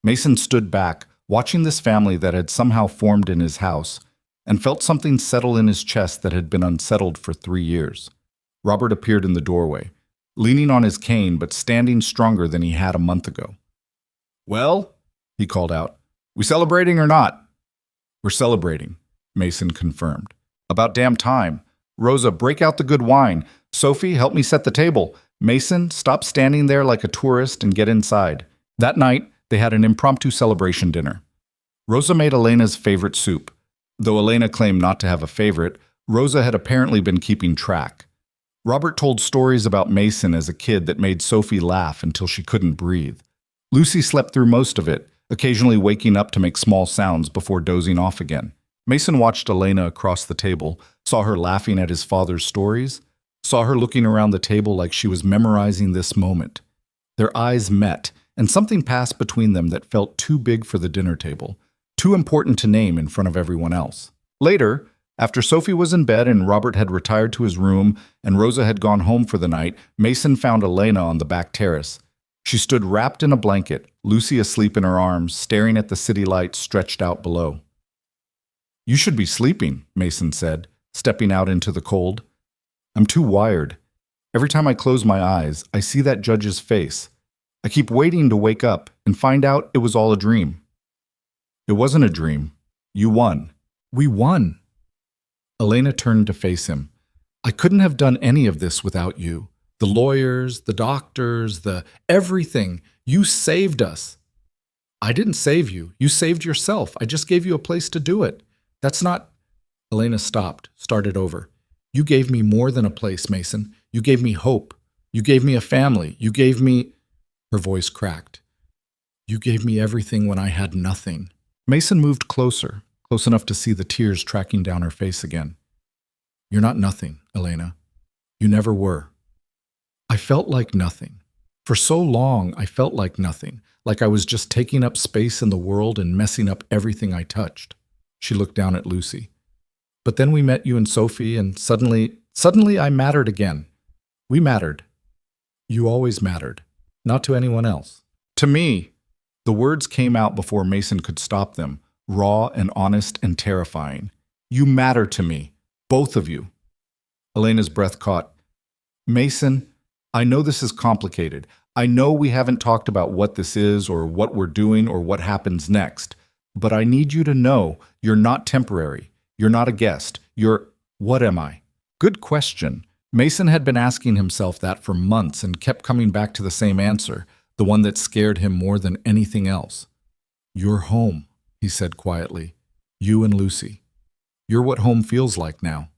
Mason stood back, watching this family that had somehow formed in his house, and felt something settle in his chest that had been unsettled for 3 years. Robert appeared in the doorway, leaning on his cane but standing stronger than he had a month ago. "Well," he called out, "we celebrating or not?" "We're celebrating," Mason confirmed. "About damn time. Rosa, break out the good wine. Sophie, help me set the table. Mason, stop standing there like a tourist and get inside." That night, they had an impromptu celebration dinner. Rosa made Elena's favorite soup. Though Elena claimed not to have a favorite, Rosa had apparently been keeping track. Robert told stories about Mason as a kid that made Sophie laugh until she couldn't breathe. Lucy slept through most of it, occasionally waking up to make small sounds before dozing off again. Mason watched Elena across the table, saw her laughing at his father's stories, saw her looking around the table like she was memorizing this moment. Their eyes met, and something passed between them that felt too big for the dinner table, too important to name in front of everyone else. Later, after Sophie was in bed and Robert had retired to his room and Rosa had gone home for the night, Mason found Elena on the back terrace. She stood wrapped in a blanket, Lucy asleep in her arms, staring at the city lights stretched out below. "You should be sleeping," Mason said, stepping out into the cold. "I'm too wired. Every time I close my eyes, I see that judge's face. I keep waiting to wake up and find out it was all a dream." "It wasn't a dream. You won." "We won." Elena turned to face him. "I couldn't have done any of this without you. The lawyers, the doctors, the everything. You saved us." "I didn't save you. You saved yourself. I just gave you a place to do it. That's not—" Elena stopped, started over. "You gave me more than a place, Mason. You gave me hope. You gave me a family. You gave me—" Her voice cracked. "You gave me everything when I had nothing." Mason moved closer, close enough to see the tears tracking down her face again. "You're not nothing, Elena. You never were." "I felt like nothing. For so long, I felt like nothing, like I was just taking up space in the world and messing up everything I touched." She looked down at Lucy. "But then we met you and Sophie, and suddenly I mattered again. We mattered. You always mattered. Not to anyone else. To me." The words came out before Mason could stop them, raw and honest and terrifying. "You matter to me. Both of you." Elena's breath caught. "Mason, I know this is complicated. I know we haven't talked about what this is or what we're doing or what happens next. But I need you to know you're not temporary. You're not a guest. You're— What am I?" Good question. Mason had been asking himself that for months and kept coming back to the same answer, the one that scared him more than anything else. "You're home," he said quietly. "You and Lucy. You're what home feels like now."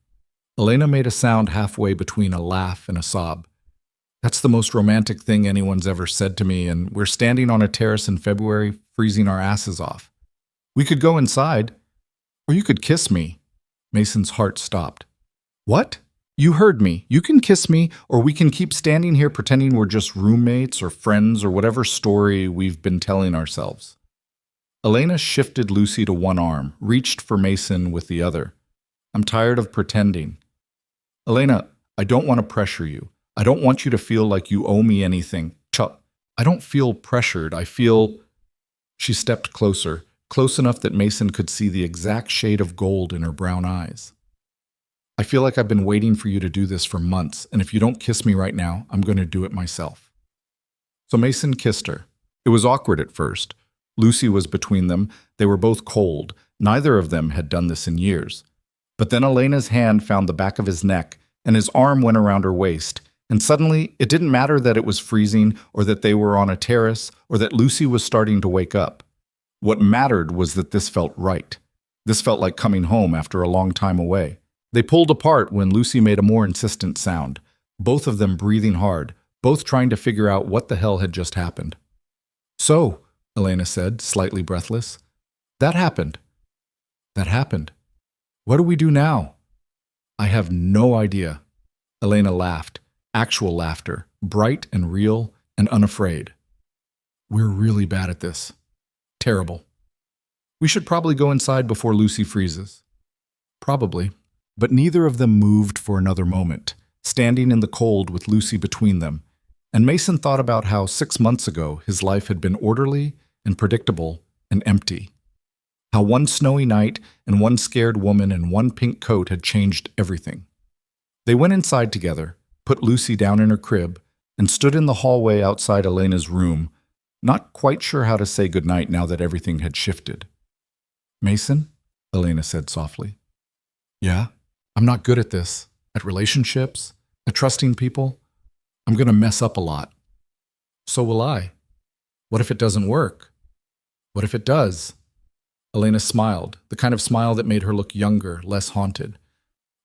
Elena made a sound halfway between a laugh and a sob. "That's the most romantic thing anyone's ever said to me, and we're standing on a terrace in February, freezing our asses off. We could go inside, or you could kiss me." Mason's heart stopped. "What? You heard me. You can kiss me, or we can keep standing here pretending we're just roommates or friends or whatever story we've been telling ourselves." Elena shifted Lucy to one arm, reached for Mason with the other. "I'm tired of pretending." "Elena, I don't want to pressure you. I don't want you to feel like you owe me anything. I don't feel pressured. I feel—" She stepped closer, close enough that Mason could see the exact shade of gold in her brown eyes. "I feel like I've been waiting for you to do this for months, and if you don't kiss me right now, I'm going to do it myself." So Mason kissed her. It was awkward at first. Lucy was between them. They were both cold. Neither of them had done this in years. But then Elena's hand found the back of his neck, and his arm went around her waist, And suddenly, it didn't matter that it was freezing or that they were on a terrace or that Lucy was starting to wake up. What mattered was that this felt right. This felt like coming home after a long time away. They pulled apart when Lucy made a more insistent sound, both of them breathing hard, both trying to figure out what the hell had just happened. "So," Elena said, slightly breathless, "that happened. That happened. What do we do now?" "I have no idea." Elena laughed, actual laughter, bright and real and unafraid. "We're really bad at this. Terrible. We should probably go inside before Lucy freezes." Probably. But neither of them moved for another moment, standing in the cold with Lucy between them. And Mason thought about how 6 months ago his life had been orderly and predictable and empty. How one snowy night and one scared woman in one pink coat had changed everything. They went inside together, put Lucy down in her crib, and stood in the hallway outside Elena's room, not quite sure how to say goodnight now that everything had shifted. "Mason?" Elena said softly. "Yeah? I'm not good at this, at relationships, at trusting people. I'm going to mess up a lot." "So will I. What if it doesn't work? What if it does?" Elena smiled, the kind of smile that made her look younger, less haunted.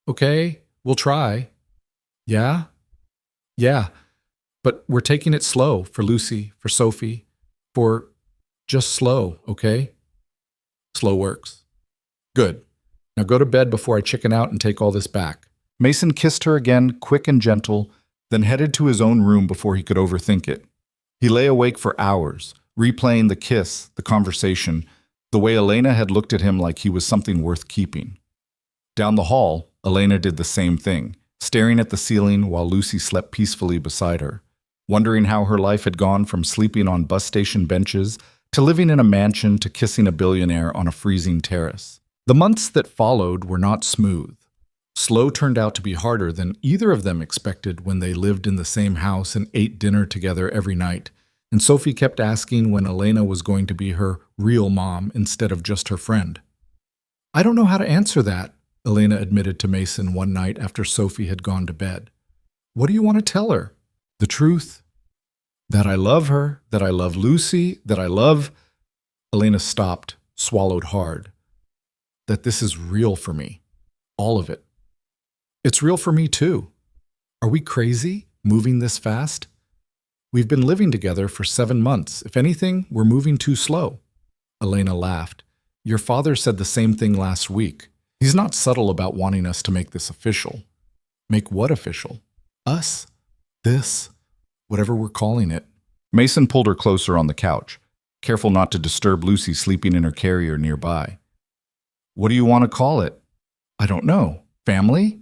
"Okay, we'll try." "Yeah? Yeah. But we're taking it slow for Lucy, for Sophie, for just slow, okay?" "Slow works." "Good. Now go to bed before I chicken out and take all this back." Mason kissed her again, quick and gentle, then headed to his own room before he could overthink it. He lay awake for hours, replaying the kiss, the conversation, the way Elena had looked at him like he was something worth keeping. Down the hall, Elena did the same thing, staring at the ceiling while Lucy slept peacefully beside her, wondering how her life had gone from sleeping on bus station benches to living in a mansion to kissing a billionaire on a freezing terrace. The months that followed were not smooth. Slow turned out to be harder than either of them expected when they lived in the same house and ate dinner together every night, and Sophie kept asking when Elena was going to be her real mom instead of just her friend. "I don't know how to answer that," Elena admitted to Mason one night after Sophie had gone to bed. "What do you want to tell her? The truth? That I love her, that I love Lucy, that I love—" Elena stopped, swallowed hard. "That this is real for me. All of it. It's real for me too. Are we crazy, moving this fast? We've been living together for 7 months. If anything, we're moving too slow." Elena laughed. "Your father said the same thing last week. He's not subtle about wanting us to make this official." "Make what official?" "Us. This. Whatever we're calling it." Mason pulled her closer on the couch, careful not to disturb Lucy sleeping in her carrier nearby. "What do you want to call it?" "I don't know. Family?"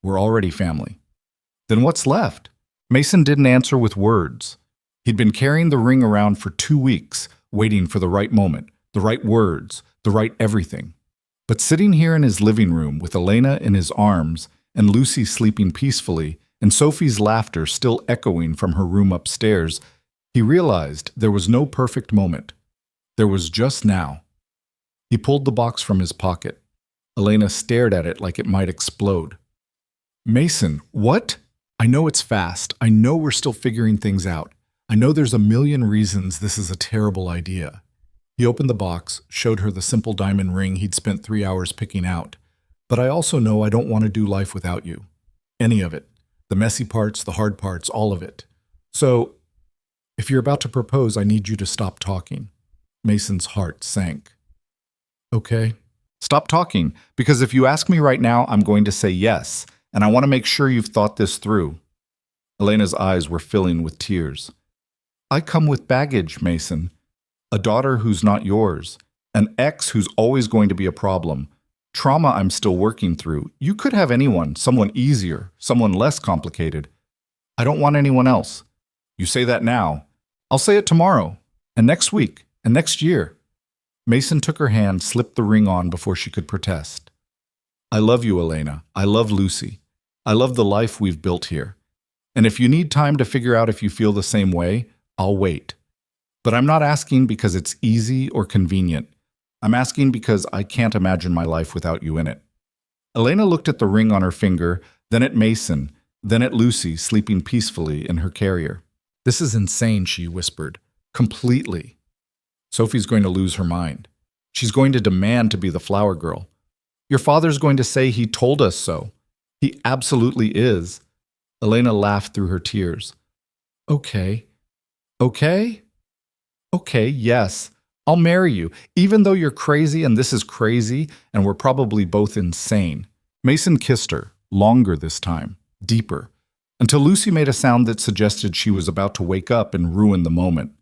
"We're already family." "Then what's left?" Mason didn't answer with words. He'd been carrying the ring around for 2 weeks, waiting for the right moment, the right words, the right everything. But sitting here in his living room with Elena in his arms and Lucy sleeping peacefully and Sophie's laughter still echoing from her room upstairs, he realized there was no perfect moment. There was just now. He pulled the box from his pocket. Elena stared at it like it might explode. "Mason, what? I know it's fast. I know we're still figuring things out. I know there's a million reasons this is a terrible idea." He opened the box, showed her the simple diamond ring he'd spent 3 hours picking out. "But I also know I don't want to do life without you. Any of it. The messy parts, the hard parts, all of it. So, if you're about to propose, I need you to stop talking." Mason's heart sank. "Okay." "Stop talking, because if you ask me right now, I'm going to say yes, and I want to make sure you've thought this through." Elena's eyes were filling with tears. "I come with baggage, Mason. A daughter who's not yours. An ex who's always going to be a problem. Trauma I'm still working through. You could have anyone, someone easier, someone less complicated. I don't want anyone else. You say that now. I'll say it tomorrow, and next week, and next year." Mason took her hand, slipped the ring on before she could protest. "I love you, Elena. I love Lucy. I love the life we've built here. And if you need time to figure out if you feel the same way, I'll wait. But I'm not asking because it's easy or convenient. I'm asking because I can't imagine my life without you in it." Elena looked at the ring on her finger, then at Mason, then at Lucy sleeping peacefully in her carrier. "This is insane," she whispered. "Completely." Sophie's going to lose her mind. She's going to demand to be the flower girl. "Your father's going to say he told us so." "He absolutely is." Elena laughed through her tears. "Okay. Okay? Okay, yes. I'll marry you, even though you're crazy and this is crazy and we're probably both insane." Mason kissed her, longer this time, deeper, until Lucy made a sound that suggested she was about to wake up and ruin the moment.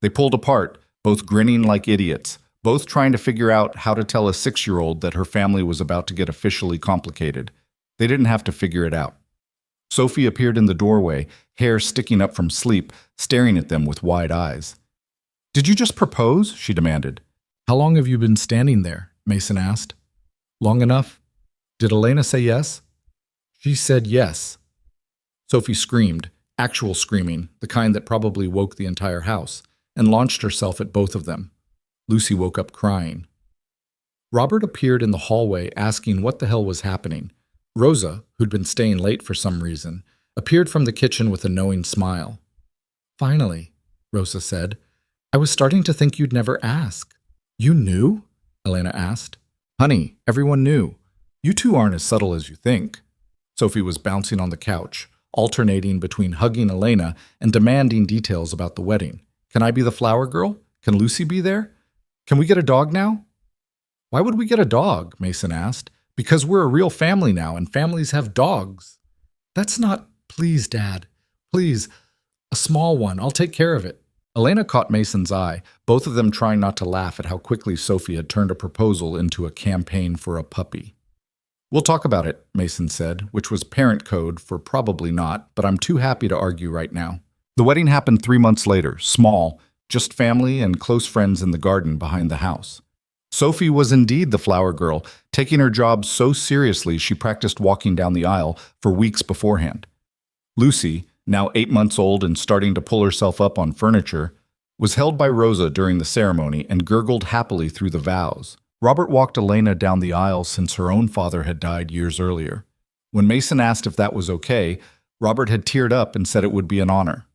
They pulled apart, both grinning like idiots, both trying to figure out how to tell a 6-year-old that her family was about to get officially complicated. They didn't have to figure it out. Sophie appeared in the doorway, hair sticking up from sleep, staring at them with wide eyes. "Did you just propose?" she demanded. "How long have you been standing there?" Mason asked. "Long enough." "Did Elena say yes?" "She said yes." Sophie screamed, actual screaming, the kind that probably woke the entire house, and launched herself at both of them. Lucy woke up crying. Robert appeared in the hallway asking what the hell was happening. Rosa, who'd been staying late for some reason, appeared from the kitchen with a knowing smile. "Finally," Rosa said. "I was starting to think you'd never ask." "You knew?" Elena asked. "Honey, everyone knew. You two aren't as subtle as you think." Sophie was bouncing on the couch, alternating between hugging Elena and demanding details about the wedding. "Can I be the flower girl? Can Lucy be there? Can we get a dog now?" "Why would we get a dog?" Mason asked. "Because we're a real family now, and families have dogs." "That's not—" "Please, Dad. Please. A small one. I'll take care of it." Elena caught Mason's eye, both of them trying not to laugh at how quickly Sophie had turned a proposal into a campaign for a puppy. "We'll talk about it," Mason said, which was parent code for probably not, but I'm too happy to argue right now. The wedding happened 3 months later, small, just family and close friends in the garden behind the house. Sophie was indeed the flower girl, taking her job so seriously she practiced walking down the aisle for weeks beforehand. Lucy, now 8 months old and starting to pull herself up on furniture, was held by Rosa during the ceremony and gurgled happily through the vows. Robert walked Elena down the aisle since her own father had died years earlier. When Mason asked if that was okay, Robert had teared up and said it would be an honor.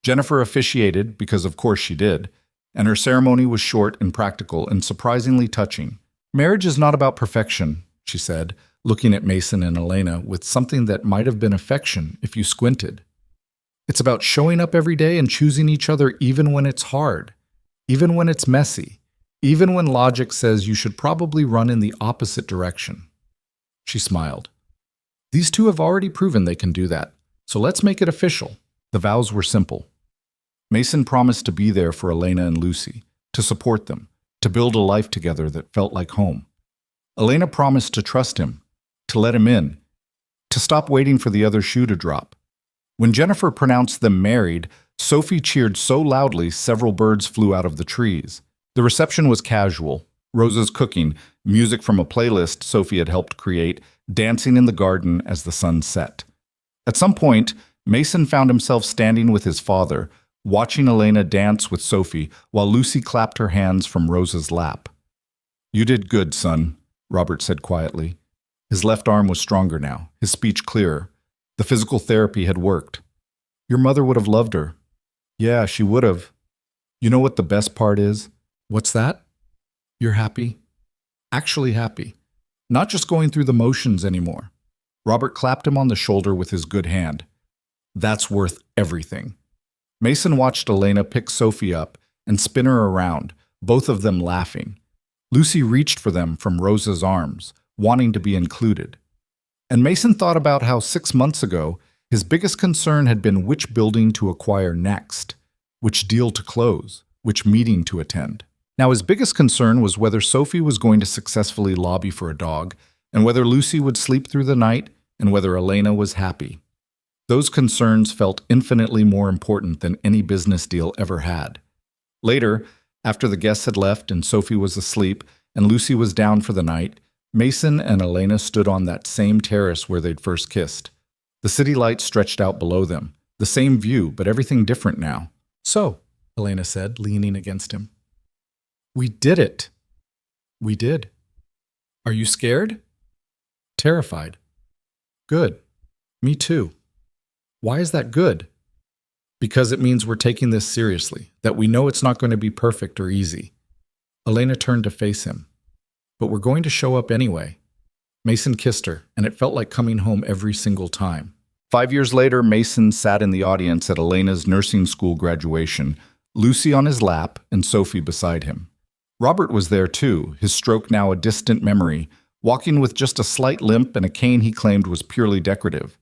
Jennifer officiated, because of course she did, and her ceremony was short and practical and surprisingly touching. "Marriage is not about perfection," she said, looking at Mason and Elena with something that might have been affection if you squinted. "It's about showing up every day and choosing each other even when it's hard, even when it's messy, even when logic says you should probably run in the opposite direction." She smiled. "These two have already proven they can do that, so let's make it official." The vows were simple. Mason promised to be there for Elena and Lucy, to support them, to build a life together that felt like home. Elena promised to trust him, to let him in, to stop waiting for the other shoe to drop. When Jennifer pronounced them married, Sophie cheered so loudly several birds flew out of the trees. The reception was casual. Rosa's cooking, music from a playlist Sophie had helped create, dancing in the garden as the sun set. At some point, Mason found himself standing with his father, watching Elena dance with Sophie while Lucy clapped her hands from Rosa's lap. "You did good, son," Robert said quietly. His left arm was stronger now, his speech clearer. The physical therapy had worked. "Your mother would have loved her." "Yeah, she would have." "You know what the best part is?" "What's that?" "You're happy. Actually happy. Not just going through the motions anymore." Robert clapped him on the shoulder with his good hand. "That's worth everything." Mason watched Elena pick Sophie up and spin her around, both of them laughing. Lucy reached for them from Rosa's arms, wanting to be included. And Mason thought about how 6 months ago, his biggest concern had been which building to acquire next, which deal to close, which meeting to attend. Now his biggest concern was whether Sophie was going to successfully lobby for a dog, and whether Lucy would sleep through the night, and whether Elena was happy. Those concerns felt infinitely more important than any business deal ever had. Later, after the guests had left and Sophie was asleep and Lucy was down for the night, Mason and Elena stood on that same terrace where they'd first kissed. The city lights stretched out below them, the same view, but everything different now. "So," Elena said, leaning against him. "We did it." "We did." "Are you scared?" "Terrified." "Good. Me too." Why is that good? Because it means we're taking this seriously, that we know it's not going to be perfect or easy. Elena turned to face him. But we're going to show up anyway. Mason kissed her, and it felt like coming home every single time. 5 years later, Mason sat in the audience at Elena's nursing school graduation, Lucy on his lap and Sophie beside him. Robert was there too, his stroke now a distant memory, walking with just a slight limp and a cane he claimed was purely decorative.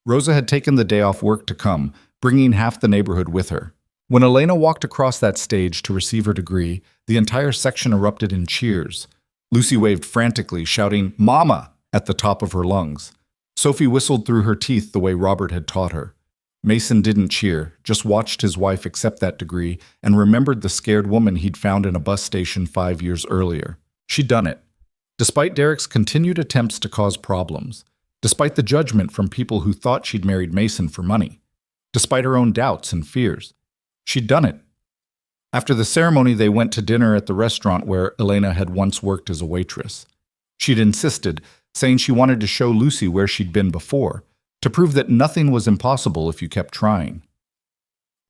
Rosa had taken the day off work to come, bringing half the neighborhood with her. When Elena walked across that stage to receive her degree, the entire section erupted in cheers. Lucy waved frantically, shouting, "Mama!" at the top of her lungs. Sophie whistled through her teeth the way Robert had taught her. Mason didn't cheer, just watched his wife accept that degree and remembered the scared woman he'd found in a bus station 5 years earlier. She'd done it. Despite Derek's continued attempts to cause problems, despite the judgment from people who thought she'd married Mason for money, despite her own doubts and fears, she'd done it. After the ceremony, they went to dinner at the restaurant where Elena had once worked as a waitress. She'd insisted, saying she wanted to show Lucy where she'd been before, to prove that nothing was impossible if you kept trying.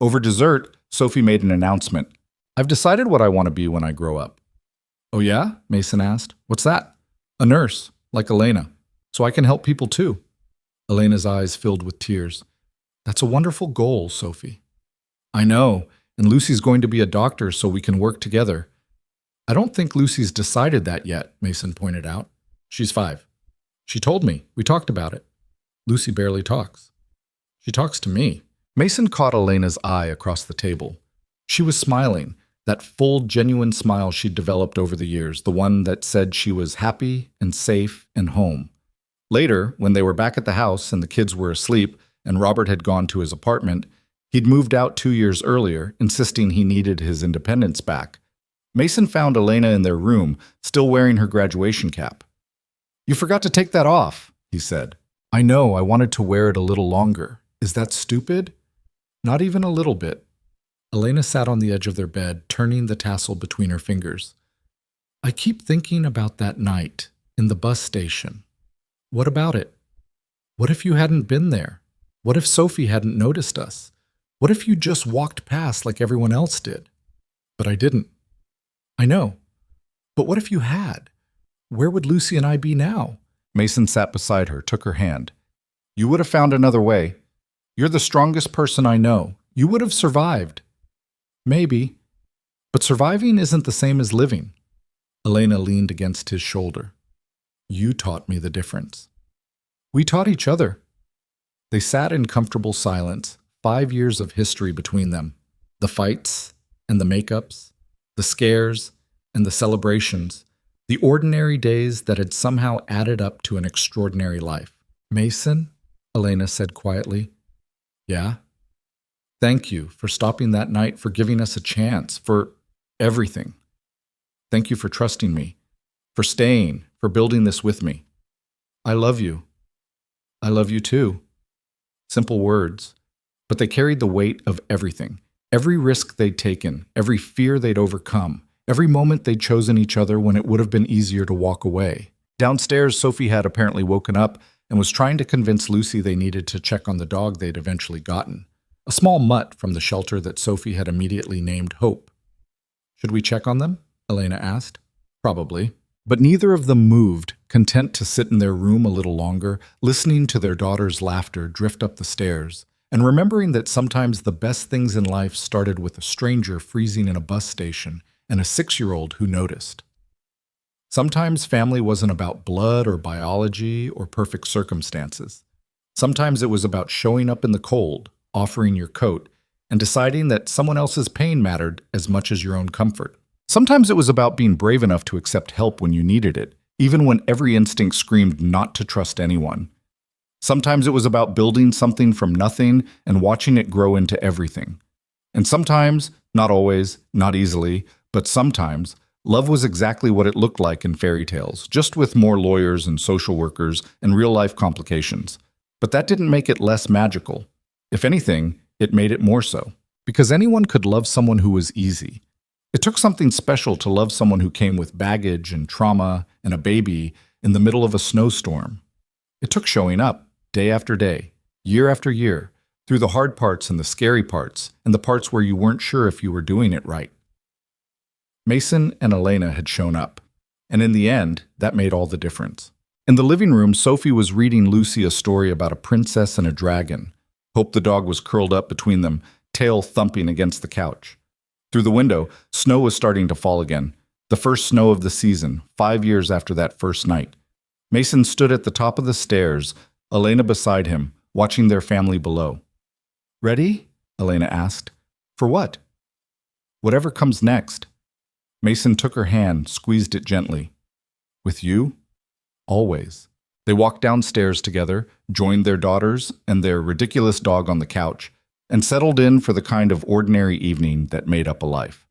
Over dessert, Sophie made an announcement. "I've decided what I want to be when I grow up." "Oh yeah?" Mason asked. "What's that?" "A nurse, like Elena, so I can help people too." Elena's eyes filled with tears. "That's a wonderful goal, Sophie." "I know, and Lucy's going to be a doctor so we can work together." "I don't think Lucy's decided that yet," Mason pointed out. "She's 5. She told me. We talked about it." "Lucy barely talks." "She talks to me." Mason caught Elena's eye across the table. She was smiling, that full, genuine smile she'd developed over the years, the one that said she was happy and safe and home. Later, when they were back at the house and the kids were asleep and Robert had gone to his apartment, he'd moved out 2 years earlier, insisting he needed his independence back. Mason found Elena in their room, still wearing her graduation cap. "You forgot to take that off," he said. "I know, I wanted to wear it a little longer. Is that stupid?" "Not even a little bit." Elena sat on the edge of their bed, turning the tassel between her fingers. "I keep thinking about that night, in the bus station. What about it? What if you hadn't been there? What if Sophie hadn't noticed us? What if you just walked past like everyone else did?" "But I didn't." "I know. But what if you had? Where would Lucy and I be now?" Mason sat beside her, took her hand. "You would have found another way. You're the strongest person I know. You would have survived." "Maybe. But surviving isn't the same as living." Elena leaned against his shoulder. "You taught me the difference." "We taught each other." They sat in comfortable silence, 5 years of history between them. The fights and the makeups, the scares and the celebrations, the ordinary days that had somehow added up to an extraordinary life. "Mason," Elena said quietly. "Yeah?" "Thank you for stopping that night, for giving us a chance, for everything. Thank you for trusting me, for staying, for building this with me. I love you. I love you too." Simple words, but they carried the weight of everything. Every risk they'd taken, every fear they'd overcome, every moment they'd chosen each other when it would have been easier to walk away. Downstairs, Sophie had apparently woken up and was trying to convince Lucy they needed to check on the dog they'd eventually gotten. A small mutt from the shelter that Sophie had immediately named Hope. "Should we check on them?" Elena asked. "Probably." But neither of them moved, content to sit in their room a little longer, listening to their daughter's laughter drift up the stairs, and remembering that sometimes the best things in life started with a stranger freezing in a bus station and a 6-year-old who noticed. Sometimes family wasn't about blood or biology or perfect circumstances. Sometimes it was about showing up in the cold, offering your coat, and deciding that someone else's pain mattered as much as your own comfort. Sometimes it was about being brave enough to accept help when you needed it, even when every instinct screamed not to trust anyone. Sometimes it was about building something from nothing and watching it grow into everything. And sometimes, not always, not easily, but sometimes, love was exactly what it looked like in fairy tales, just with more lawyers and social workers and real-life complications. But that didn't make it less magical. If anything, it made it more so. Because anyone could love someone who was easy. It took something special to love someone who came with baggage and trauma and a baby in the middle of a snowstorm. It took showing up, day after day, year after year, through the hard parts and the scary parts, and the parts where you weren't sure if you were doing it right. Mason and Elena had shown up, and in the end, that made all the difference. In the living room, Sophie was reading Lucy a story about a princess and a dragon. Hope the dog was curled up between them, tail thumping against the couch. Through the window, snow was starting to fall again, the first snow of the season, 5 years after that first night. Mason stood at the top of the stairs, Elena beside him, watching their family below. "Ready?" Elena asked. "For what?" "Whatever comes next." Mason took her hand, squeezed it gently. "With you? Always." They walked downstairs together, joined their daughters and their ridiculous dog on the couch, and settled in for the kind of ordinary evening that made up a life.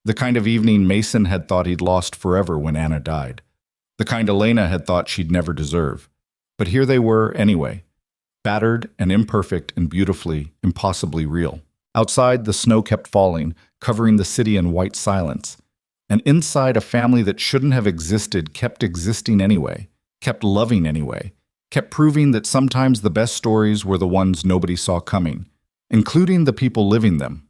The kind of evening Mason had thought he'd lost forever when Anna died. The kind Elena had thought she'd never deserve. But here they were anyway, battered and imperfect and beautifully, impossibly real. Outside, the snow kept falling, covering the city in white silence. And inside, a family that shouldn't have existed kept existing anyway, kept loving anyway, kept proving that sometimes the best stories were the ones nobody saw coming, including the people living them.